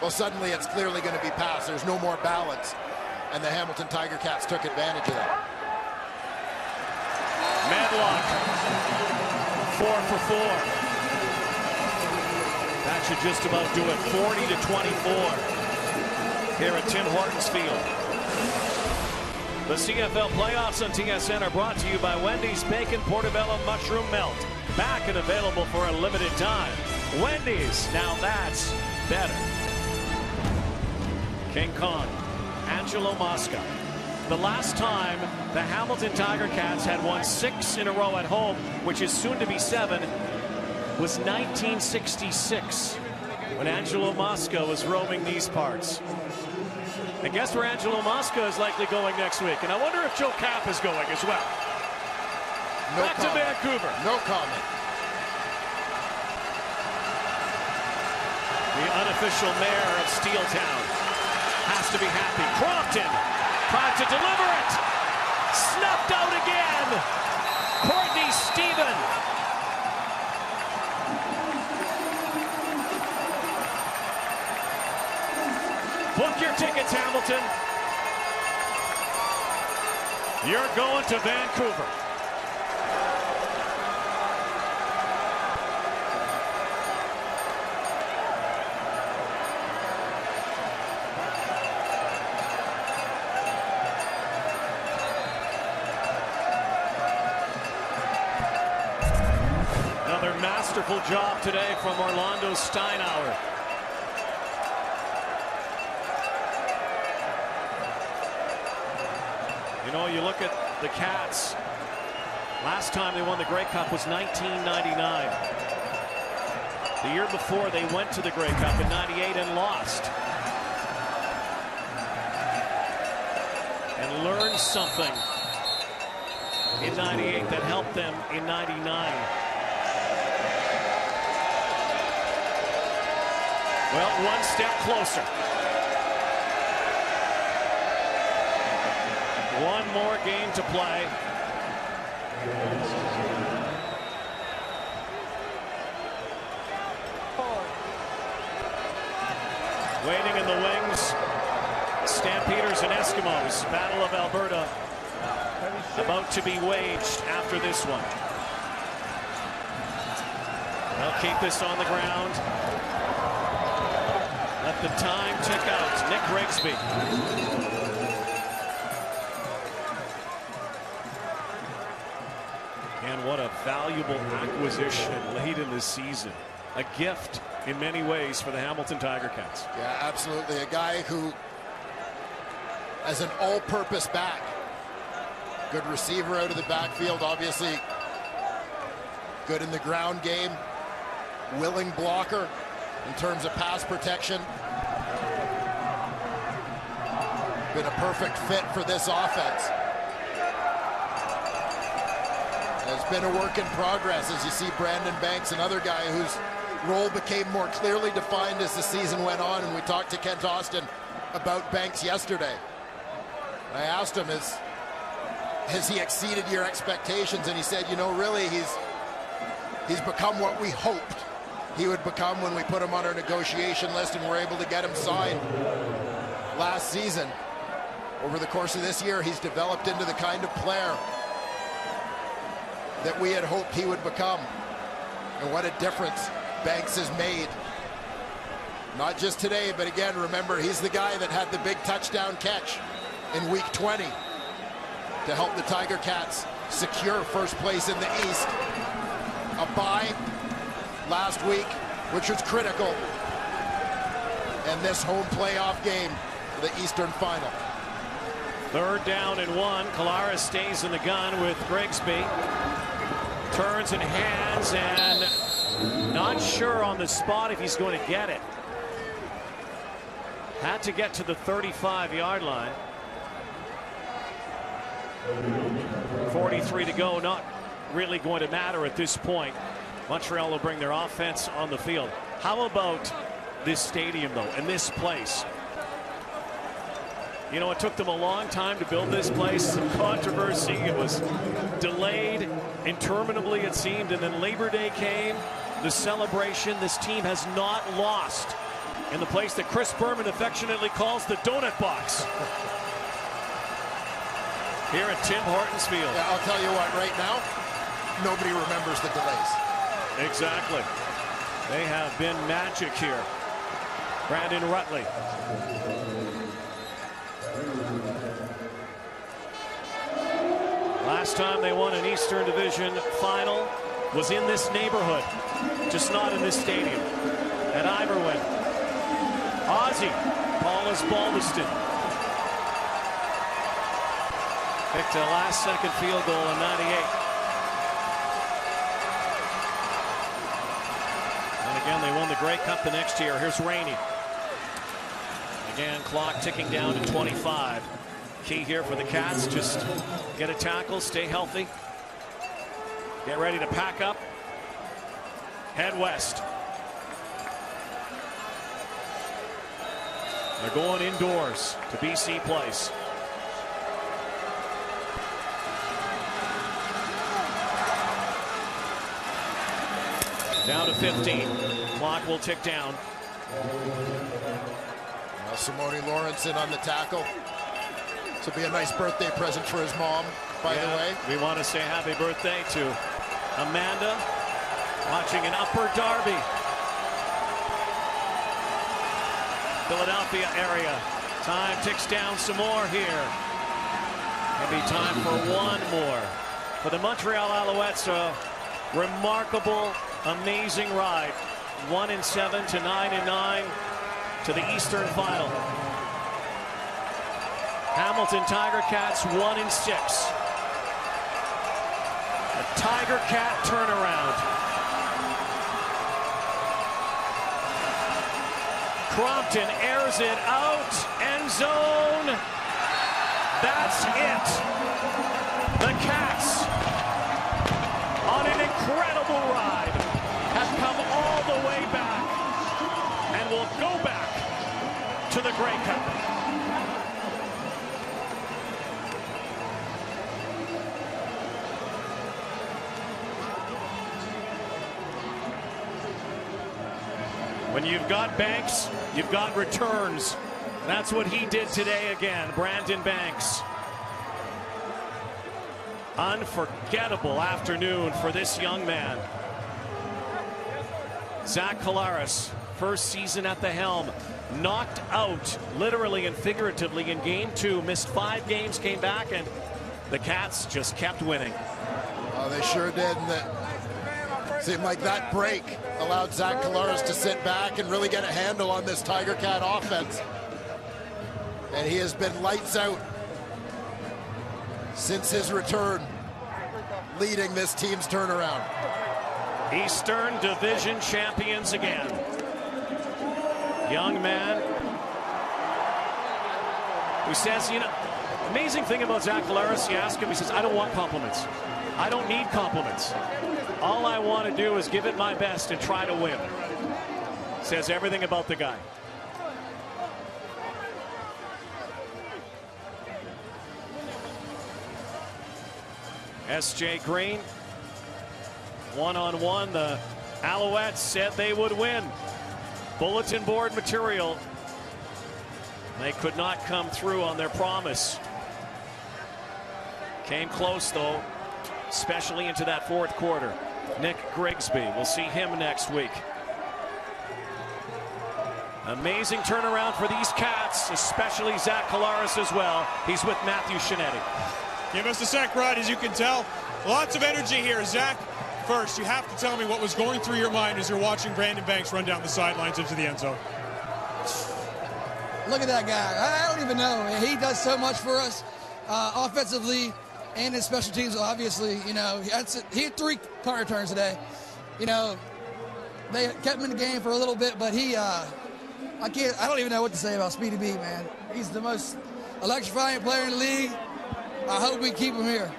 well, suddenly it's clearly going to be pass. There's no more balance, and the Hamilton Tigercats took advantage of that. Medlock, 4 for 4. That should just about do it. 40-24 here at Tim Hortons Field. The CFL playoffs on TSN are brought to you by Wendy's Bacon Portobello Mushroom Melt. Back and available for a limited time. Wendy's, now that's better. King Kong, Angelo Mosca. The last time the Hamilton Tigercats had won 6 in a row at home, which is soon to be 7, was 1966, when Angelo Mosca was roaming these parts. And guess where Angelo Mosca is likely going next week? And I wonder if Joe Kapp is going as well. No Back comment. to Vancouver. No comment. The unofficial mayor of Steeltown has to be happy. Crompton tried to deliver it. Snuffed out again. Courtney Stephen. Book your tickets, Hamilton. You're going to Vancouver. Another masterful job today from Orlando Steinauer. You know, you look at the Cats. Last time they won the Grey Cup was 1999. The year before, they went to the Grey Cup in '98 and lost. And learned something in '98 that helped them in '99. Well, one step closer. One more game to play. Waiting in the wings, Stampeders and Eskimos. Battle of Alberta about to be waged after this one. They'll keep this on the ground. Let the time tick out. Nick Grigsby. And what a valuable acquisition late in the season. A gift in many ways for the Hamilton Tigercats. Yeah, absolutely. A guy who, as an all-purpose back, good receiver out of the backfield, obviously good in the ground game, willing blocker in terms of pass protection. Been a perfect fit for this offense. It's been a work in progress as you see Brandon Banks, another guy whose role became more clearly defined as the season went on, and we talked to Kent Austin about Banks yesterday. I asked him, has he exceeded your expectations? And he said, you know, really, he's become what we hoped he would become when we put him on our negotiation list and were able to get him signed last season. Over the course of this year, he's developed into the kind of player that we had hoped he would become. And what a difference Banks has made. Not just today, but again, remember, he's the guy that had the big touchdown catch in week 20 to help the Tigercats secure first place in the East. A bye last week, which was critical. And this home playoff game for the Eastern Final. 3rd down and 1. Collaros stays in the gun with Grigsby. Turns and hands, and not sure on the spot if he's going to get it. Had to get to the 35-yard line. 43 to go. Not really going to matter at this point. Montreal will bring their offense on the field. How about this stadium, though, and this place? You know, it took them a long time to build this place. Some controversy. It was delayed interminably, it seemed. And then Labor Day came. The celebration. This team has not lost in the place that Chris Berman affectionately calls the donut box. Here at Tim Hortons Field. Yeah, I'll tell you what, right now, nobody remembers the delays. Exactly. They have been magic here. Brandon Rutley. Last time they won an Eastern Division final was in this neighborhood, just not in this stadium, at Iberwin. Ozzie, Paul Dallas Baldiston picked a last-second field goal in '98. And again, they won the Grey Cup the next year. Here's Rainey. Again, clock ticking down to 25. Key here for the Cats, just get a tackle, stay healthy. Get ready to pack up. Head west. They're going indoors to BC Place. Down to 15. Clock will tick down. Simone Lawrence in on the tackle. This will be a nice birthday present for his mom, by the way. We want to say happy birthday to Amanda, watching an Upper Darby, Philadelphia area. Time ticks down some more here. Maybe time for one more. For the Montreal Alouettes, a remarkable, amazing ride. 1-7 to 9-9 to the Eastern Final. Hamilton Tigercats 1-6. A Tigercat turnaround. Crompton airs it out, end zone. That's it. The Cats, on an incredible ride, have come all the way back and will go back to the Grey Cup. When you've got Banks, you've got returns. That's what he did today again, Brandon Banks. Unforgettable afternoon for this young man. Zach Collaros, first season at the helm, knocked out literally and figuratively in game 2, missed 5 games, came back, and the Cats just kept winning. Oh, they sure did. And that seemed like that break allowed Zach Collaros to sit back and really get a handle on this Tigercat offense. And he has been lights out since his return, leading this team's turnaround. Eastern Division champions again. Young man who says, you know, amazing thing about Zach Collaros, you ask him, he says, I don't want compliments. I don't need compliments. All I want to do is give it my best and try to win. Says everything about the guy. S.J. Green, one-on-one. The Alouettes said they would win. Bulletin board material. They could not come through on their promise. Came close, though, especially into that fourth quarter. Nick Grigsby, we'll see him next week. Amazing turnaround for these Cats, especially Zach Collaros as well. He's with Matthew Shinetti. Give us a sec, Rod. As you can tell, lots of energy here. Zach, first, you have to tell me what was going through your mind as you're watching Brandon Banks run down the sidelines into the end zone. Look at that guy. I don't even know. He does so much for us offensively and in special teams, obviously. You know, he had 3 punt returns today. You know, they kept him in the game for a little bit, but I don't even know what to say about Speedy B, man. He's the most electrifying player in the league. I hope we keep him here.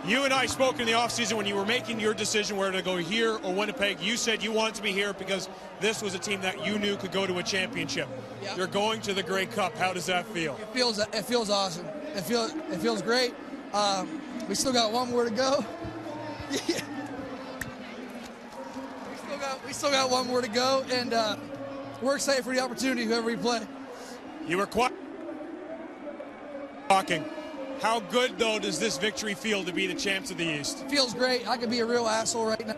You and I spoke in the offseason when you were making your decision whether to go here or Winnipeg. You said you wanted to be here because this was a team that you knew could go to a championship. Yep. You're going to the Grey Cup. How does that feel? It feels awesome. It feels great. We still got one more to go. we still got one more to go, and we're excited for the opportunity whoever we play. You were talking. How good, though, does this victory feel to be the champs of the East? It feels great. I could be a real asshole right now.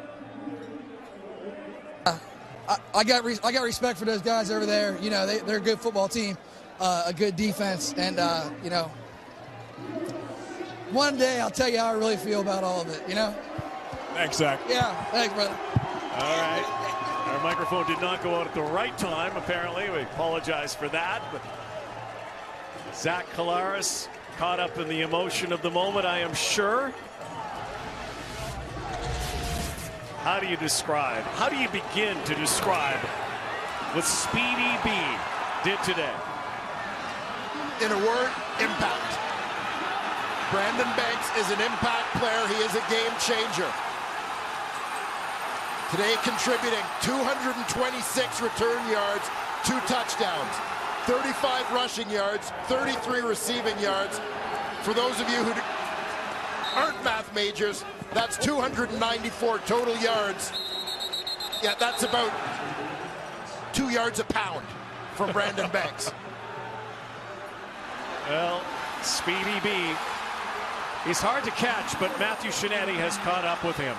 I got respect for those guys over there. You know, they're a good football team, a good defense, and you know, one day I'll tell you how I really feel about all of it. You know. Thanks, Zach. Yeah, thanks, brother. All right. Our microphone did not go out at the right time, apparently. We apologize for that, but Zach Collaros caught up in the emotion of the moment, I am sure. How do you begin to describe what Speedy B did today? In a word, impact. Brandon Banks is an impact player. He is a game changer. Today contributing 226 return yards, 2 touchdowns, 35 rushing yards, 33 receiving yards. For those of you who aren't math majors, that's 294 total yards. Yeah, that's about 2 yards a pound from Brandon Banks. Well, Speedy B, he's hard to catch, but Matthew Shinetti has caught up with him.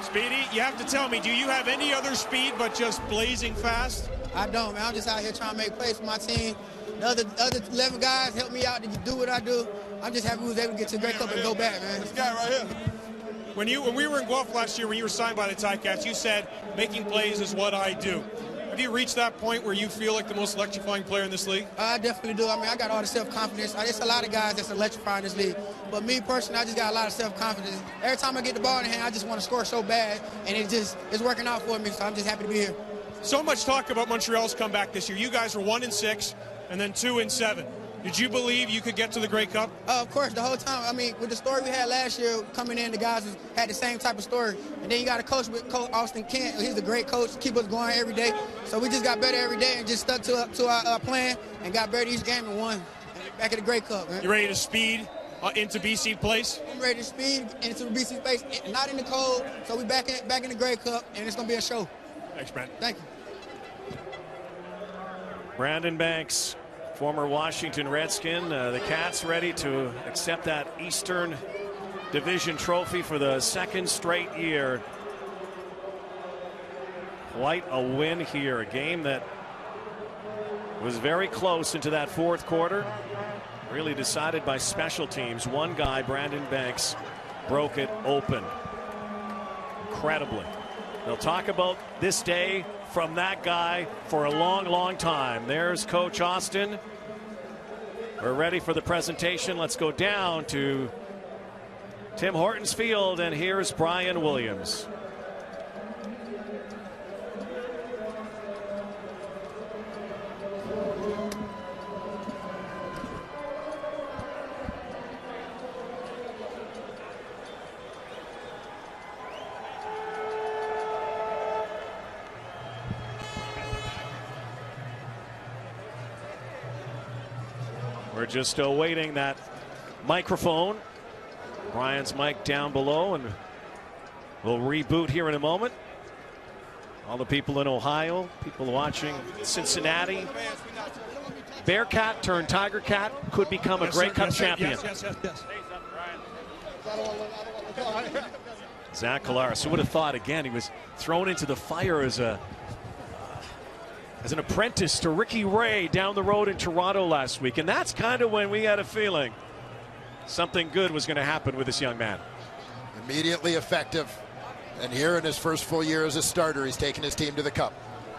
Speedy, you have to tell me, do you have any other speed but just blazing fast? I don't, man. I'm just out here trying to make plays for my team. The other 11 guys help me out to do what I do. I'm just happy we was able to get to the Grey Cup and go back, man. This guy right here. When we were in Guelph last year, when you were signed by the Ticats, you said, making plays is what I do. Have you reached that point where you feel like the most electrifying player in this league? I definitely do. I mean, I got all the self-confidence. There's a lot of guys that's electrifying this league. But me personally, I just got a lot of self-confidence. Every time I get the ball in the hand, I just want to score so bad. And it's working out for me, so I'm just happy to be here. So much talk about Montreal's comeback this year. You guys were 1-6 and then 2-7. Did you believe you could get to the Grey Cup? Of course, the whole time. I mean, with the story we had last year coming in, the guys had the same type of story. And then you got a coach with Coach Austin Kent. He's a great coach, keep us going every day. So we just got better every day and just stuck to our plan and got better each game and won. Back at the Grey Cup, man. You ready to speed into BC place? I'm ready to speed into BC place, not in the cold. So we back in the Grey Cup, and it's going to be a show. Thanks, Brent. Thank you. Brandon Banks, former Washington Redskin. The Cats ready to accept that Eastern Division trophy for the second straight year. Quite a win here. A game that was very close into that fourth quarter. Really decided by special teams. One guy, Brandon Banks, broke it open. Incredibly. They'll talk about this day from that guy for a long, long time. There's Coach Austin. We're ready for the presentation. Let's go down to Tim Hortons Field, and here's Brian Williams. We're just awaiting that microphone. Brian's mic down below, and we'll reboot here in a moment. All the people in Ohio, people watching Cincinnati. Bearcat turned Tigercat could become a Grey Cup champion. Yes. Zach Collaros, who would have thought, again, he was thrown into the fire as an apprentice to Ricky Ray down the road in Toronto last week. And that's kind of when we had a feeling something good was going to happen with this young man. Immediately effective. And here in his first full year as a starter, he's taken his team to the Cup.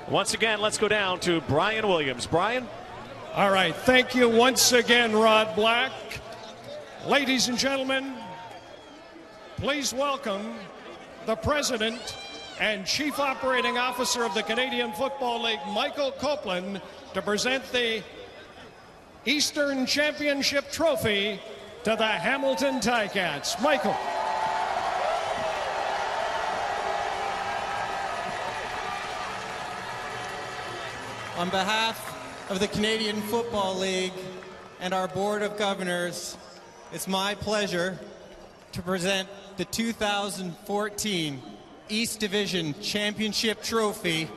Once again, let's go down to Brian Williams. Brian? All right. Thank you once again, Rod Black. Ladies and gentlemen, please welcome the president and Chief Operating Officer of the Canadian Football League, Michael Copeland, to present the Eastern Championship Trophy to the Hamilton Ticats. Michael. On behalf of the Canadian Football League and our Board of Governors, it's my pleasure to present the 2014 East Division Championship Trophy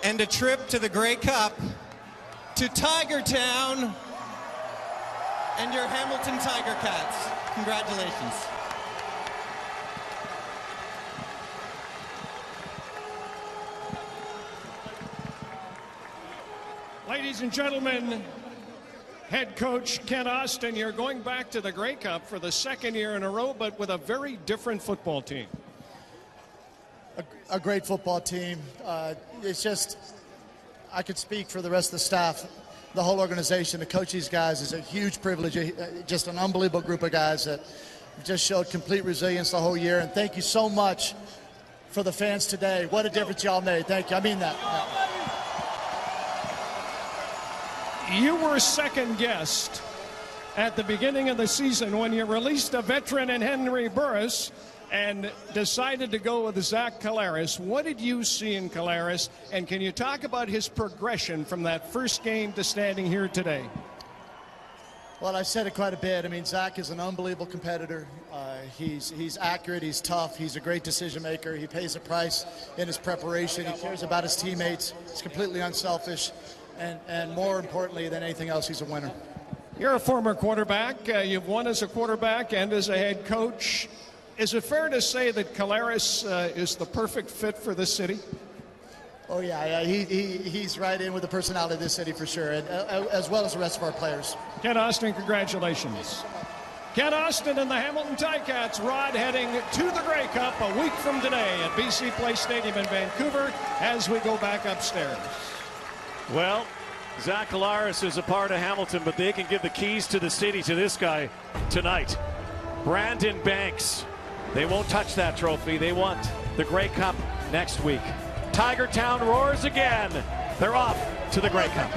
and a trip to the Grey Cup to Tigertown and your Hamilton Tigercats. Congratulations. Ladies and gentlemen, head coach Ken Austin, you're going back to the Grey Cup for the second year in a row, but with a very different football team. A great football team. It's just, I could speak for the rest of the staff. the whole organization to coach these guys is a huge privilege. Just an unbelievable group of guys that just showed complete resilience the whole year. And thank you so much for the fans today. What a difference y'all made. Thank you. I mean that. Yeah. You were second guessed at the beginning of the season when you released a veteran in Henry Burris and decided to go with Zach Collaros. What did you see in Collaros, and can you talk about his progression from that first game to standing here today? Well, I've said it quite a bit. I mean, Zach is an unbelievable competitor. He's accurate, he's tough, he's a great decision maker. He pays a price in his preparation. He cares about his teammates. He's completely unselfish, and more importantly than anything else, he's a winner. You're a former quarterback. You've won as a quarterback and as a head coach. Is it fair to say that Collaros is the perfect fit for this city? Oh, yeah. He's right in with the personality of this city for sure, and, as well as the rest of our players. Ken Austin, congratulations. Ken Austin and the Hamilton Ticats, Rod, heading to the Grey Cup a week from today at BC Place Stadium in Vancouver as we go back upstairs. Well, Zach Collaros is a part of Hamilton, but they can give the keys to the city to this guy tonight. Brandon Banks. They won't touch that trophy. They want the Grey Cup next week. Tiger Town roars again. They're off to the Grey Cup.